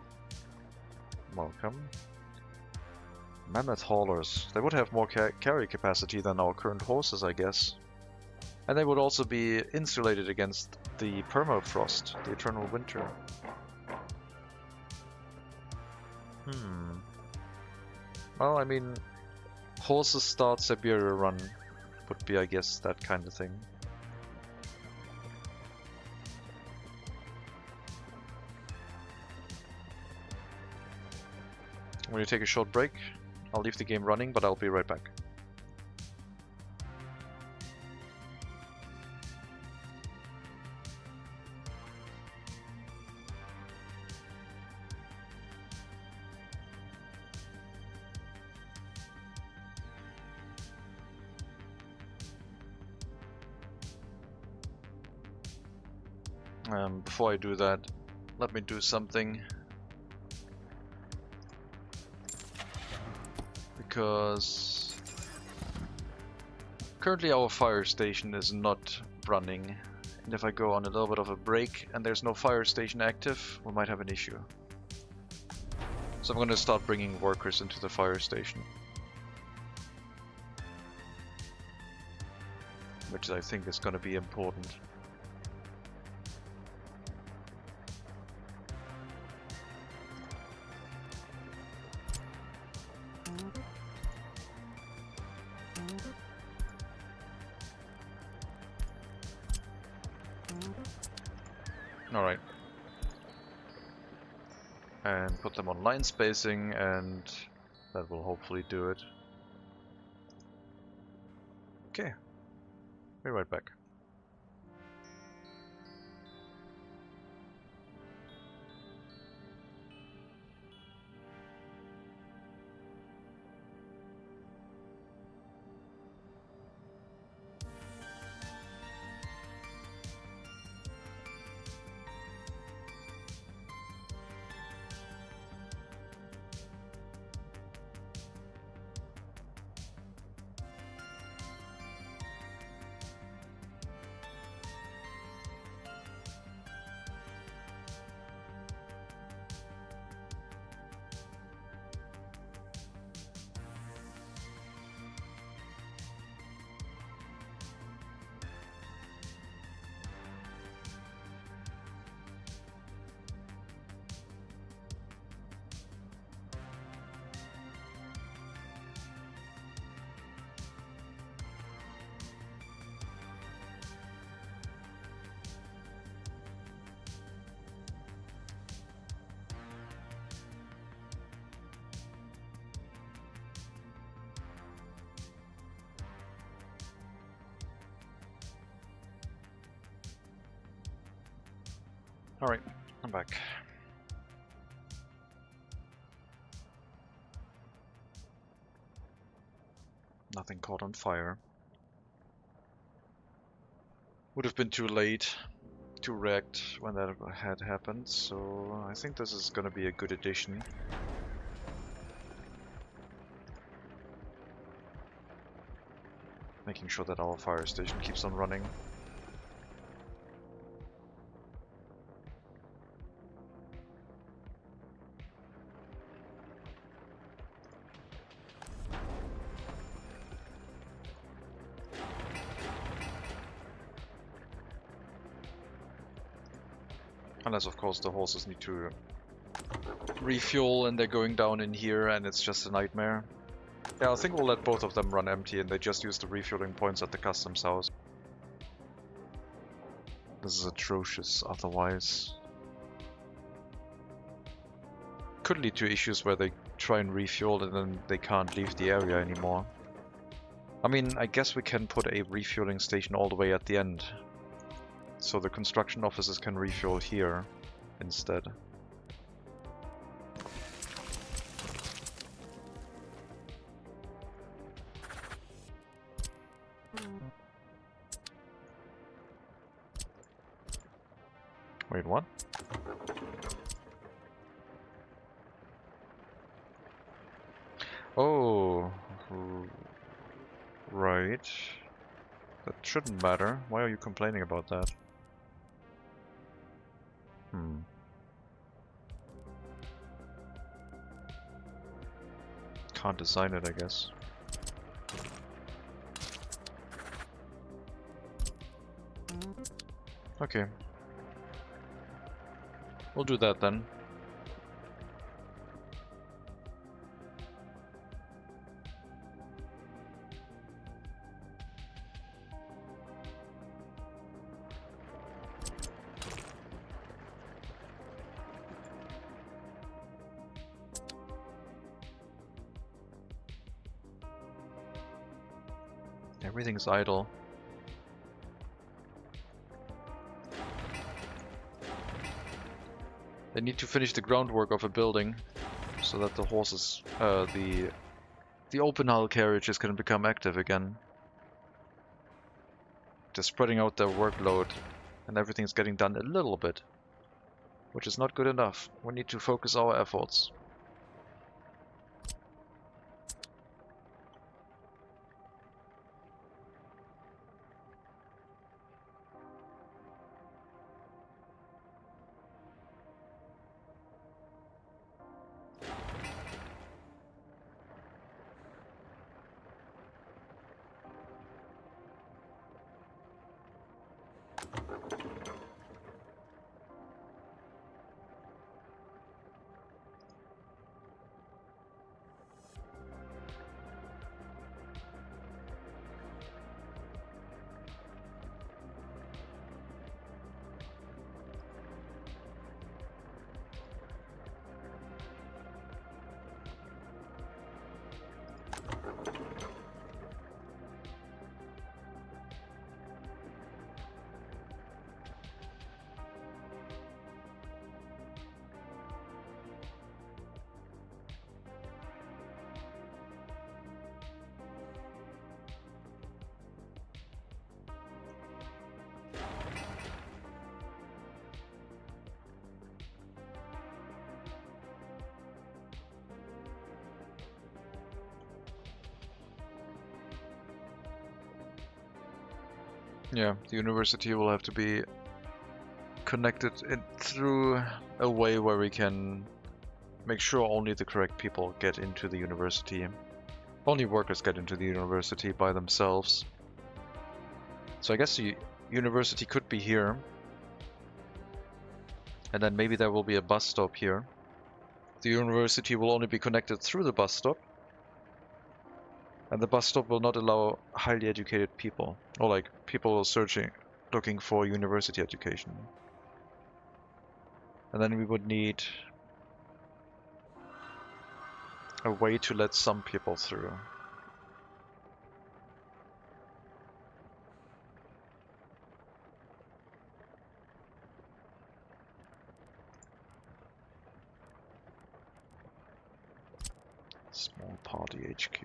Welcome. Mammoth haulers. They would have more carry capacity than our current horses, I guess. And they would also be insulated against the permafrost, the eternal winter. Well, I mean, horses start Siberia run would be, I guess, that kind of thing. I'm going to take a short break. I'll leave the game running, but I'll be right back. Before I do that, let me do something. Because Currently our fire station is not running, and if I go on a little bit of a break and there's no fire station active, we might have an issue. So I'm going to start bringing workers into the fire station, which I think is going to be important. Alright. And put them on line spacing, and that will hopefully do it. Okay. Be right back. Alright, I'm back. Nothing caught on fire. Would have been too late to react when that had happened, so I think this is gonna be a good addition. Making sure that our fire station keeps on running. Unless, of course, the horses need to refuel and they're going down in here and it's just a nightmare. Yeah, I think we'll let both of them run empty and they just use the refueling points at the customs house. This is atrocious otherwise. Could lead to issues where they try and refuel and then they can't leave the area anymore. I mean, I guess we can put a refueling station all the way at the end, so the construction officers can refuel here instead. Wait, what? Oh, right. That shouldn't matter. Why are you complaining about that? Can't design it, I guess. Okay. We'll do that then. Everything's idle. They need to finish the groundwork of a building so that the horses, the open hull carriages can become active again. They're spreading out their workload and everything's getting done a little bit, which is not good enough. We need to focus our efforts. Yeah, the university will have to be connected through a way where we can make sure only the correct people get into the university. Only workers get into the university by themselves. So I guess the university could be here. And then maybe there will be a bus stop here. The university will only be connected through the bus stop. And the bus stop will not allow highly educated people. Or like people looking for university education. And then we would need a way to let some people through. Small party HQ.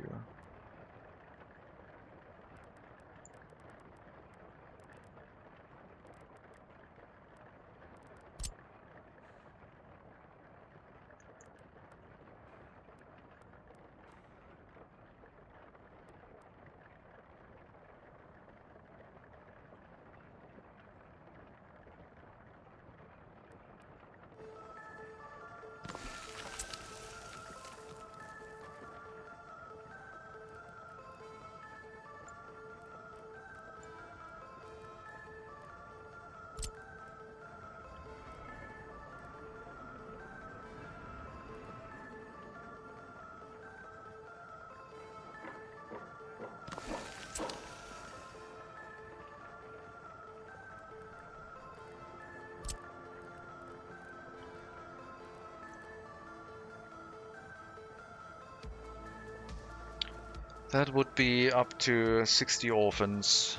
That would be up to 60 orphans.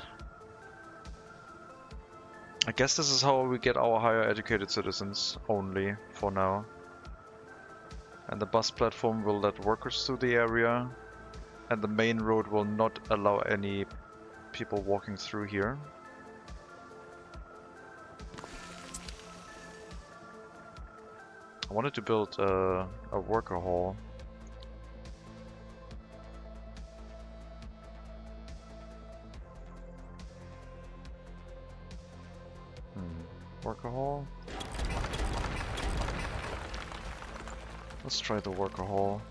I guess this is how we get our higher educated citizens only for now. And the bus platform will let workers through the area. And the main road will not allow any people walking through here. I wanted to build a worker hall. Worker hall. Let's try the worker hall.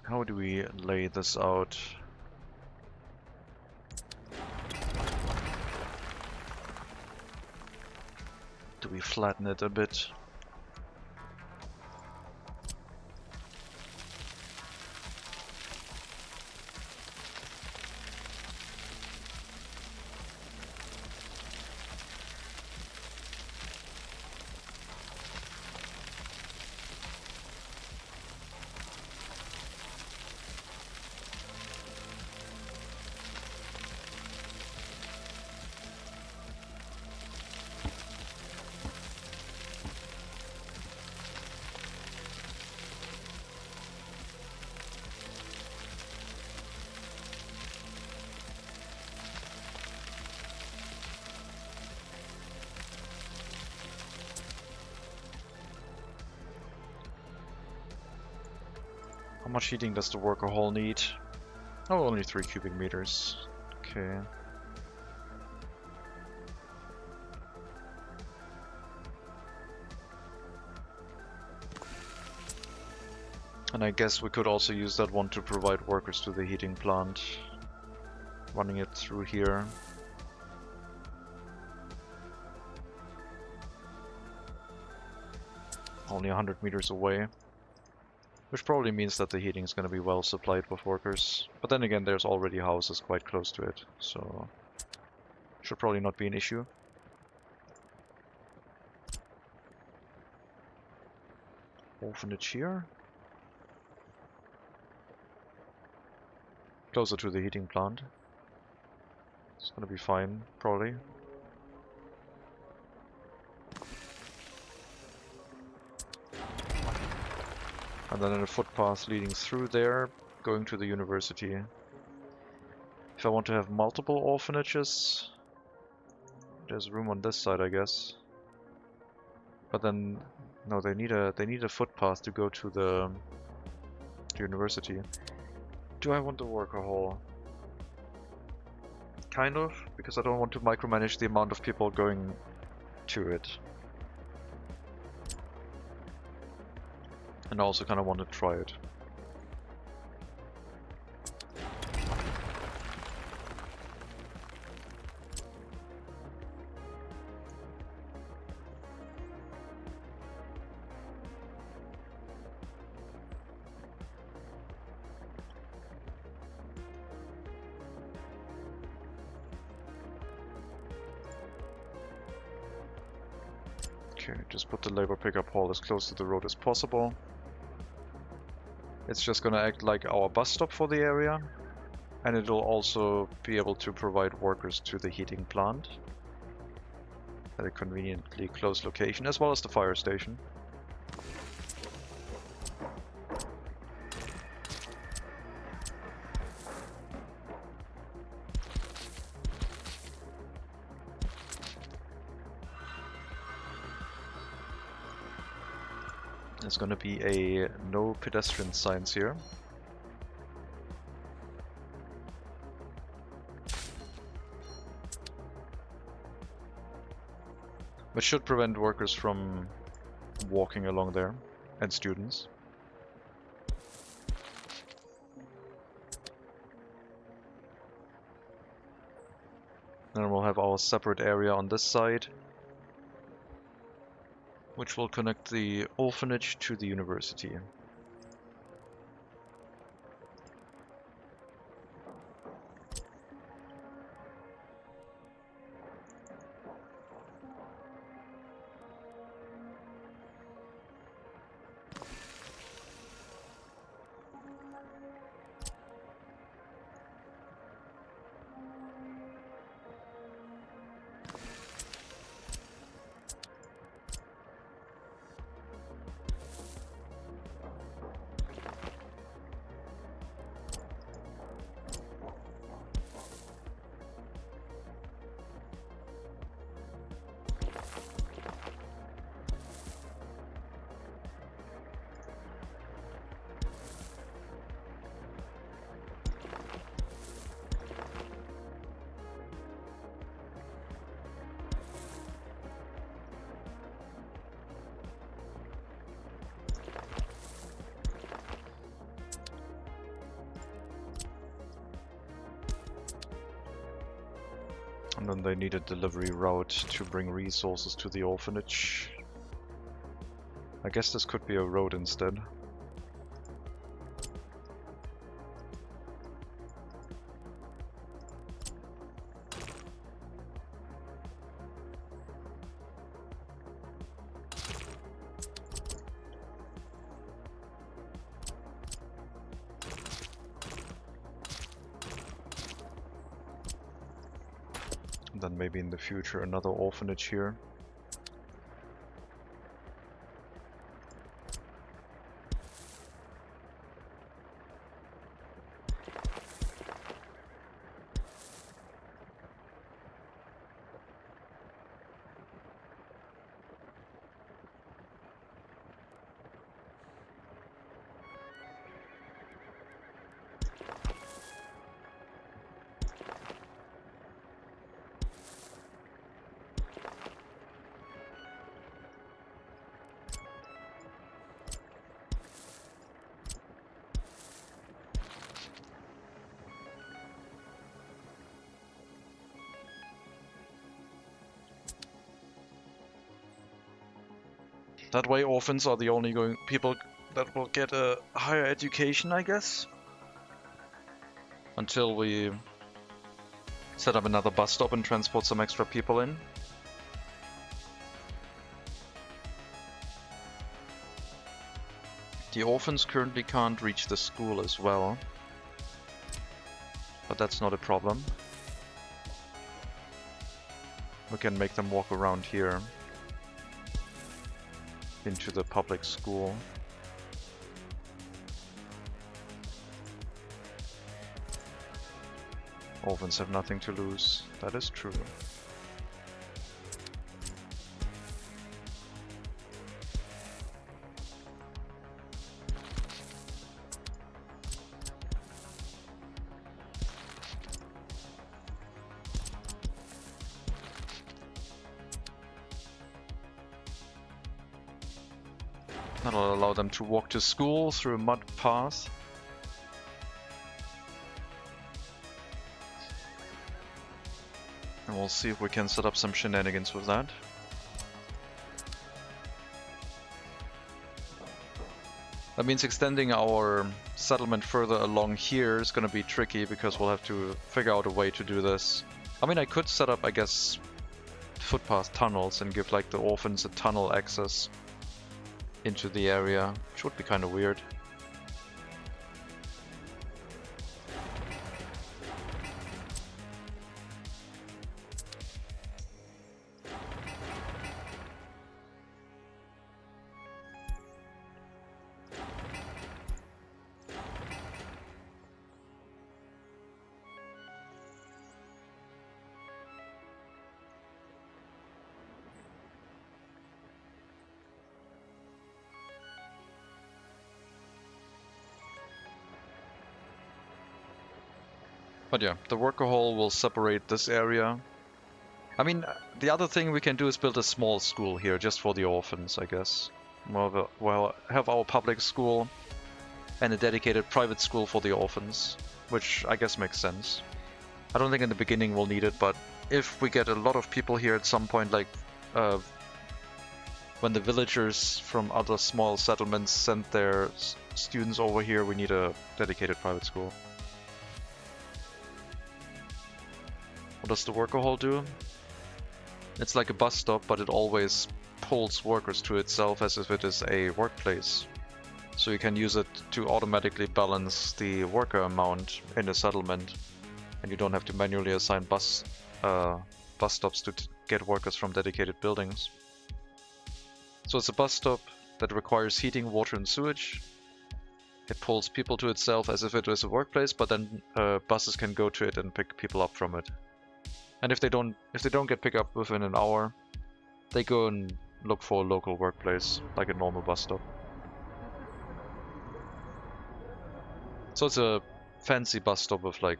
How do we lay this out? Do we flatten it a bit? How much heating does the worker hall need? Oh, only 3 cubic meters. Okay. And I guess we could also use that one to provide workers to the heating plant. Running it through here. only 100 meters away. Which probably means that the heating is going to be well supplied with workers. But then again, there's already houses quite close to it, so should probably not be an issue. Orphanage here. Closer to the heating plant. It's going to be fine, probably. And then a footpath leading through there, going to the university. If I want to have multiple orphanages, there's room on this side, I guess. But then, no, they need a footpath to go to the university. Do I want the worker hall? Kind of, because I don't want to micromanage the amount of people going to it. And I also kind of want to try it. Okay, just put the labor pickup hall as close to the road as possible. It's just gonna act like our bus stop for the area, and it'll also be able to provide workers to the heating plant at a conveniently close location, as well as the fire station. There's gonna be a no pedestrian signs here. Which should prevent workers from walking along there, and students. Then we'll have our separate area on this side, which will connect the orphanage to the university. And then they need a delivery route to bring resources to the orphanage. I guess this could be a road instead. Then maybe in the future another orphanage here. That way orphans are the only people that will get a higher education, I guess. Until we set up another bus stop and transport some extra people in. The orphans currently can't reach the school as well, but that's not a problem. We can make them walk around here into the public school. Orphans have nothing to lose. That is true. That'll allow them to walk to school through a mud path. And we'll see if we can set up some shenanigans with that. That means extending our settlement further along here is going to be tricky because we'll have to figure out a way to do this. I mean, I could set up, I guess, footpath tunnels and give like the orphans a tunnel access into the area, which would be kind of weird. But yeah, the worker hall will separate this area. I mean, the other thing we can do is build a small school here, just for the orphans, I guess. Well, have our public school and a dedicated private school for the orphans, which I guess makes sense. I don't think in the beginning we'll need it, but if we get a lot of people here at some point, like when the villagers from other small settlements send their students over here, we need a dedicated private school. What does the worker hall do? It's like a bus stop, but it always pulls workers to itself as if it is a workplace. So you can use it to automatically balance the worker amount in a settlement, and you don't have to manually assign bus stops to get workers from dedicated buildings. So it's a bus stop that requires heating, water, and sewage. It pulls people to itself as if it was a workplace, but then buses can go to it and pick people up from it. And if they don't get picked up within an hour, they go and look for a local workplace, like a normal bus stop. So it's a fancy bus stop with like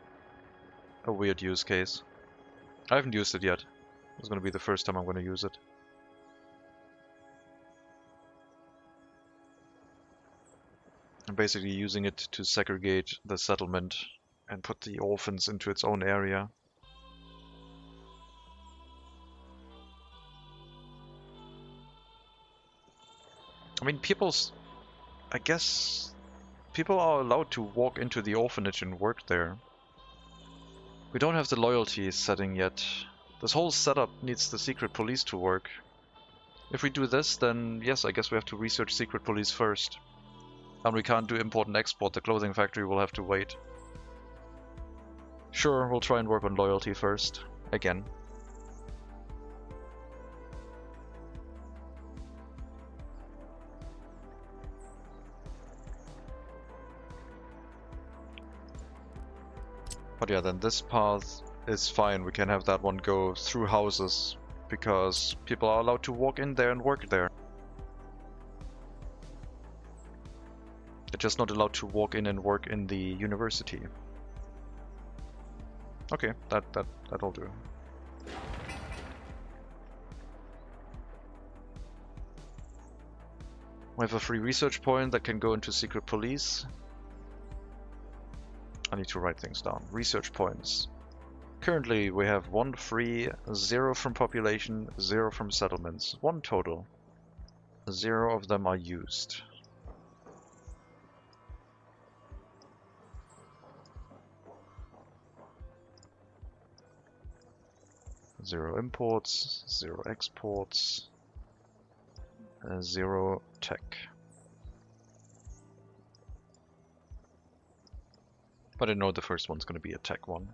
a weird use case. I haven't used it yet. It's gonna be the first time I'm gonna use it. I'm basically using it to segregate the settlement and put the orphans into its own area. I mean, I guess people are allowed to walk into the orphanage and work there. We don't have the loyalty setting yet. This whole setup needs the secret police to work. If we do this, then yes, I guess we have to research secret police first. And we can't do import and export. The clothing factory will have to wait. Sure, we'll try and work on loyalty first. Again. But yeah, then this path is fine. We can have that one go through houses because people are allowed to walk in there and work there. They're just not allowed to walk in and work in the university. Okay, that'll do. We have a free research point that can go into secret police. I need to write things down. Research points. Currently we have 1 free, 0 from population, 0 from settlements. 1 total. 0 of them are used. Zero imports, 0 exports, 0 tech. But I know the first one's going to be a tech one.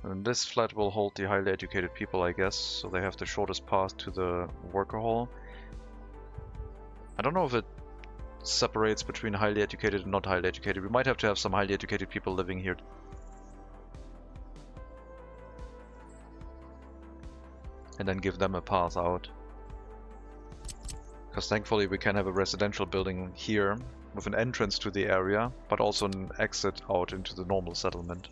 And this flat will hold the highly educated people, I guess, so they have the shortest path to the worker hall. I don't know if it separates between highly educated and not highly educated. We might have to have some highly educated people living here. And then give them a path out. Because thankfully we can have a residential building here with an entrance to the area, but also an exit out into the normal settlement.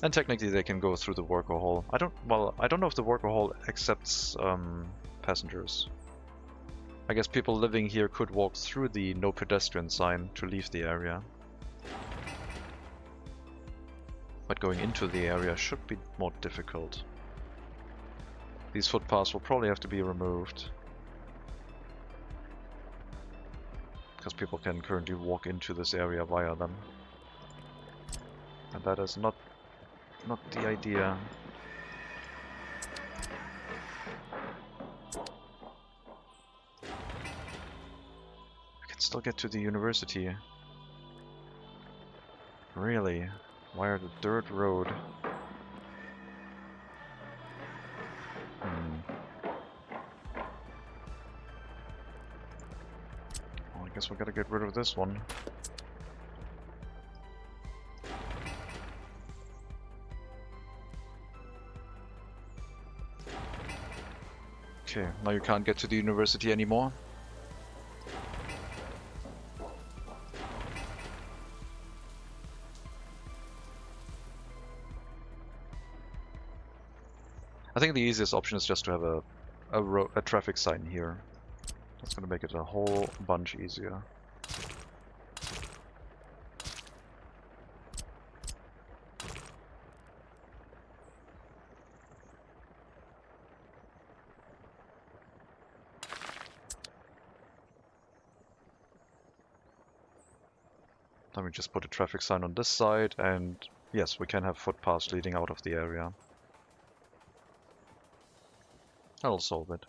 And technically they can go through the worker hall. I don't know if the worker hall accepts passengers. I guess people living here could walk through the no pedestrian sign to leave the area. But going into the area should be more difficult. These footpaths will probably have to be removed. Because people can currently walk into this area via them. And that is not the idea. We can still get to the university. Really? Via the dirt road. Well, I guess we gotta get rid of this one. Okay, now you can't get to the university anymore. I think the easiest option is just to have a traffic sign here. That's going to make it a whole bunch easier. Then we just put a traffic sign on this side, and yes, we can have footpaths leading out of the area. That'll solve it.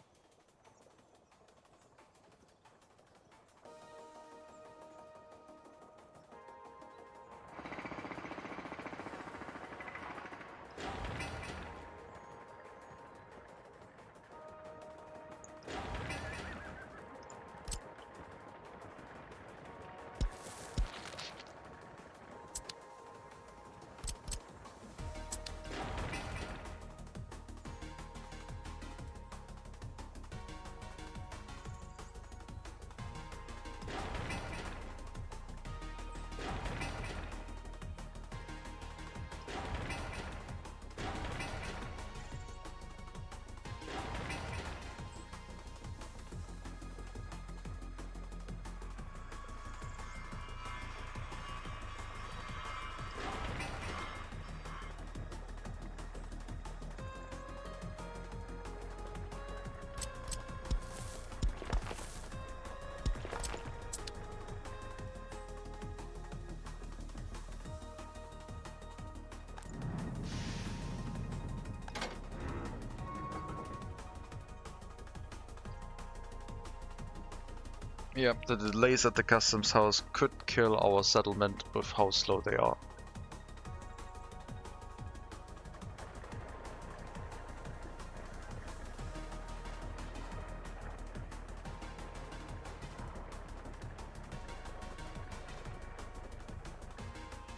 Yep, the delays at the customs house could kill our settlement with how slow they are.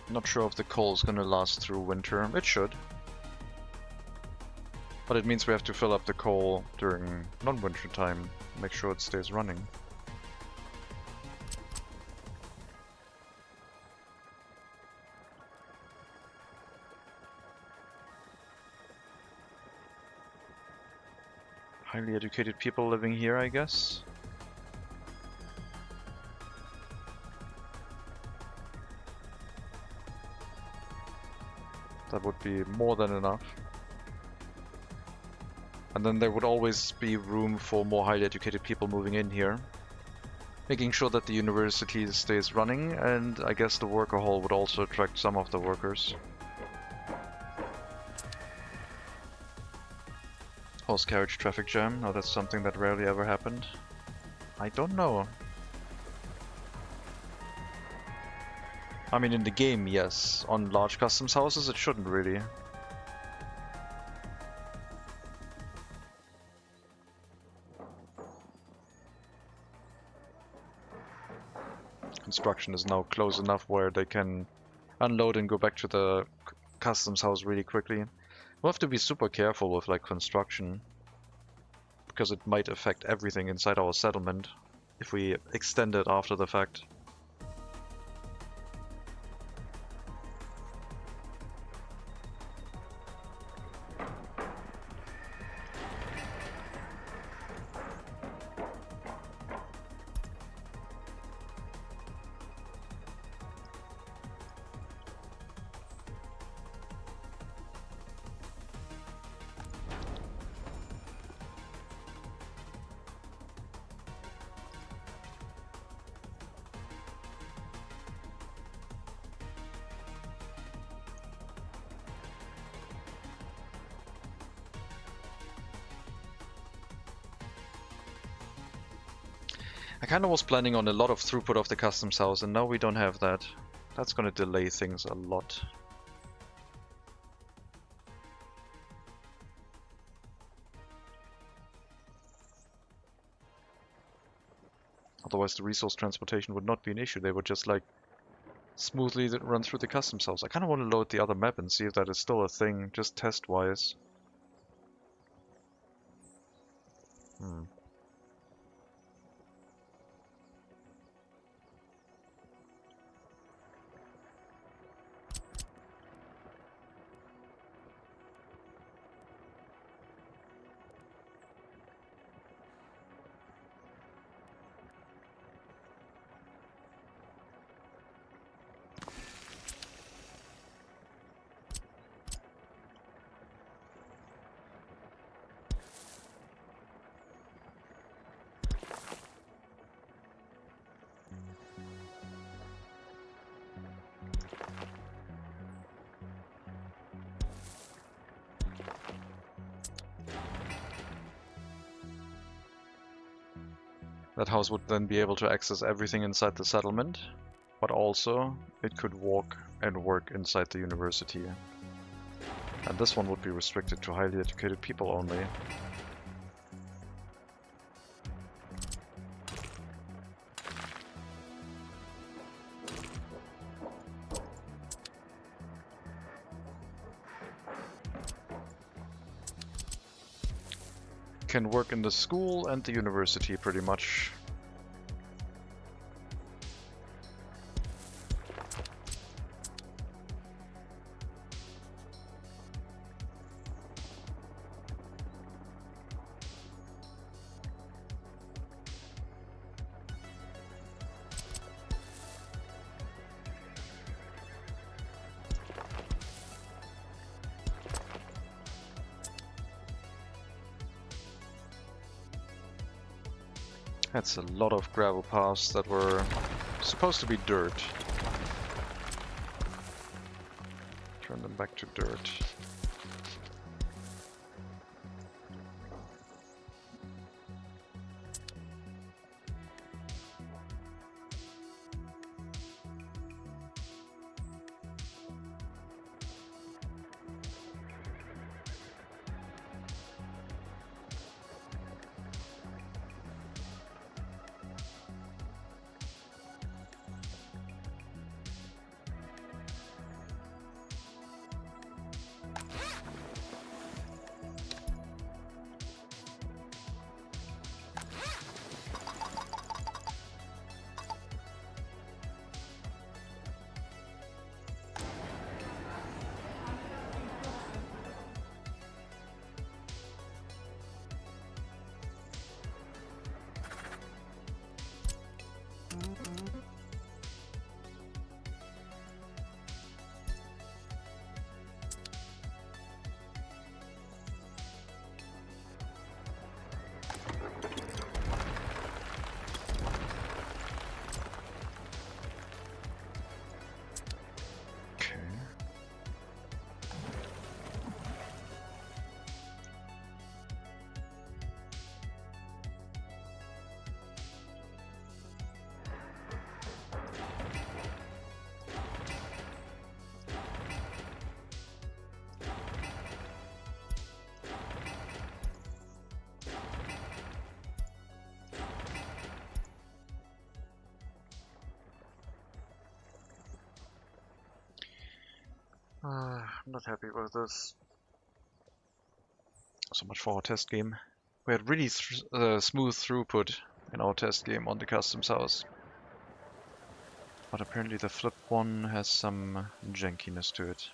Not sure if the coal is gonna last through winter. It should. But it means we have to fill up the coal during non-winter time, make sure it stays running. highly educated people living here, I guess. That would be more than enough. And then there would always be room for more highly educated people moving in here, making sure that the university stays running, and I guess the worker hall would also attract some of the workers. Horse carriage traffic jam. Now that's something that rarely ever happened. I don't know. I mean, in the game, yes. On large customs houses, it shouldn't really. Construction is now close enough where they can unload and go back to the customs house really quickly. We'll have to be super careful with like construction, because it might affect everything inside our settlement if we extend it after the fact. I kind of was planning on a lot of throughput of the customs house, and now we don't have that. That's gonna delay things a lot. Otherwise the resource transportation would not be an issue. They would just like smoothly run through the customs house. I kind of want to load the other map and see if that is still a thing, just test-wise. That house would then be able to access everything inside the settlement, but also it could walk and work inside the university. And this one would be restricted to highly educated people only. Can work in the school and the university pretty much. That's a lot of gravel paths that were supposed to be dirt. Turn them back to dirt. I'm not happy with this. So much for our test game. We had really smooth throughput in our test game on the customs house. But apparently the flip one has some jankiness to it.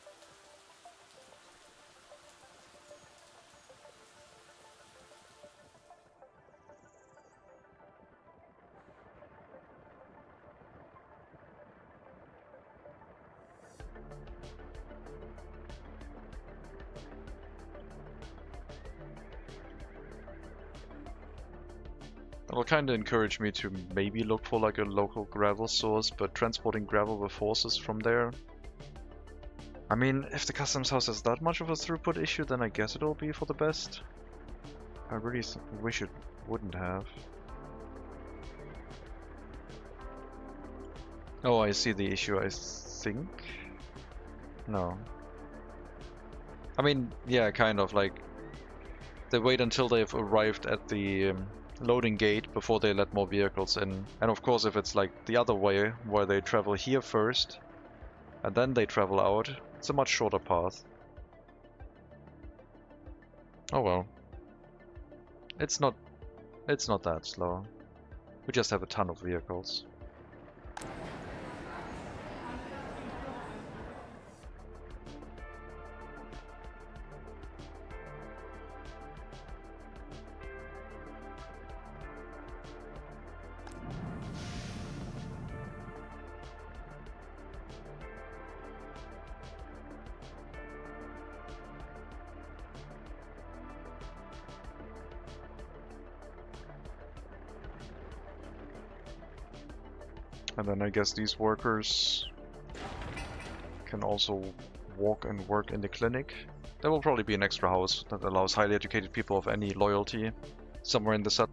That'll kinda encourage me to maybe look for like a local gravel source, but transporting gravel with horses from there... I mean, if the customs house has that much of a throughput issue, then I guess it'll be for the best. I really wish it wouldn't have. Oh, I see the issue, I think. No. I mean, yeah, kind of, like... They wait until they've arrived at the loading gate before they let more vehicles in. And of course, if it's like the other way, where they travel here first, and then they travel out, it's a much shorter path. Oh well. It's not that slow. We just have a ton of vehicles. And then I guess these workers can also walk and work in the clinic. There will probably be an extra house that allows highly educated people of any loyalty somewhere in the set.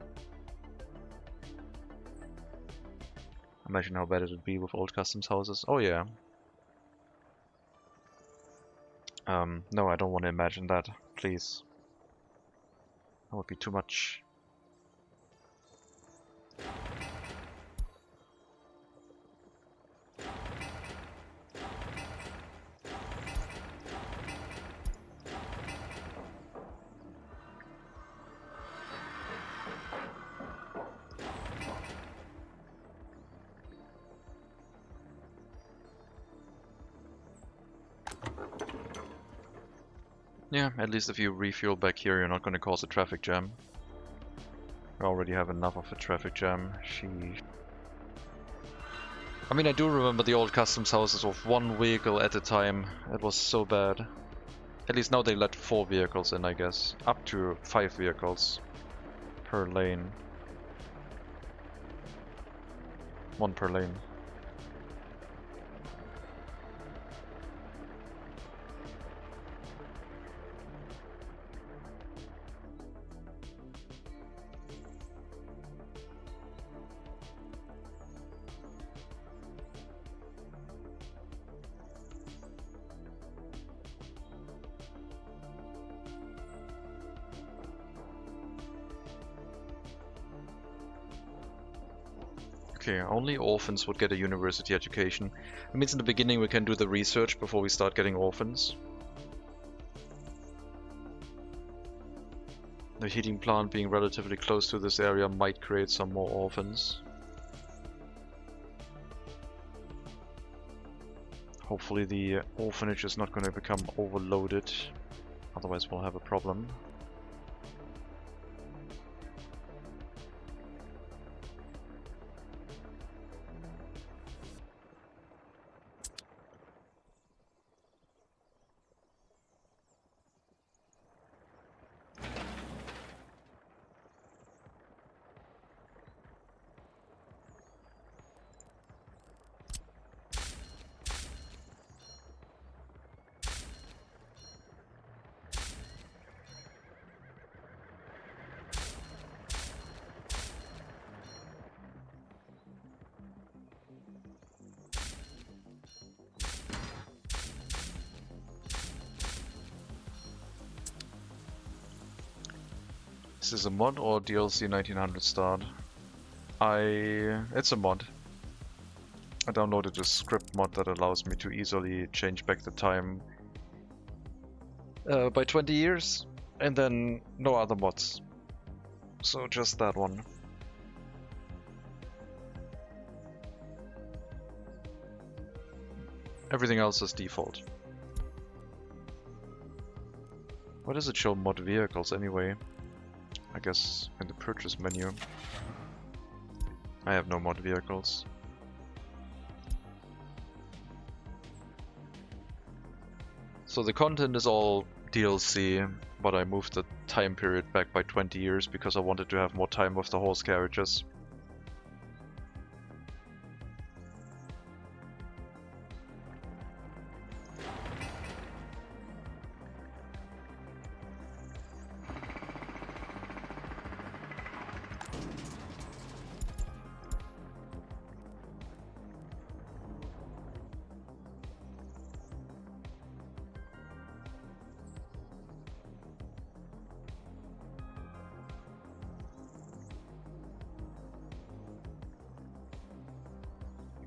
Imagine how bad it would be with old customs houses. Oh yeah. No, I don't want to imagine that, please. That would be too much. Yeah, at least if you refuel back here, you're not going to cause a traffic jam. We already have enough of a traffic jam. Sheesh. I mean, I do remember the old customs houses of one vehicle at a time. It was so bad. At least now they let 4 vehicles in, I guess. Up to 5 vehicles per lane. 1 per lane. Okay, only orphans would get a university education. It means in the beginning we can do the research before we start getting orphans. The heating plant being relatively close to this area might create some more orphans. Hopefully the orphanage is not going to become overloaded, otherwise we'll have a problem. Is this a mod or DLC 1900 start? It's a mod. I downloaded a script mod that allows me to easily change back the time by 20 years, and then no other mods. So just that one. Everything else is default. Why does it show mod vehicles anyway? I guess in the purchase menu. I have no mod vehicles. So the content is all DLC, but I moved the time period back by 20 years because I wanted to have more time with the horse carriages.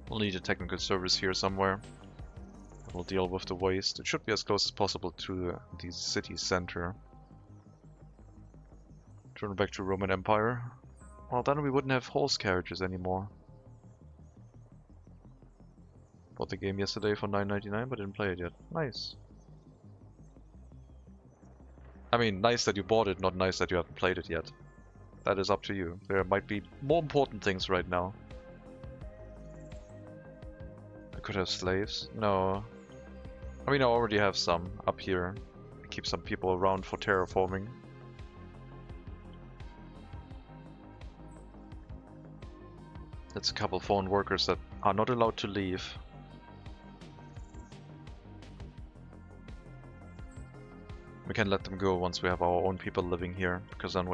We'll need a technical service here somewhere. We'll deal with the waste. It should be as close as possible to the city center. Turn back to Roman Empire. Well, then we wouldn't have horse carriages anymore. Bought the game yesterday for $9.99, but didn't play it yet. Nice. I mean, nice that you bought it, not nice that you haven't played it yet. That is up to you. There might be more important things right now. I could have slaves. No. I mean, I already have some up here. I keep some people around for terraforming. That's a couple foreign workers that are not allowed to leave. We can let them go once we have our own people living here, because then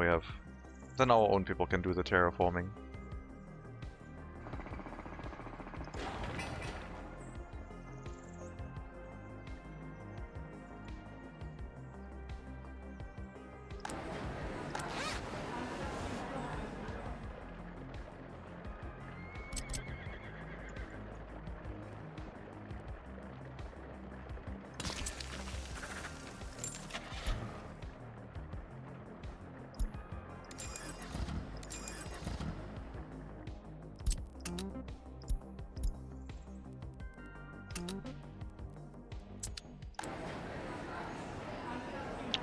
our own people can do the terraforming.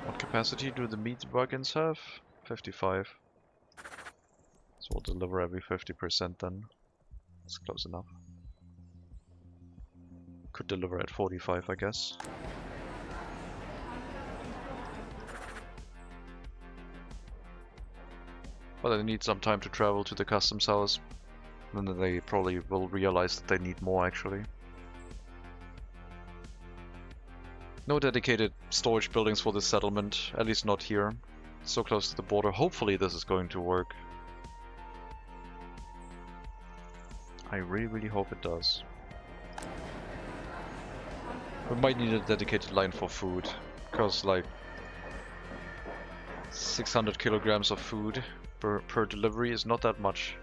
What capacity do the meat wagons have? 55. So we'll deliver every 50% then. That's close enough. Could deliver at 45, I guess. But they need some time to travel to the customs house. And then they probably will realize that they need more actually. No dedicated storage buildings for this settlement, at least not here. So close to the border. Hopefully this is going to work. I really, really hope it does. We might need a dedicated line for food, because like 600 kilograms of food per delivery is not that much.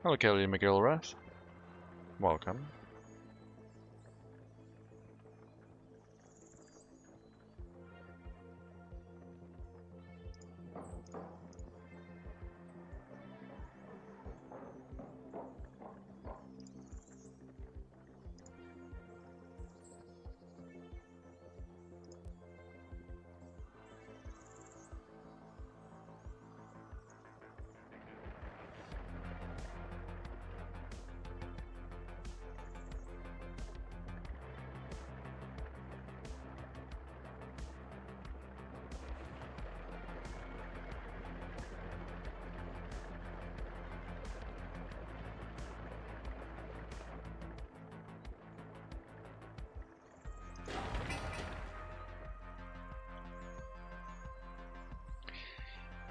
Okay, McGillrath. Welcome.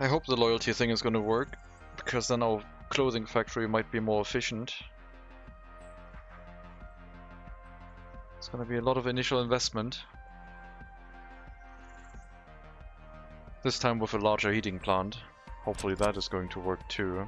I hope the loyalty thing is going to work, because then our clothing factory might be more efficient. It's going to be a lot of initial investment. This time with a larger heating plant. Hopefully that is going to work too.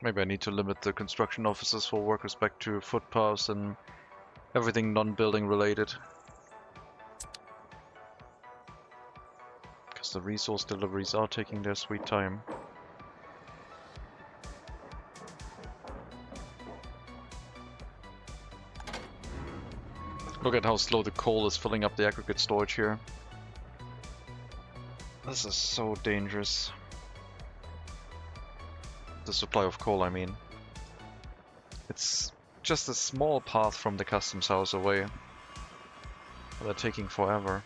Maybe I need to limit the construction offices for workers back to footpaths and everything non-building related. Because the resource deliveries are taking their sweet time. Look at how slow the coal is filling up the aggregate storage here. This is so dangerous. The supply of coal, I mean. It's just a small path from the customs house away. They're taking forever.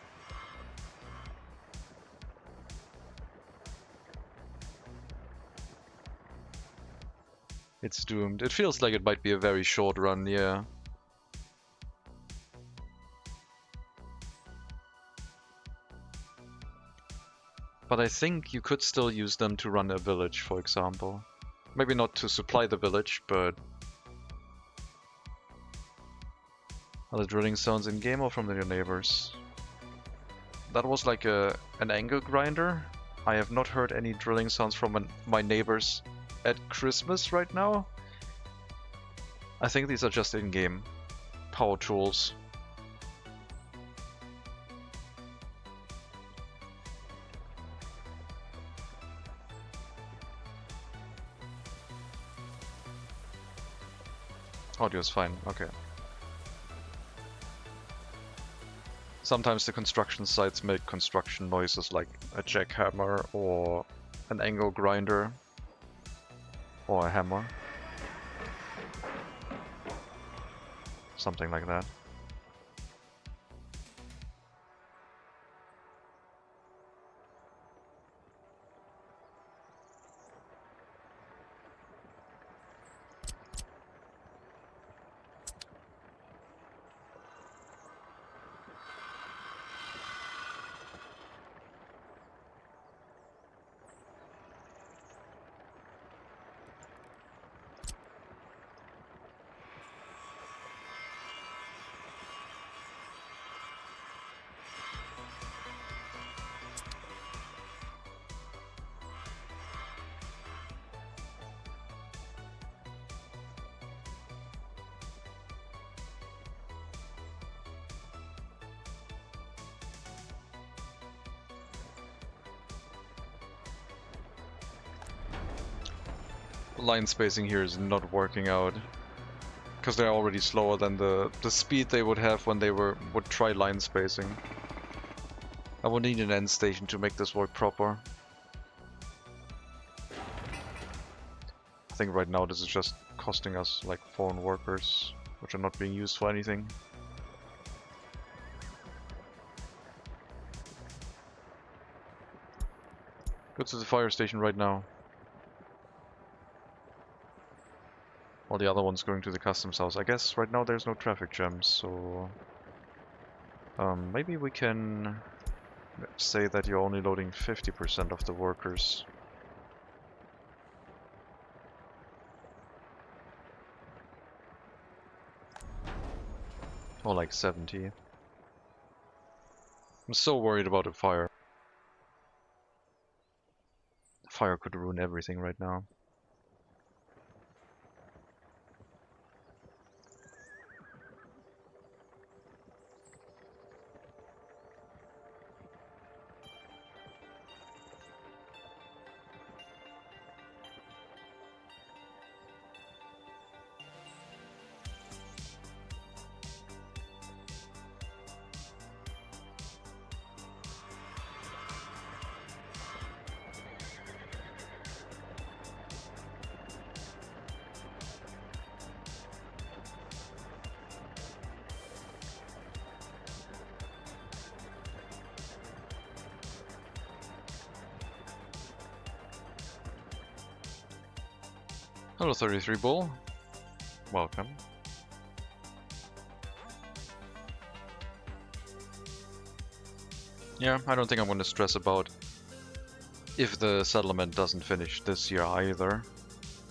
It's doomed. It feels like it might be a very short run, yeah. But I think you could still use them to run a village, for example. Maybe not to supply the village, but... Are the drilling sounds in-game or from your neighbors? That was like an angle grinder. I have not heard any drilling sounds from my neighbors at Christmas right now. I think these are just in-game power tools. Audio is fine, okay. Sometimes the construction sites make construction noises like a jackhammer or an angle grinder or a hammer. Something like that. Line spacing here is not working out because they're already slower than the speed they would have when they would try line spacing. I will need an end station to make this work proper. I think right now this is just costing us like foreign workers, which are not being used for anything. Go to the fire station right now. While the other one's going to the customs house. I guess right now there's no traffic jams, so... maybe we can say that you're only loading 50% of the workers. Or like 70. I'm so worried about a fire. Fire could ruin everything right now. Hello 33 Bull. Welcome. Yeah, I don't think I'm going to stress about if the settlement doesn't finish this year either.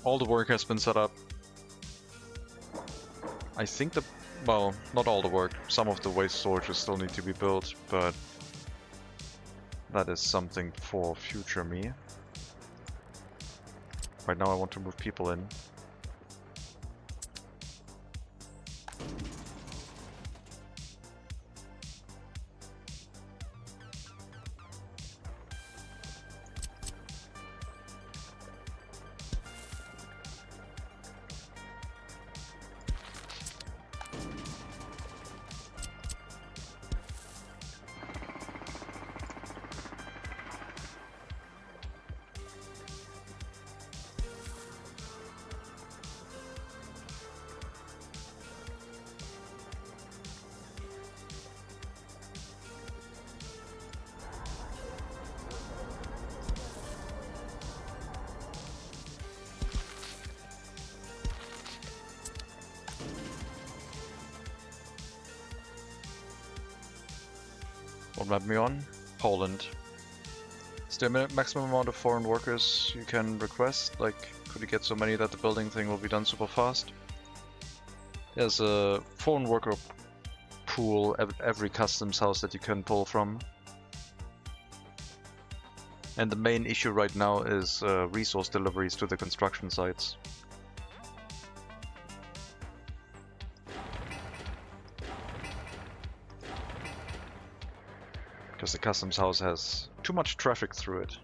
All the work has been set up. I think well, not all the work. Some of the waste storages still need to be built, but that is something for future me. Right now I want to move people in. What map me on? Poland. Is there a maximum amount of foreign workers you can request? Like, could you get so many that the building thing will be done super fast? There's a foreign worker pool at every customs house that you can pull from. And the main issue right now is resource deliveries to the construction sites. Because the customs house has too much traffic through it.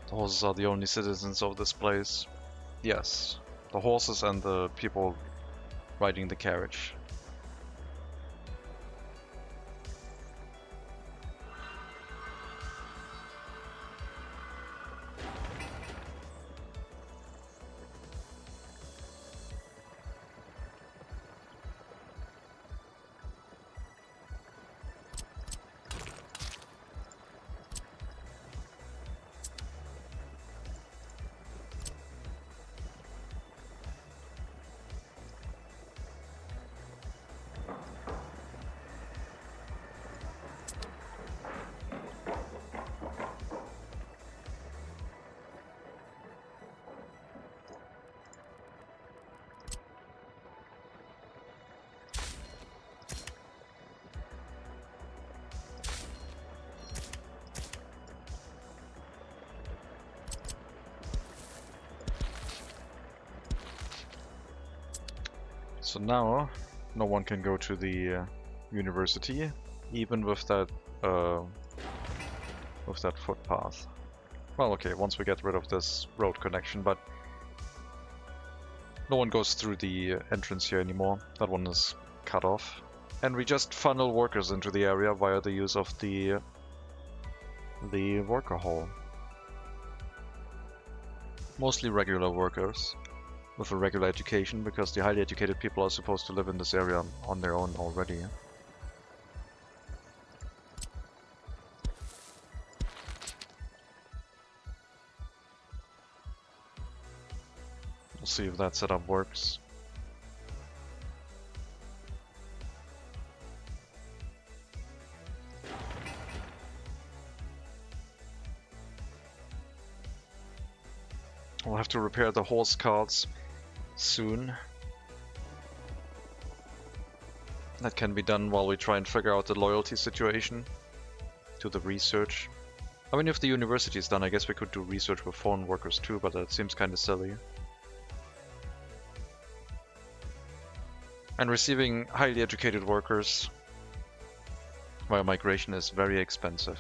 The horses are the only citizens of this place. Yes, the horses and the people riding the carriage. So now, no one can go to the university, even with that footpath. Well, okay, once we get rid of this road connection, but no one goes through the entrance here anymore. That one is cut off. And we just funnel workers into the area via the use of the worker hall. Mostly regular workers with a regular education, because the highly educated people are supposed to live in this area on their own already. We'll see if that setup works. We'll have to repair the horse carts soon. That can be done while we try and figure out the loyalty situation to the research. I mean, if the university is done, I guess we could do research with foreign workers too, but that seems kind of silly. And receiving highly educated workers via migration is very expensive.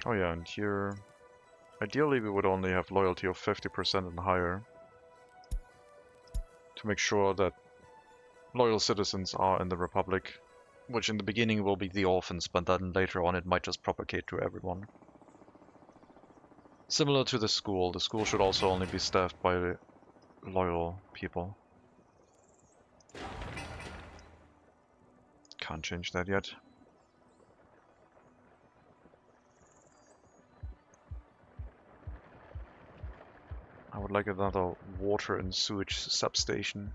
Oh yeah, and here, ideally we would only have loyalty of 50% and higher to make sure that loyal citizens are in the Republic, which in the beginning will be the orphans, but then later on it might just propagate to everyone. Similar to the school should also only be staffed by loyal people. Can't change that yet. I would like another water and sewage substation.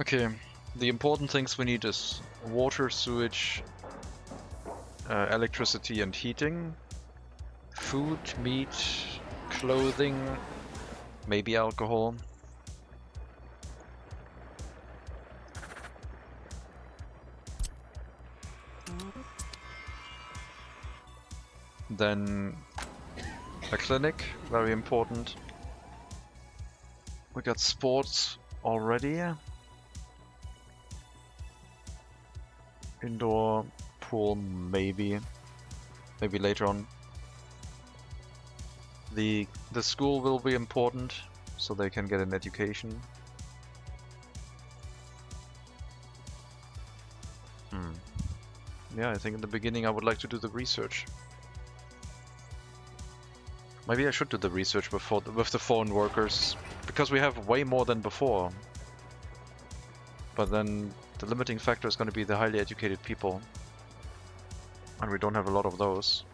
Okay, the important things we need is water, sewage, electricity and heating, food, meat, clothing, maybe alcohol. Then a clinic, very important. We got sports already. Indoor pool, maybe later on. The school will be important, so they can get an education. Yeah, I think in the beginning I would like to do the research. Maybe I should do the research before with the foreign workers, because we have way more than before. But then the limiting factor is going to be the highly educated people, and we don't have a lot of those.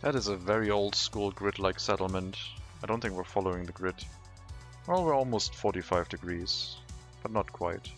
That is a very old school grid-like settlement. I don't think we're following the grid. Well, we're almost 45 degrees, but not quite.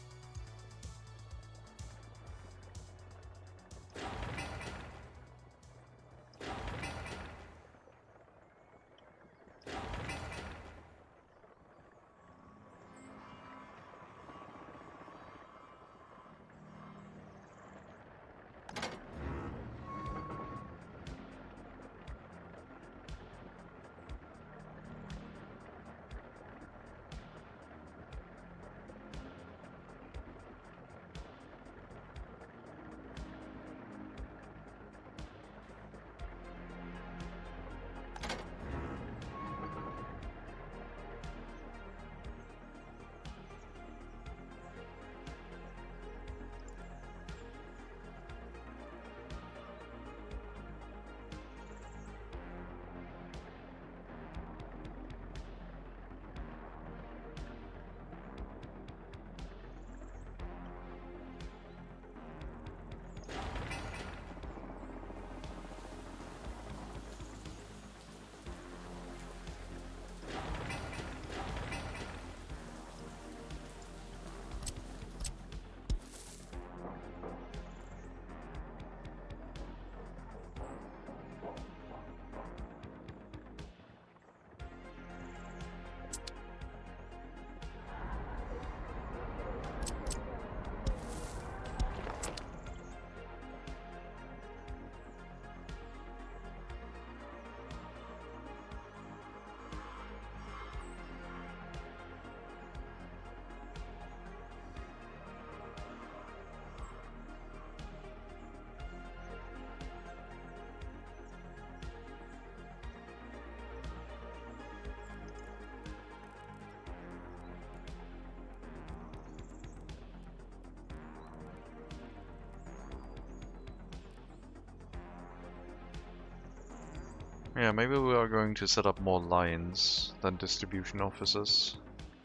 Yeah, maybe we are going to set up more lines than distribution offices.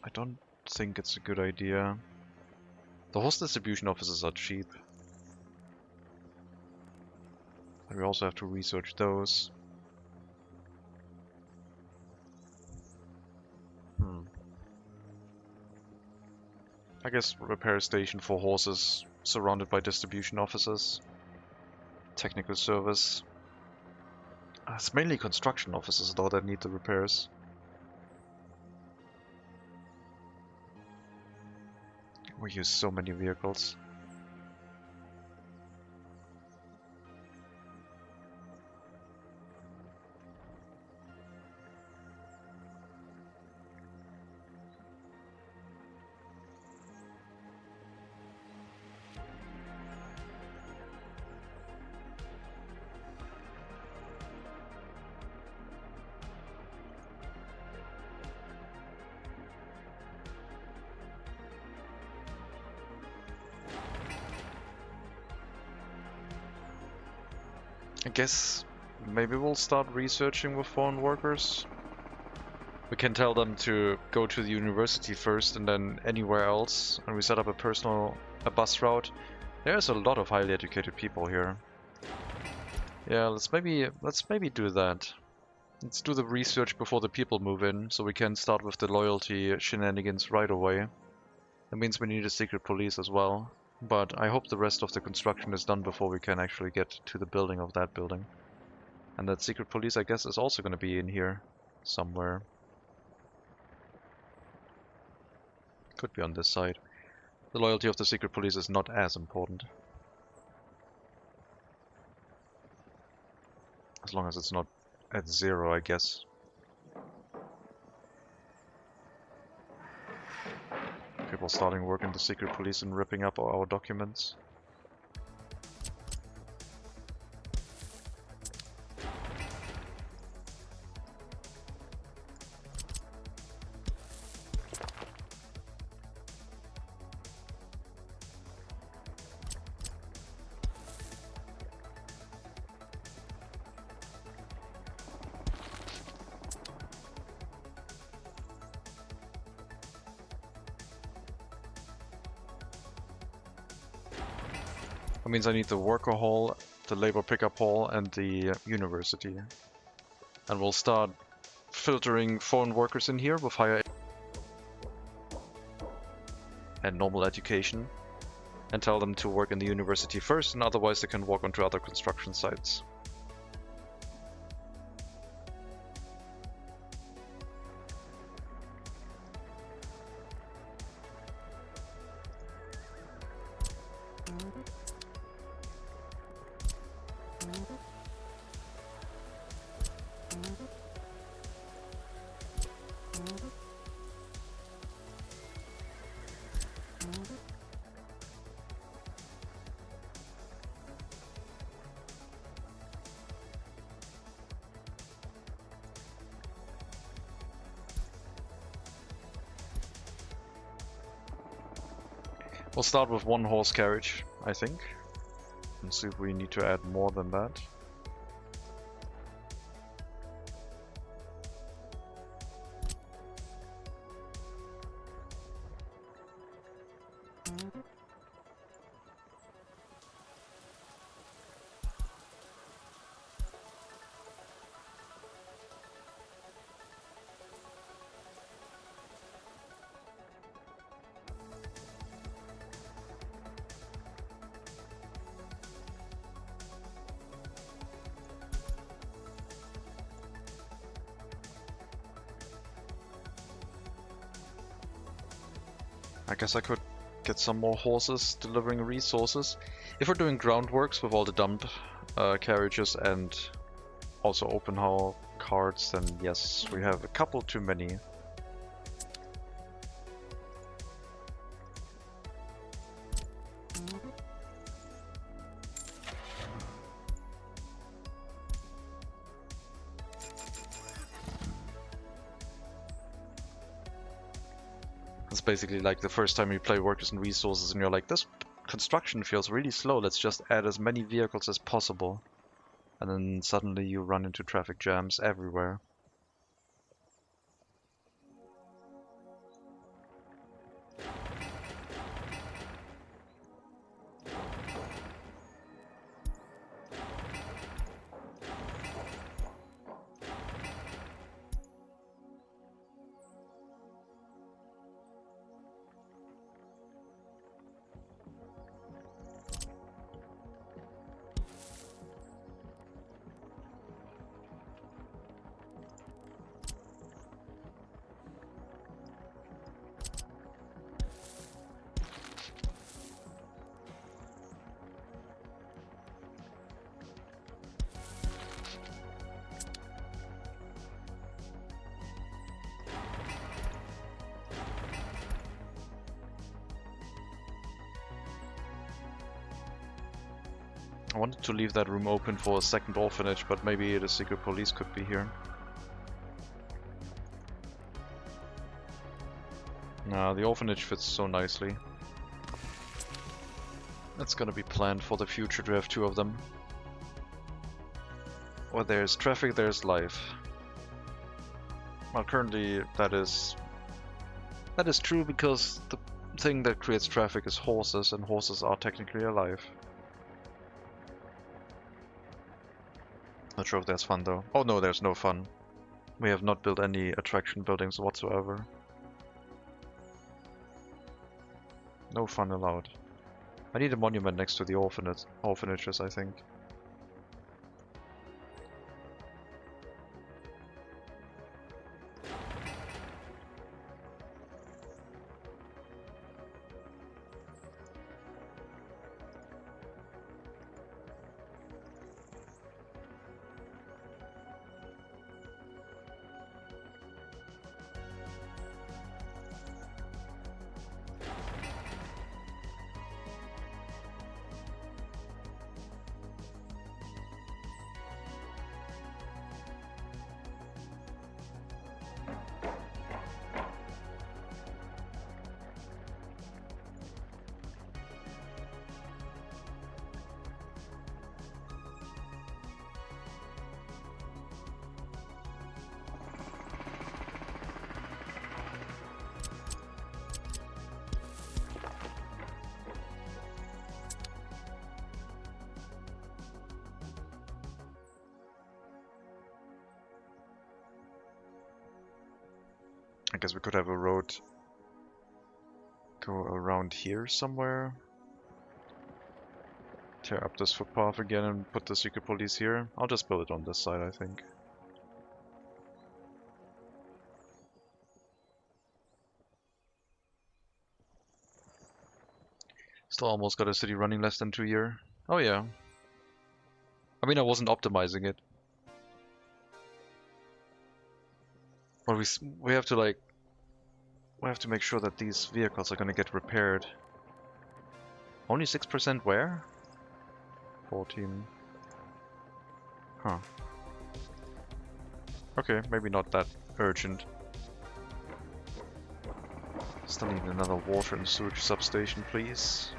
I don't think it's a good idea. The horse distribution offices are cheap. We also have to research those. I guess repair station for horses surrounded by distribution offices. Technical service. It's mainly construction offices though that need the repairs. We use so many vehicles. I guess maybe we'll start researching with foreign workers. We can tell them to go to the university first and then anywhere else, and we set up a bus route. There's a lot of highly educated people here. Yeah, let's maybe do that. Let's do the research before the people move in, so we can start with the loyalty shenanigans right away. That means we need a secret police as well. But I hope the rest of the construction is done before we can actually get to the building of that building. And that secret police, I guess, is also going to be in here somewhere. Could be on this side. The loyalty of the secret police is not as important. As long as it's not at 0, I guess. People starting work in the secret police and ripping up our documents. That means I need the worker hall the labor pickup hall and the university. And we'll start filtering foreign workers in here with higher and normal education, and tell them to work in the university first, and otherwise they can walk onto other construction sites. We'll start with one horse carriage, I think, and see if we need to add more than that. I guess I could get some more horses delivering resources. If we're doing groundworks with all the dump carriages and also open haul carts, then yes, we have a couple too many. It's basically like the first time you play workers and resources and you're like, this construction feels really slow, let's just add as many vehicles as possible. And then suddenly you run into traffic jams everywhere. I wanted to leave that room open for a second orphanage, but maybe the secret police could be here. Nah, the orphanage fits so nicely. It's gonna be planned for the future to have two of them. Where there's traffic, there's life. Well, currently that is true because the thing that creates traffic is horses, and horses are technically alive. Not sure if there's fun though. Oh no, there's no fun. We have not built any attraction buildings whatsoever. No fun allowed. I need a monument next to the orphanages, I think. I guess we could have a road go around here somewhere. Tear up this footpath again and put the secret police here. I'll just build it on this side, I think. Still almost got a city running less than 2 years. Oh yeah. I mean, I wasn't optimizing it. But we have to like... We have to make sure that these vehicles are gonna get repaired. Only 6% wear? 14. Huh. Okay, maybe not that urgent. Still need another water and sewage substation, please.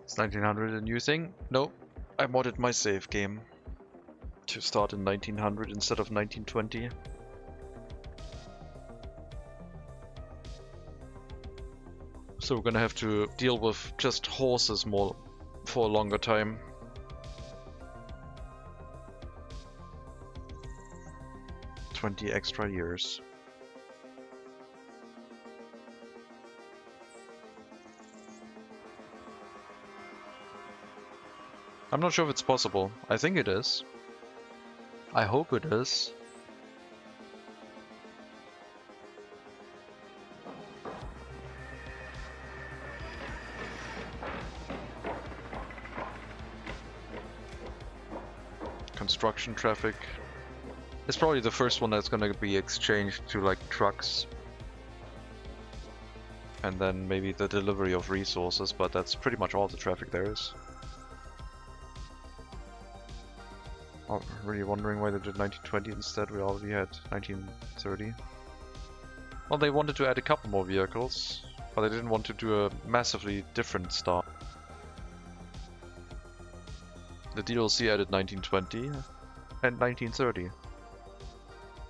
Is 1900 a new thing? No, I modded my save game to start in 1900 instead of 1920. So we're gonna have to deal with just horses more for a longer time. "20 extra years. I'm not sure if it's possible. I think it is. I hope it is. Construction traffic. It's probably the first one that's gonna be exchanged to like trucks. And then maybe the delivery of resources, but that's pretty much all the traffic there is. I'm really wondering why they did 1920 instead. We already had 1930. Well, they wanted to add a couple more vehicles, but they didn't want to do a massively different start. The DLC added 1920 and 1930.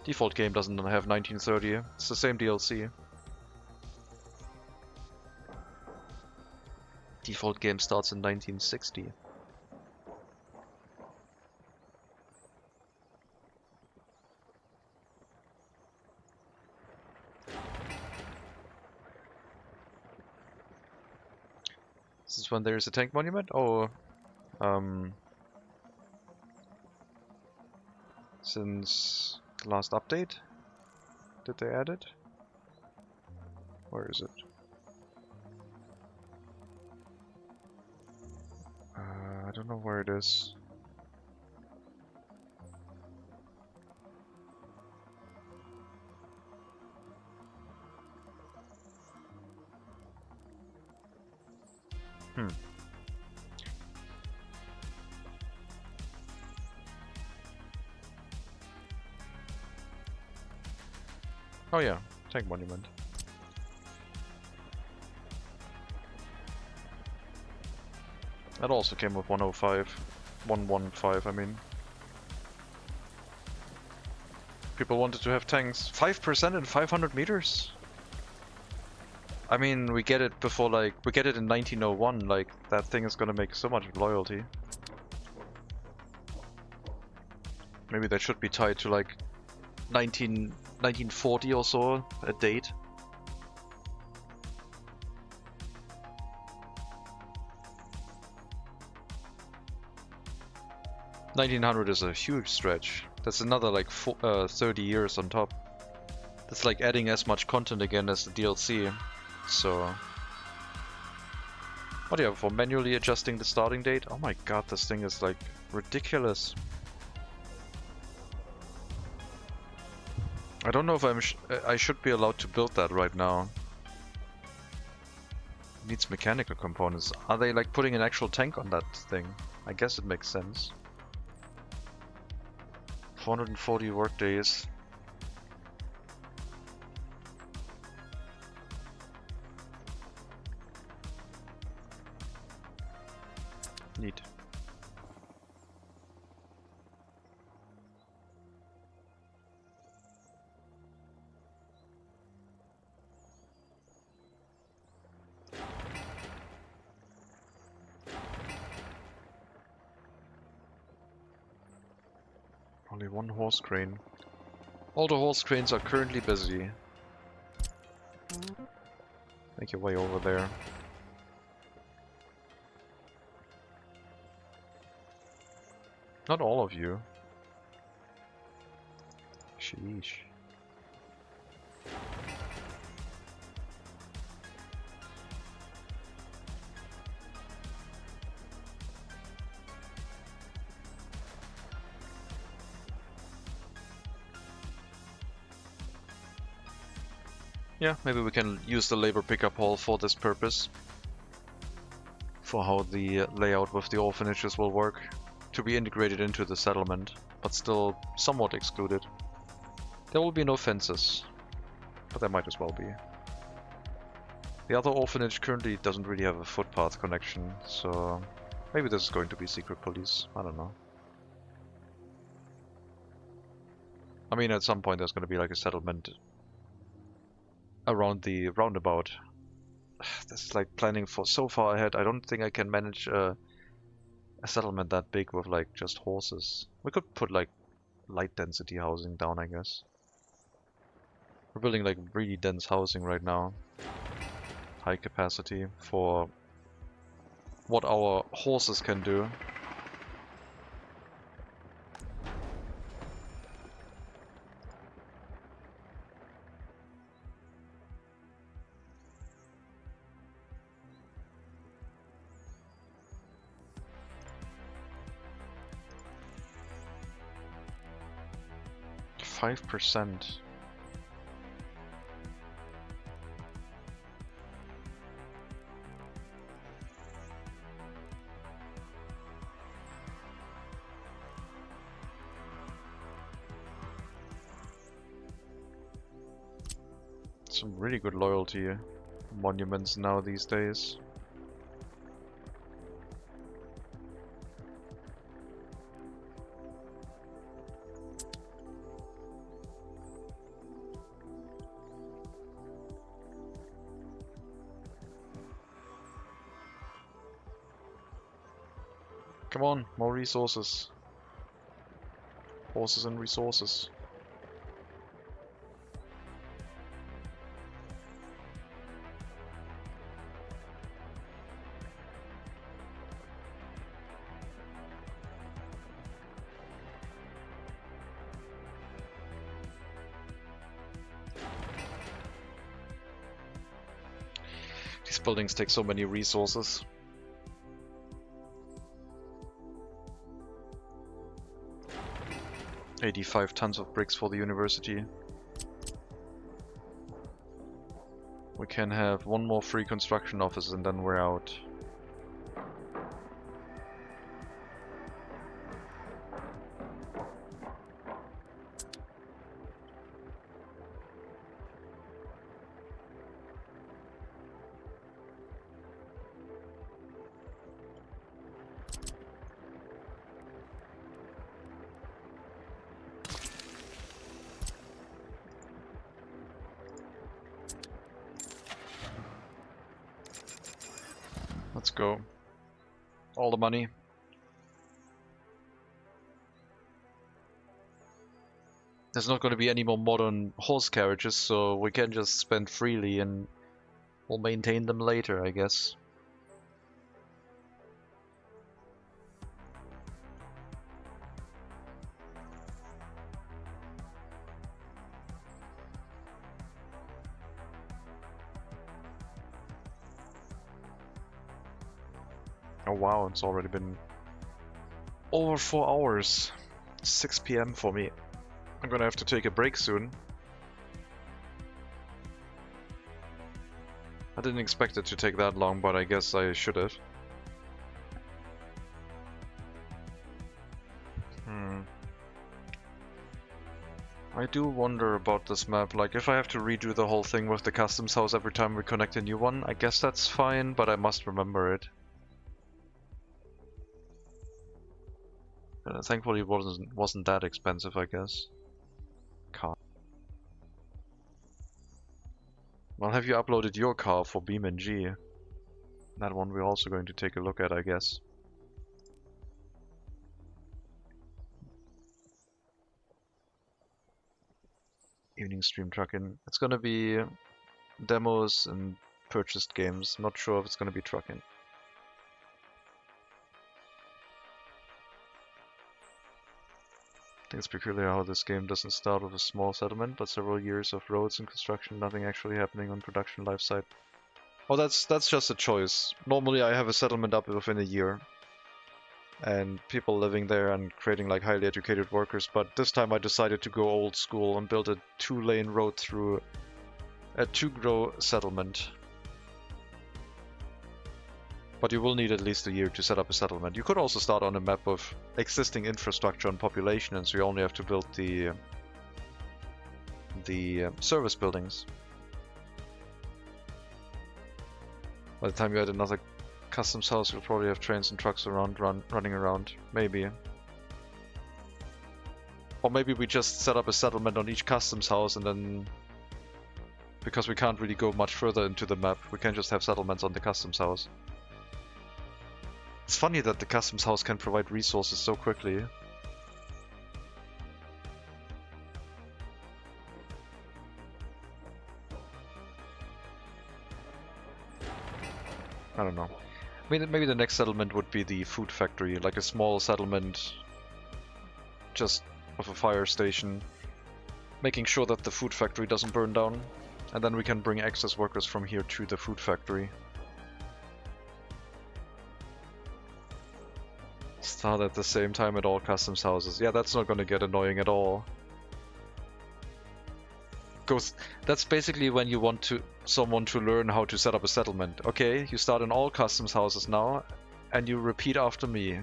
Default game doesn't have 1930. It's the same DLC. Default game starts in 1960. This is when there's a tank monument? Oh, since the last update? Did they add it? Where is it? I don't know where it is. Oh yeah, tank monument. That also came with 105. 115, I mean. People wanted to have tanks. 5% in 500 meters? I mean, we get it before, like, we get it in 1901, like, that thing is gonna make so much loyalty. Maybe that should be tied to, like, 1940 or so, a date. $1900 is a huge stretch. That's another like 30 years on top. That's like adding as much content again as the DLC. So, what do you have for manually adjusting the starting date? Oh my god, this thing is like ridiculous. I don't know if I should be allowed to build that right now. It needs mechanical components. Are they like putting an actual tank on that thing? I guess it makes sense. 440 work days. Neat. Only one horse crane. All the horse cranes are currently busy. Make your way over there. Not all of you. Sheesh. Yeah, maybe we can use the labor pickup hall for this purpose. For how the layout with the orphanages will work. To be integrated into the settlement, but still somewhat excluded. There will be no fences, but there might as well be. The other orphanage currently doesn't really have a footpath connection, so maybe this is going to be secret police, I don't know. I mean, at some point there's going to be like a settlement around the roundabout. This is like planning for so far ahead. I don't think I can manage a settlement that big with like just horses. We could put like light density housing down, I guess. We're building like really dense housing right now. High capacity for what our horses can do. %. Some really good loyalty monuments now these days. Come on, more resources. Horses and resources. These buildings take so many resources. $85 tons of bricks for the university. We can have one more free construction office and then we're out. Let's go. All the money. There's not going to be any more modern horse carriages, so we can just spend freely and we'll maintain them later, I guess. Oh wow, it's already been over 4 hours. 6 PM for me. I'm gonna have to take a break soon. I didn't expect it to take that long, but I guess I should have. I do wonder about this map. Like, if I have to redo the whole thing with the customs house every time we connect a new one, I guess that's fine, but I must remember it. Thankfully, it wasn't that expensive, I guess. Car. Well, have you uploaded your car for BeamNG? That one we're also going to take a look at, I guess. Evening stream trucking. It's gonna be demos and purchased games. Not sure if it's gonna be trucking. I think it's peculiar how this game doesn't start with a small settlement, but several years of roads and construction, nothing actually happening on production life site. Oh, that's just a choice. Normally I have a settlement up within a year. And people living there and creating like highly educated workers, but this time I decided to go old school and build a 2-lane road through a 2-grow settlement. But you will need at least a year to set up a settlement. You could also start on a map of existing infrastructure and population, and so you only have to build the service buildings. By the time you add another customs house, you'll probably have trains and trucks running around. Maybe. Or maybe we just set up a settlement on each customs house and then... Because we can't really go much further into the map, we can just have settlements on the customs house. It's funny that the customs house can provide resources so quickly. I don't know. I mean, maybe the next settlement would be the food factory, like a small settlement just with a fire station, making sure that the food factory doesn't burn down, and then we can bring excess workers from here to the food factory. Start at the same time at all customs houses. Yeah, that's not gonna get annoying at all. That's basically when you want someone to learn how to set up a settlement. Okay, you start in all customs houses now, and you repeat after me.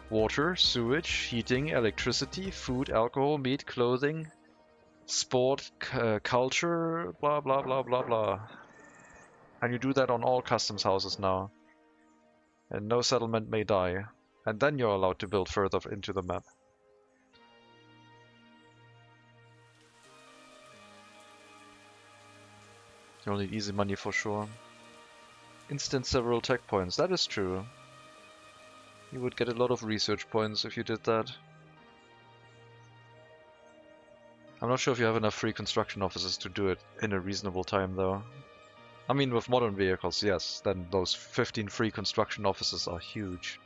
Water, sewage, heating, electricity, food, alcohol, meat, clothing, sport, culture, blah blah blah blah blah. And you do that on all customs houses now. And no settlement may die. And then you're allowed to build further into the map. You'll need easy money for sure. Instant several tech points, that is true. You would get a lot of research points if you did that. I'm not sure if you have enough free construction offices to do it in a reasonable time though. I mean, with modern vehicles, yes, then those 15 free construction offices are huge.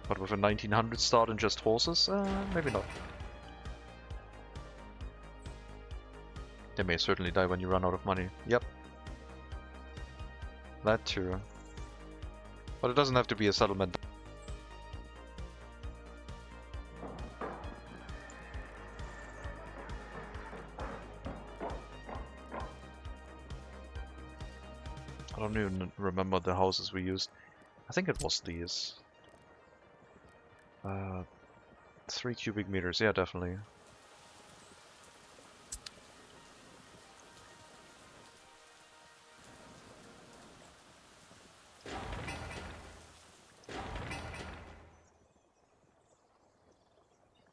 But with a 1900 start and just horses, maybe not. They may certainly die when you run out of money. Yep. That too. But it doesn't have to be a settlement. I don't even remember the houses we used. I think it was these. 3 cubic meters, yeah, definitely.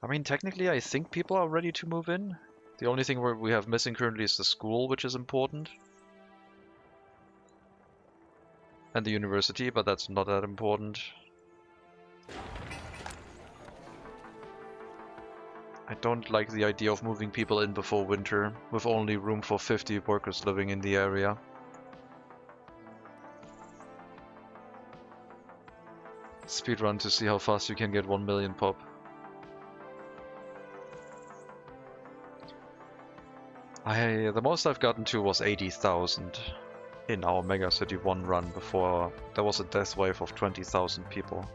I mean, technically, I think people are ready to move in. The only thing we have missing currently is the school, which is important. And the university, but that's not that important. I don't like the idea of moving people in before winter, with only room for 50 workers living in the area. Speedrun to see how fast you can get 1 million pop. The most I've gotten to was 80,000 in our Mega City 1 run before there was a death wave of 20,000 people.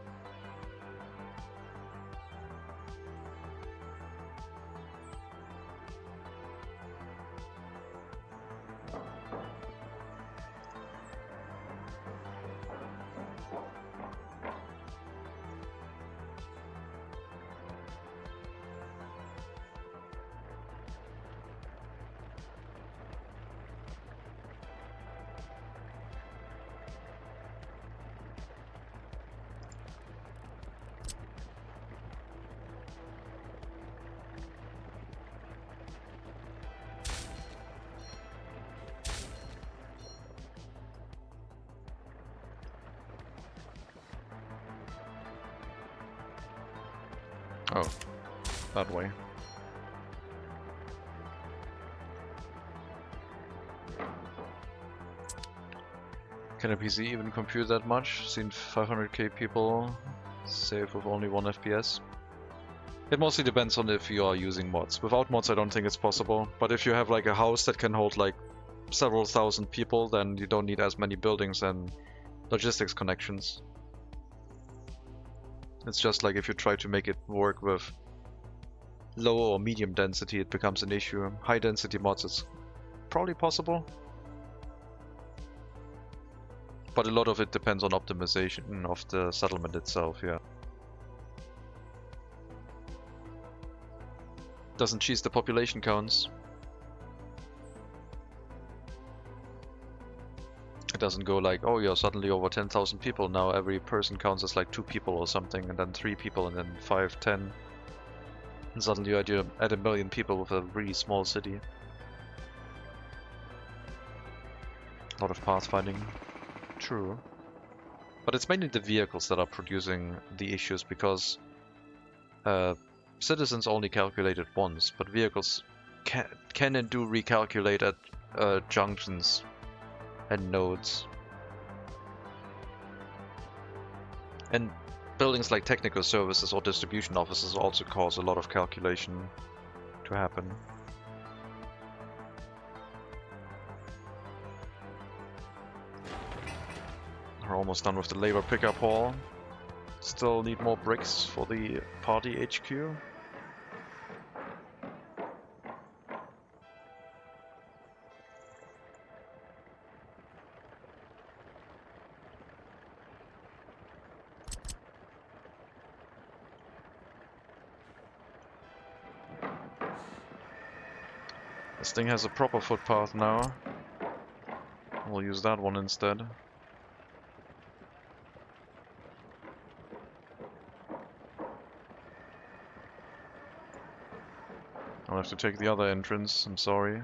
Oh, that way. Can a PC even compute that much? Seen 500k people save with only 1 FPS. It mostly depends on if you are using mods. Without mods I don't think it's possible, but if you have like a house that can hold like several thousand people, then you don't need as many buildings and logistics connections. It's just like if you try to make it work with low or medium density, it becomes an issue. High density mods is probably possible, but a lot of it depends on optimization of the settlement itself, yeah. Doesn't cheese the population counts. It doesn't go like, oh, you're suddenly over 10,000 people, now every person counts as like 2 people or something, and then 3 people, and then 5, 10. And suddenly you add a million people with a really small city. A lot of pathfinding. True. But it's mainly the vehicles that are producing the issues, because citizens only calculate it once, but vehicles can and do recalculate at junctions and nodes. And buildings like technical services or distribution offices also cause a lot of calculation to happen. We're almost done with the labor pickup hall. Still need more bricks for the party HQ. This thing has a proper footpath now. We'll use that one instead. I'll have to take the other entrance, I'm sorry.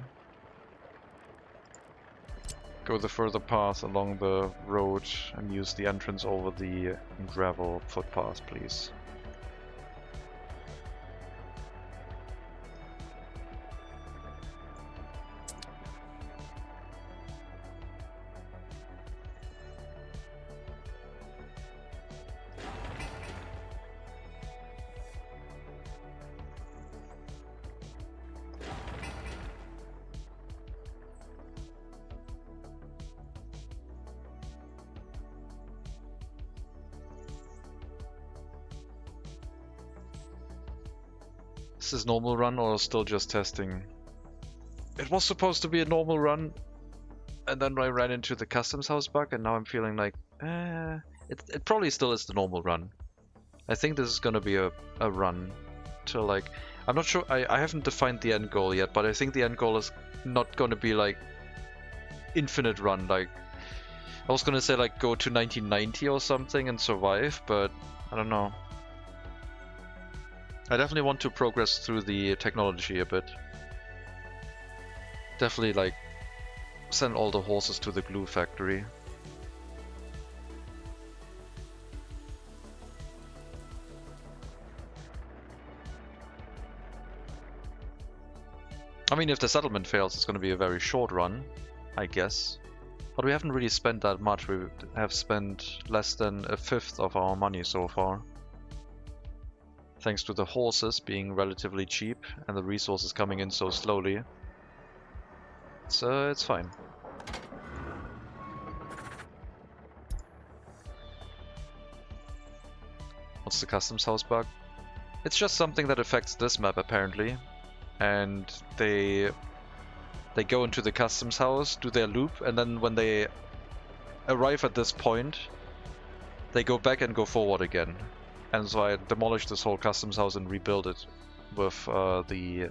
Go the further path along the road and use the entrance over the gravel footpath, please. Is this normal run or still just testing? It was supposed to be a normal run, and then I ran into the customs house bug, and now I'm feeling like, it probably still is the normal run. I think this is gonna be a run till like, I'm not sure, I haven't defined the end goal yet, but I think the end goal is not gonna be like infinite run. Like, I was gonna say like go to 1990 or something and survive, but I don't know. I definitely want to progress through the technology a bit. Definitely like send all the horses to the glue factory. I mean, if the settlement fails, it's going to be a very short run, I guess. But we haven't really spent that much. We have spent less than a fifth of our money so far. Thanks to the horses being relatively cheap and the resources coming in so slowly. So it's fine. What's the customs house bug? It's just something that affects this map apparently. And they go into the customs house, do their loop, and then when they arrive at this point, they go back and go forward again. And so I demolished this whole customs house and rebuilt it with the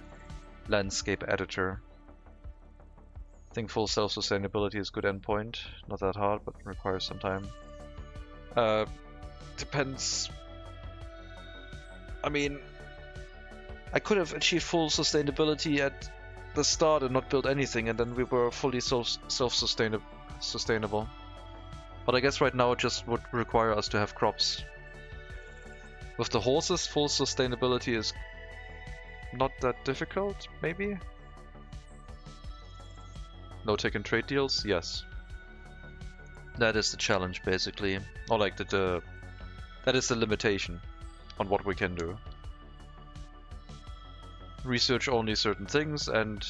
landscape editor. I think full self-sustainability is a good endpoint. Not that hard, but requires some time. Depends. I mean, I could have achieved full sustainability at the start and not built anything, and then we were fully self-sustainable. But I guess right now it just would require us to have crops. With the horses, full sustainability is not that difficult, maybe? No take and trade deals? Yes. That is the challenge, basically. Or like that is the limitation on what we can do. Research only certain things, and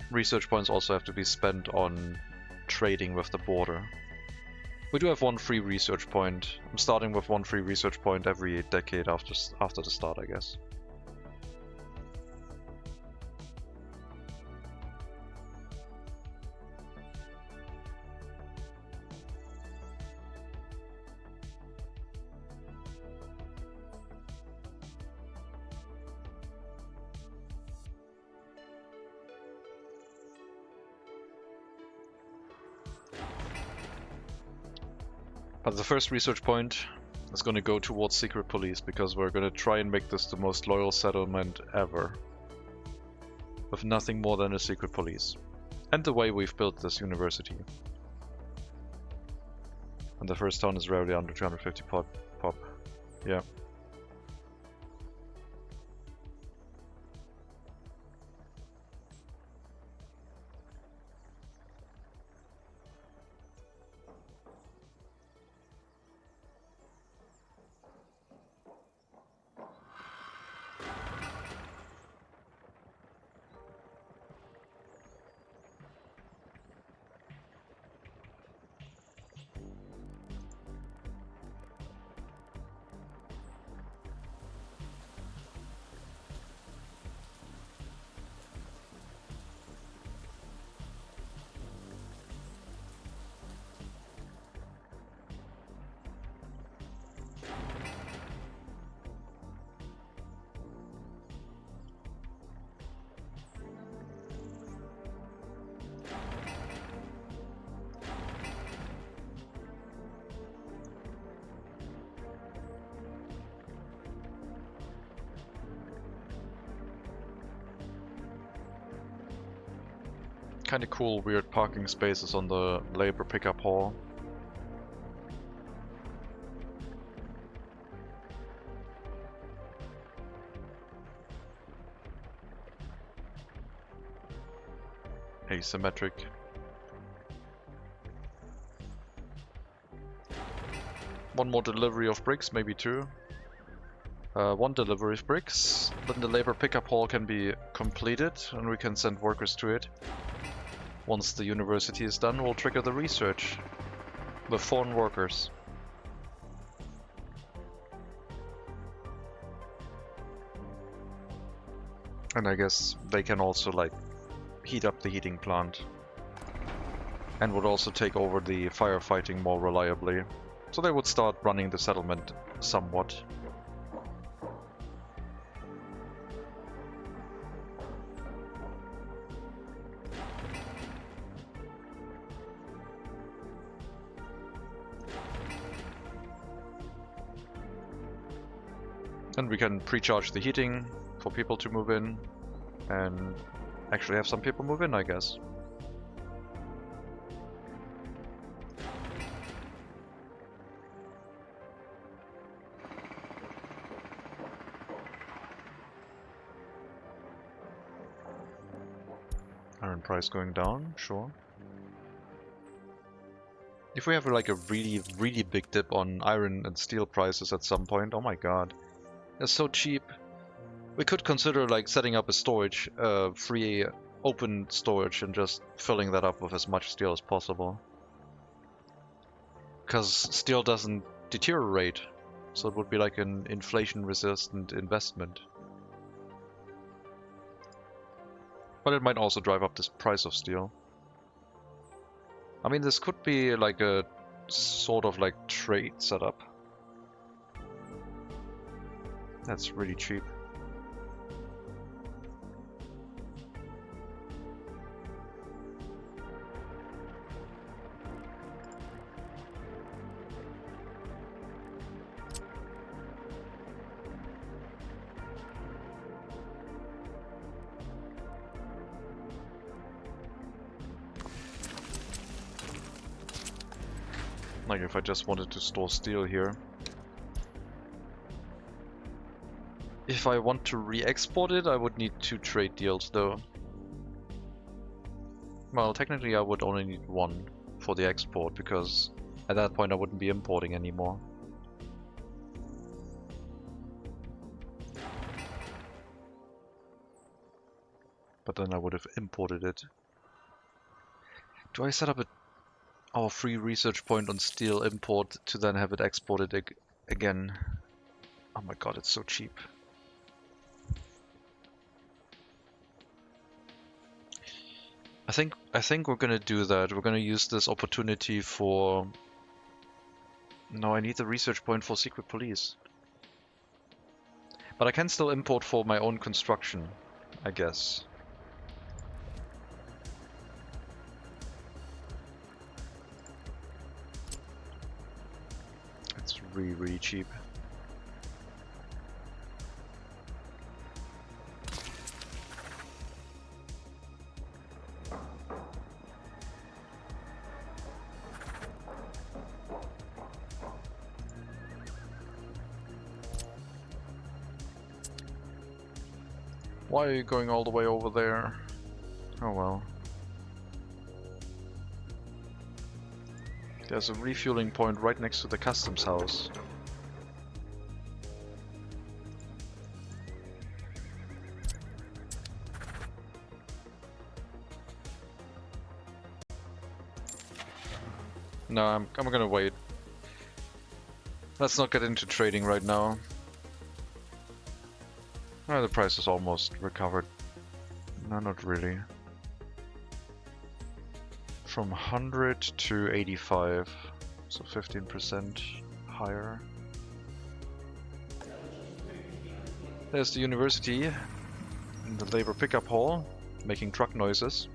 research points also have to be spent on trading with the border. We do have one free research point. I'm starting with one free research point every decade after the start, I guess. But the first research point is going to go towards secret police, because we're going to try and make this the most loyal settlement ever. With nothing more than a secret police. And the way we've built this university. And the first town is rarely under 250 pop. Yeah. Kind of cool, weird parking spaces on the labor pickup hall. Asymmetric. One more delivery of bricks, maybe two. One delivery of bricks, then the labor pickup hall can be completed and we can send workers to it. Once the university is done, we'll trigger the research with foreign workers. And I guess they can also like heat up the heating plant. And would also take over the firefighting more reliably. So they would start running the settlement somewhat. And we can pre-charge the heating for people to move in, and actually have some people move in, I guess. Iron price going down, sure. If we have like a really, really big dip on iron and steel prices at some point, oh my god. They're so cheap. We could consider like setting up a storage, free open storage, and just filling that up with as much steel as possible. Because steel doesn't deteriorate, so it would be like an inflation-resistant investment. But it might also drive up the price of steel. I mean, this could be like a sort of like trade setup. That's really cheap. Like if I just wanted to store steel here. If I want to re-export it, I would need 2 trade deals though. Well, technically I would only need 1 for the export, because at that point I wouldn't be importing anymore. But then I would have imported it. Do I set up our free research point on steel import to then have it exported again? Oh my god, it's so cheap. I think we're gonna do that. We're gonna use this opportunity for... No, I need the research point for secret police. But I can still import for my own construction, I guess. It's really, really cheap. Why are you going all the way over there? Oh well. There's a refueling point right next to the customs house. No, I'm gonna wait. Let's not get into trading right now. Oh, the price is almost recovered. No, not really. From 100 to 85, so 15% higher. There's the university in the labor pickup hall, making truck noises.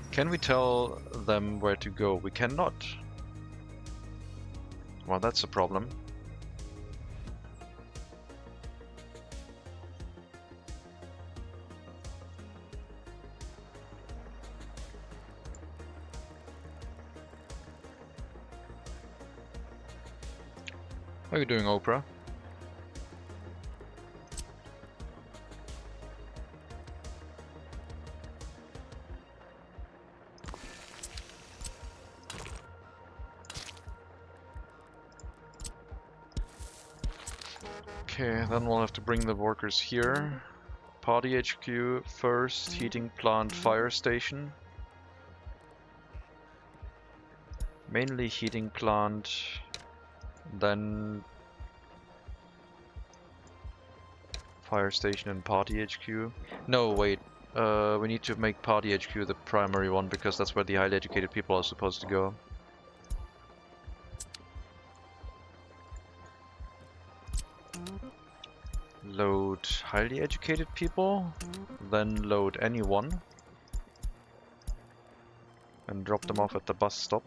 Can we tell them where to go? We cannot. Well, that's a problem. How are you doing, Oprah? Okay, then we'll have to bring the workers here. Party HQ first, heating plant, fire station. Mainly heating plant, then fire station and party HQ. No, wait. We need to make party HQ the primary one, because that's where the highly educated people are supposed to go. Load highly educated people, then load anyone, and drop them off at the bus stop.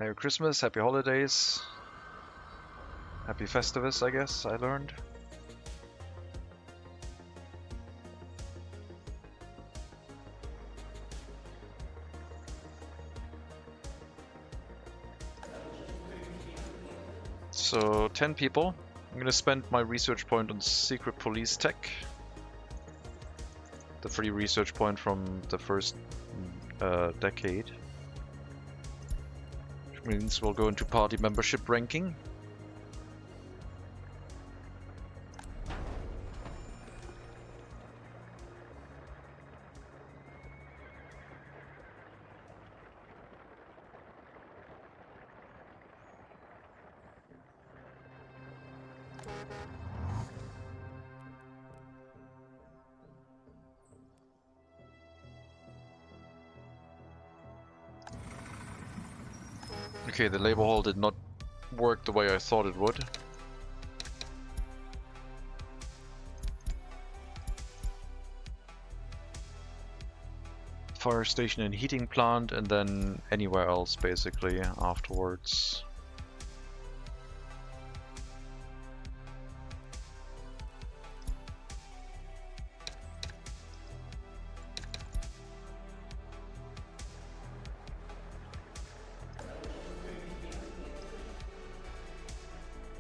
Merry Christmas, happy holidays, happy Festivus, I guess I learned. So 10 people. I'm gonna spend my research point on secret police tech. The free research point from the first decade. Which means we'll go into party membership ranking. Okay, the labor hall did not work the way I thought it would. Fire station and heating plant, and then anywhere else basically afterwards.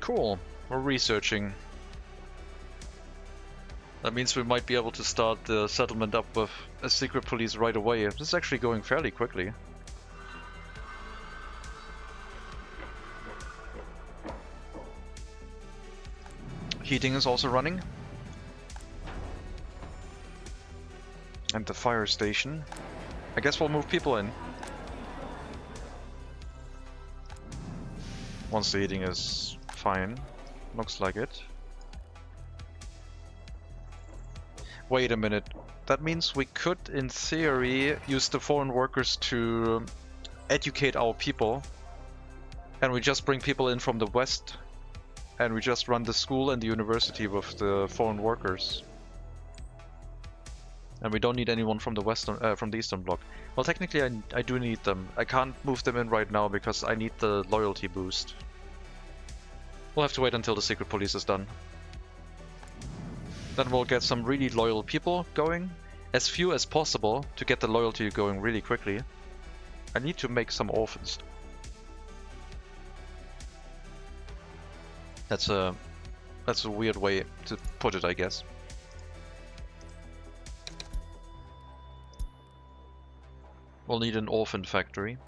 Cool, we're researching. That means we might be able to start the settlement up with a secret police right away. This is actually going fairly quickly. Heating is also running. And the fire station. I guess we'll move people in. Once the heating is fine. Looks like it. Wait a minute. That means we could, in theory, use the foreign workers to educate our people. And we just bring people in from the west. And we just run the school and the university with the foreign workers. And we don't need anyone from the western, from the eastern bloc. Well, technically I do need them. I can't move them in right now because I need the loyalty boost. We'll have to wait until the secret police is done. Then we'll get some really loyal people going. As few as possible to get the loyalty going really quickly. I need to make some orphans. That's a weird way to put it, I guess. We'll need an orphan factory.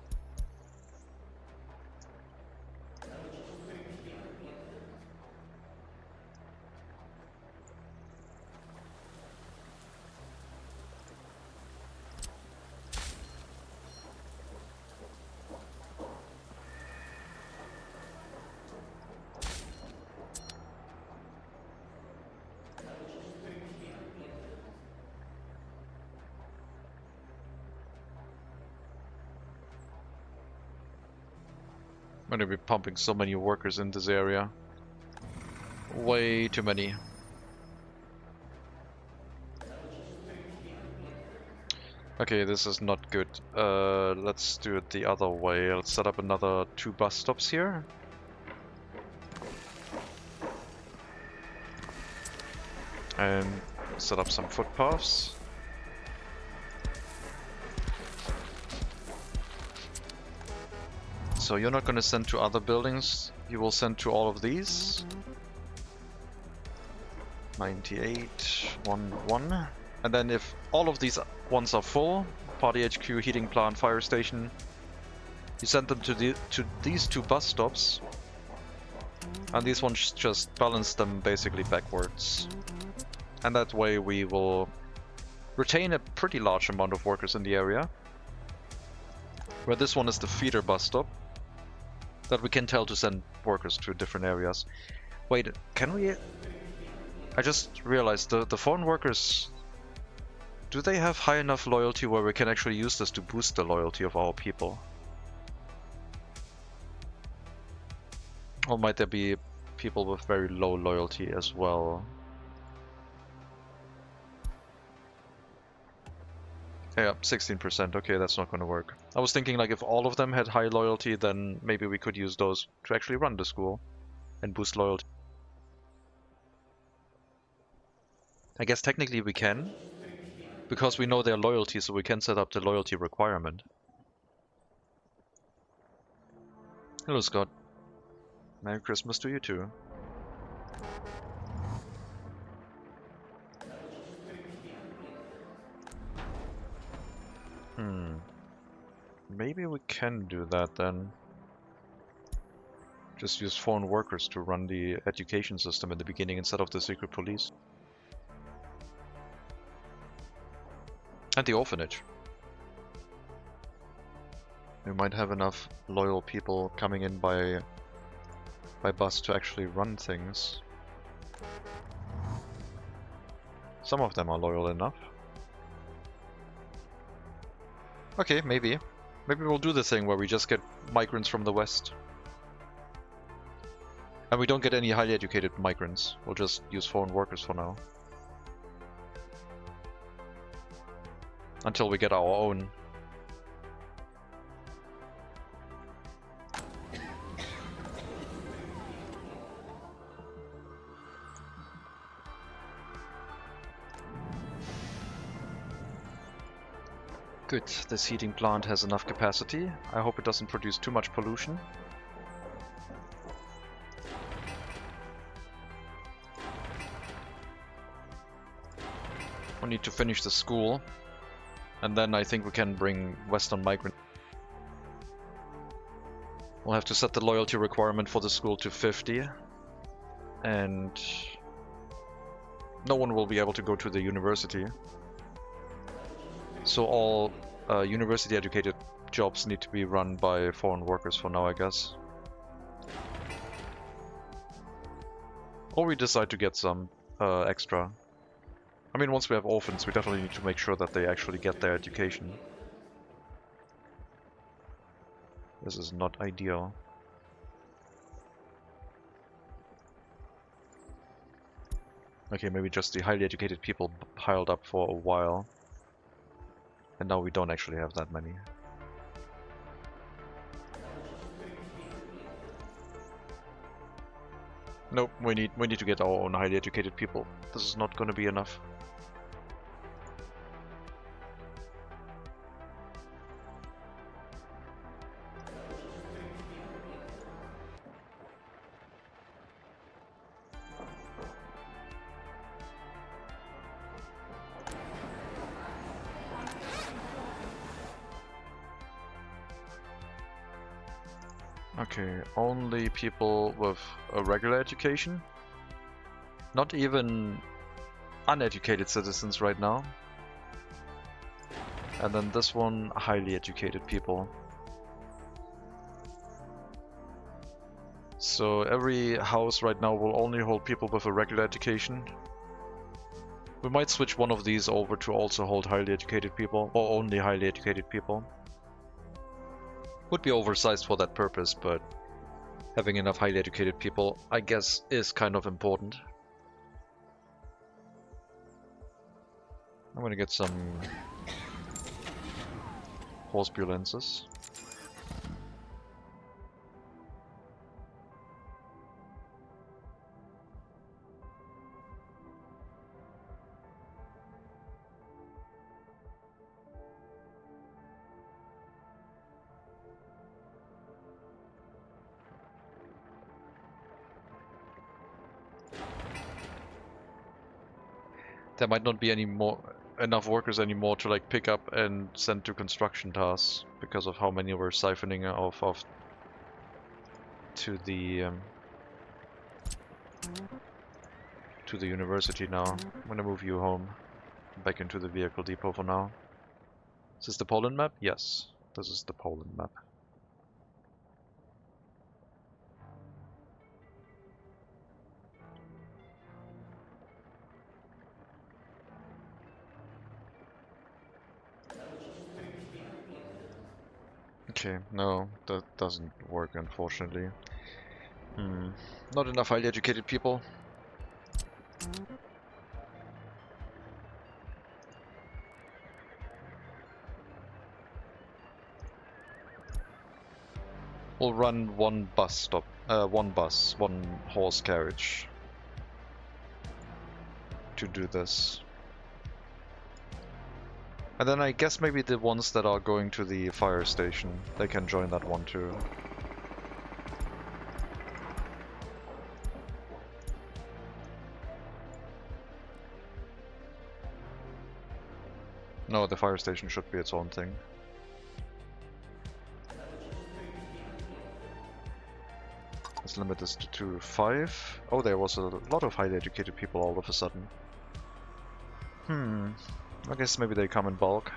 I'm gonna be pumping so many workers in this area. Way too many. Okay, this is not good. Let's do it the other way. Let's set up another 2 bus stops here. And set up some footpaths. So you're not going to send to other buildings, you will send to all of these. 98, 1. And then if all of these ones are full, Party HQ, heating plant, fire station, you send them to these 2 bus stops. And these ones just balance them basically backwards. And that way we will retain a pretty large amount of workers in the area. Where this one is the feeder bus stop. That we can tell to send workers to different areas. Wait, can we... I just realized the foreign workers... Do they have high enough loyalty where we can actually use this to boost the loyalty of our people? Or might there be people with very low loyalty as well? Yeah, 16%. Okay, that's not going to work. I was thinking like if all of them had high loyalty, then maybe we could use those to actually run the school and boost loyalty. I guess technically we can, because we know their loyalty, so we can set up the loyalty requirement. Hello, Scott. Merry Christmas to you too. Maybe we can do that then. Just use foreign workers to run the education system in the beginning instead of the secret police. And the orphanage. We might have enough loyal people coming in by bus to actually run things. Some of them are loyal enough. Okay, maybe. Maybe we'll do the thing where we just get migrants from the west. And we don't get any highly educated migrants. We'll just use foreign workers for now. Until we get our own. Good, this heating plant has enough capacity. I hope it doesn't produce too much pollution. We need to finish the school. And then I think we can bring Western migrants. We'll have to set the loyalty requirement for the school to 50. And no one will be able to go to the university. So all university educated jobs need to be run by foreign workers for now, I guess. Or we decide to get some extra. I mean, once we have orphans, we definitely need to make sure that they actually get their education. This is not ideal. Okay, maybe just the highly educated people piled up for a while. And now we don't actually have that many. Nope, we need to get our own highly educated people. This is not going to be enough. Okay, only people with a regular education. Not even uneducated citizens right now. And then this one, highly educated people. So every house right now will only hold people with a regular education. We might switch one of these over to also hold highly educated people, or only highly educated people. Would be oversized for that purpose, but having enough highly educated people, I guess, is kind of important. I'm gonna get some horsebulences. There might not be enough workers anymore to like pick up and send to construction tasks because of how many we're siphoning off to the university now. I'm gonna move you home, back into the vehicle depot for now. Is this the Poland map? Yes, this is the Poland map. Okay, no, that doesn't work, unfortunately. Not enough highly educated people. We'll run one bus stop, one horse carriage to do this. And then I guess maybe the ones that are going to the fire station, they can join that one too. No, the fire station should be its own thing. Let's limit this to 5. Oh, there was a lot of highly educated people all of a sudden. I guess maybe they come in bulk.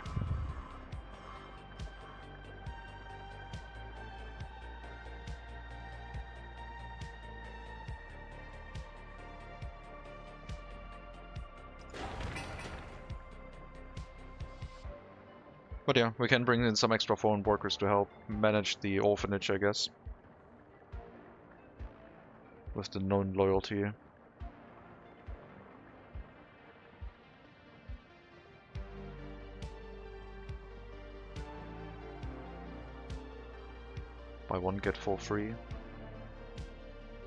But yeah, we can bring in some extra foreign workers to help manage the orphanage, I guess. With the known loyalty. Buy one, get 4 free.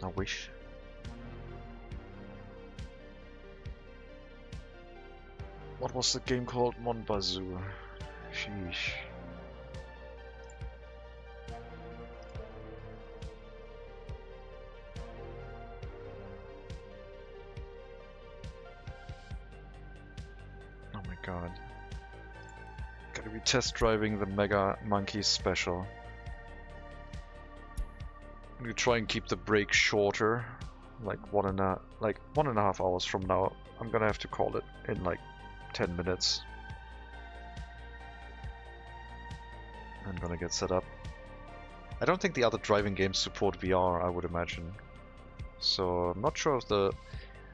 I wish. What was the game called? Monbazoo. Sheesh. Oh my god. Gotta be test driving the Mega Monkey Special. I'm gonna try and keep the break shorter. Like 1.5 hours from now. I'm gonna have to call it in like 10 minutes. I'm gonna get set up. I don't think the other driving games support VR, I would imagine. So I'm not sure if the...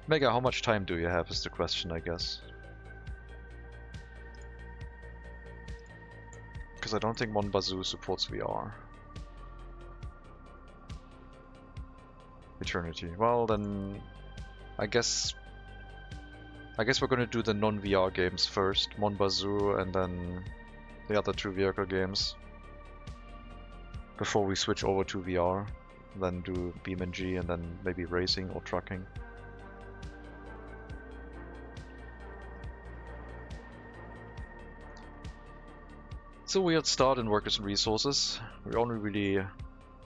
Mega, how much time do you have is the question, I guess. Because I don't think Monbazoo supports VR. Eternity. Well then... I guess we're gonna do the non-VR games first. Monbazoo and then the other 2 vehicle games. Before we switch over to VR. Then do BeamNG and then maybe racing or trucking. It's a weird start in workers and resources. We only really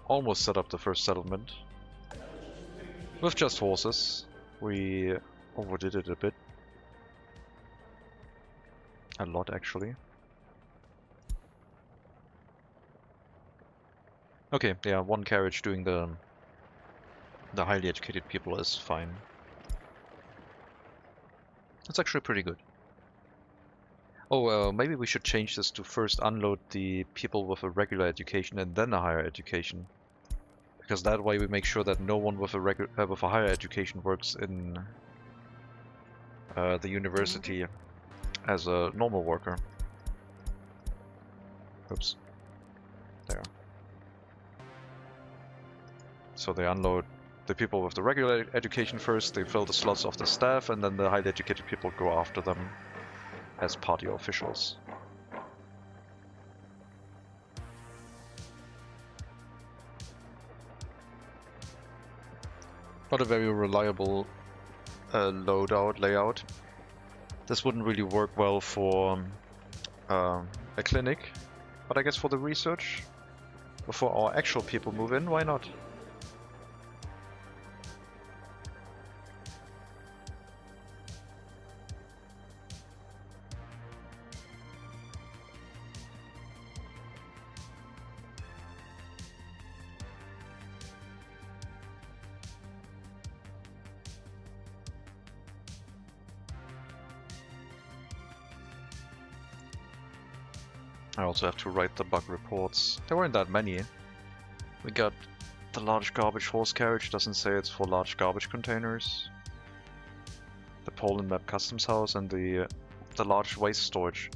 almost set up the first settlement. With just horses. We overdid it a bit. A lot actually. Okay, yeah, one carriage doing the highly educated people is fine. That's actually pretty good. Oh, maybe we should change this to first unload the people with a regular education and then a higher education. Because that way we make sure that no one with a higher education works in the university as a normal worker. Oops. There. So they unload the people with the regular education first, they fill the slots of the staff, and then the highly educated people go after them as party officials. Not a very reliable layout. This wouldn't really work well for a clinic, but I guess for the research, before our actual people move in, why not? I also have to write the bug reports. There weren't that many. We got the large garbage horse carriage, doesn't say it's for large garbage containers. The Poland map customs house and the large waste storage.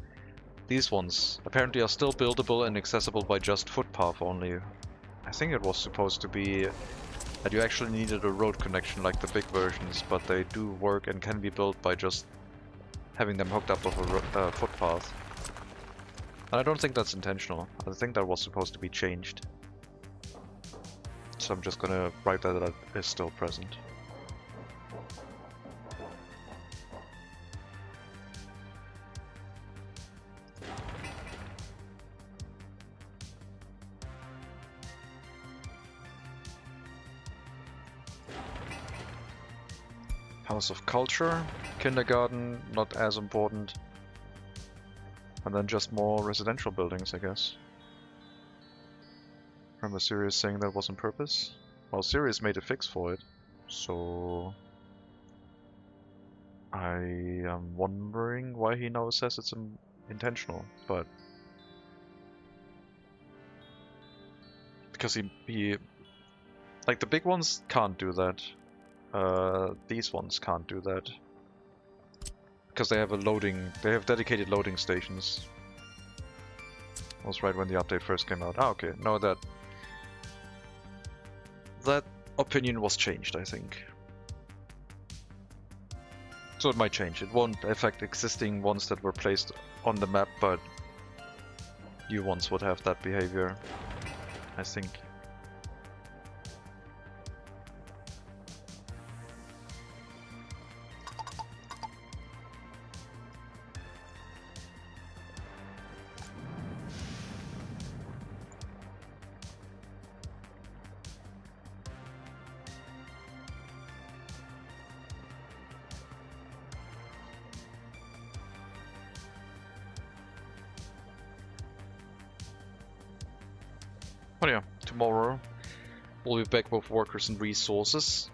These ones apparently are still buildable and accessible by just footpath only. I think it was supposed to be that you actually needed a road connection like the big versions, but they do work and can be built by just having them hooked up with a footpath. And I don't think that's intentional. I think that was supposed to be changed. so I'm just gonna write that is still present. House of Culture, kindergarten, not as important. And then just more residential buildings, I guess. Remember Sirius saying that was on purpose? Well, Sirius made a fix for it, so I am wondering why he now says it's intentional, but because he like the big ones can't do that. These ones can't do that because they have they have dedicated loading stations. That was right when the update first came out. Ah, okay. No, that opinion was changed, I think. So it might change. It won't affect existing ones that were placed on the map, but new ones would have that behavior, I think. But yeah, tomorrow we'll be back with workers and resources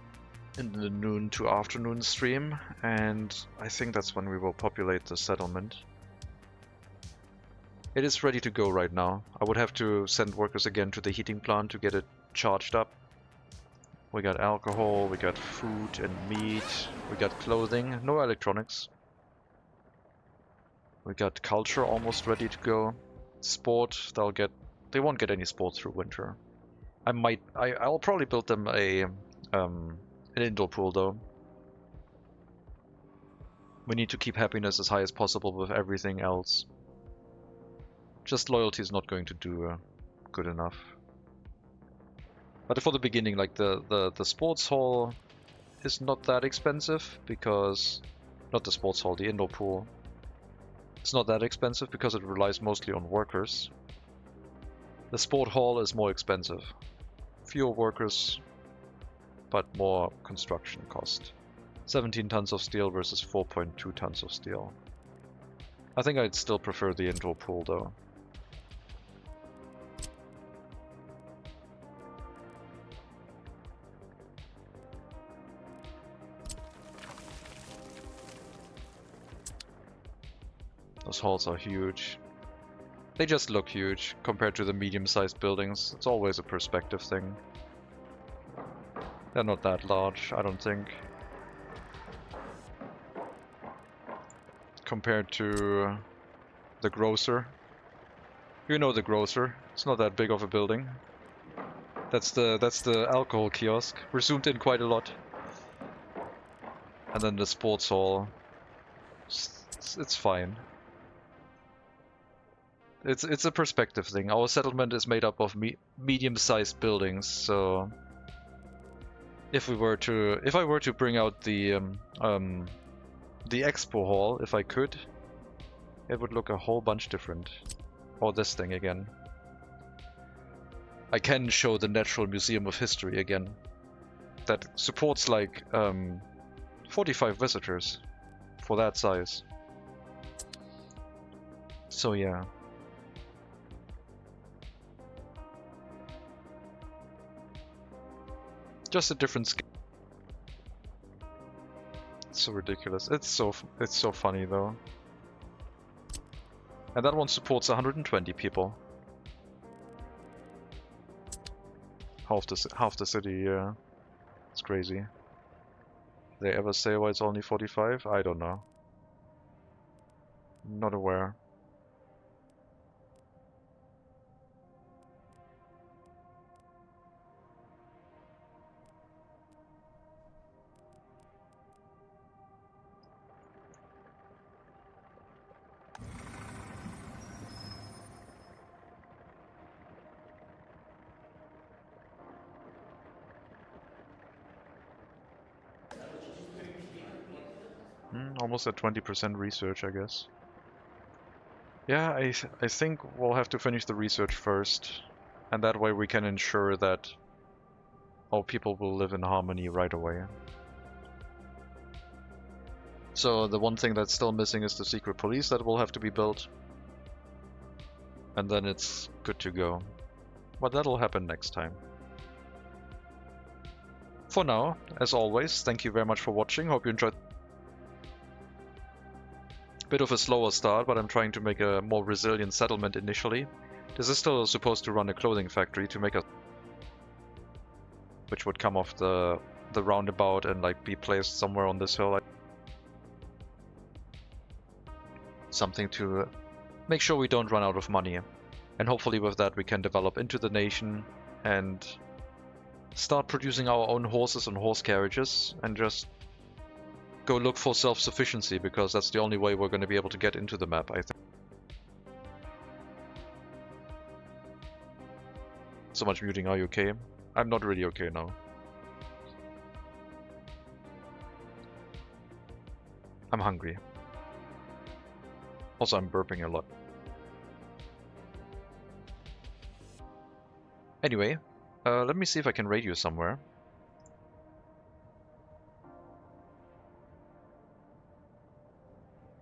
in the noon to afternoon stream, and I think that's when we will populate the settlement. It is ready to go right now. I would have to send workers again to the heating plant to get it charged up. We got alcohol, we got food and meat, we got clothing, no electronics. We got culture almost ready to go. Sport, they won't get any sport through winter. I'll probably build them an indoor pool though. We need to keep happiness as high as possible with everything else. Just loyalty is not going to do good enough. But for the beginning, like the sports hall is not that expensive because not the sports hall, the indoor pool. It's not that expensive because it relies mostly on workers. The sport hall is more expensive. Fewer workers, but more construction cost. 17 tons of steel versus 4.2 tons of steel. I think I'd still prefer the indoor pool though. Those halls are huge. They just look huge compared to the medium-sized buildings. It's always a perspective thing. They're not that large, I don't think. Compared to the grocer. You know the grocer. It's not that big of a building. That's the alcohol kiosk. We're zoomed in quite a lot. And then the sports hall. It's fine. It's a perspective thing. Our settlement is made up of medium-sized buildings, so if I were to bring out the expo hall, if I could, it would look a whole bunch different. Or this thing again. I can show the Natural Museum of History again. That supports like 45 visitors for that size. So yeah. Just a different scale. It's so ridiculous. It's so funny though. And that one supports 120 people. Half the city, yeah. It's crazy. Did they ever say why it's only 45? I don't know. Not aware. Almost at 20% research, I guess. Yeah, I think we'll have to finish the research first, and that way we can ensure that all people will live in harmony right away. So the one thing that's still missing is the secret police that will have to be built. And then it's good to go. But that'll happen next time. For now, as always, thank you very much for watching. Hope you enjoyed. Bit of a slower start, but I'm trying to make a more resilient settlement initially. This is still supposed to run a clothing factory to make a... which would come off the roundabout and like be placed somewhere on this hill. Something to make sure we don't run out of money. And hopefully with that we can develop into the nation and start producing our own horses and horse carriages and just go look for self-sufficiency, because that's the only way we're going to be able to get into the map, I think. So much muting, are you okay? I'm not really okay now. I'm hungry. Also, I'm burping a lot. Anyway, let me see if I can raid you somewhere.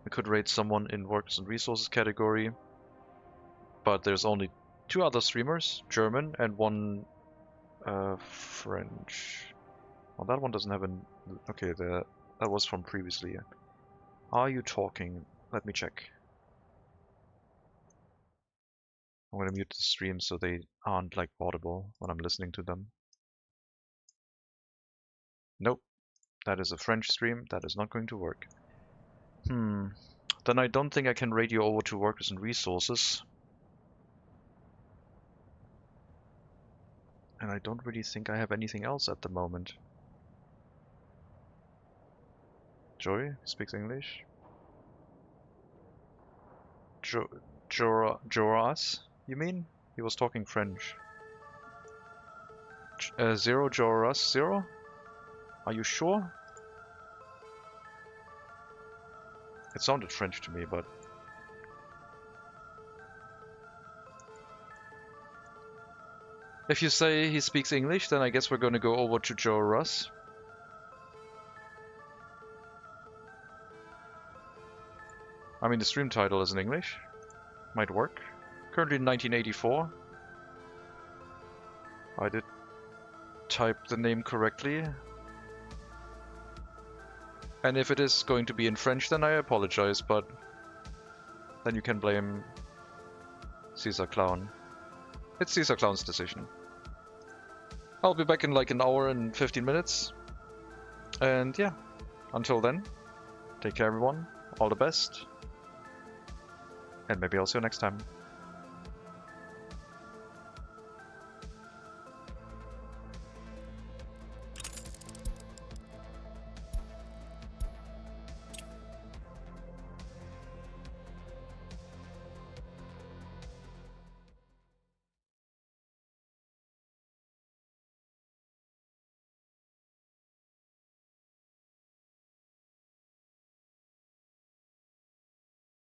I could raid someone in Workers and Resources category, but there's only 2 other streamers, German and 1 French. Well, that one doesn't have an... Okay, that was from previously. Are you talking? Let me check. I'm gonna mute the stream so they aren't like audible when I'm listening to them. Nope, that is a French stream. That is not going to work. Then I don't think I can radio over to Workers and Resources. And I don't really think I have anything else at the moment. Joy speaks English. Joras, you mean? He was talking French. Zero Joras, Zero? Are you sure? It sounded French to me, but... If you say he speaks English, then I guess we're going to go over to Joe Russ. I mean, the stream title is in English. Might work. Currently in 1984. I did type the name correctly. And if it is going to be in French, then I apologize, but then you can blame Caesar Clown. It's Caesar Clown's decision. I'll be back in like an hour and 15 minutes. And yeah, until then, take care everyone, all the best. And maybe I'll see you next time.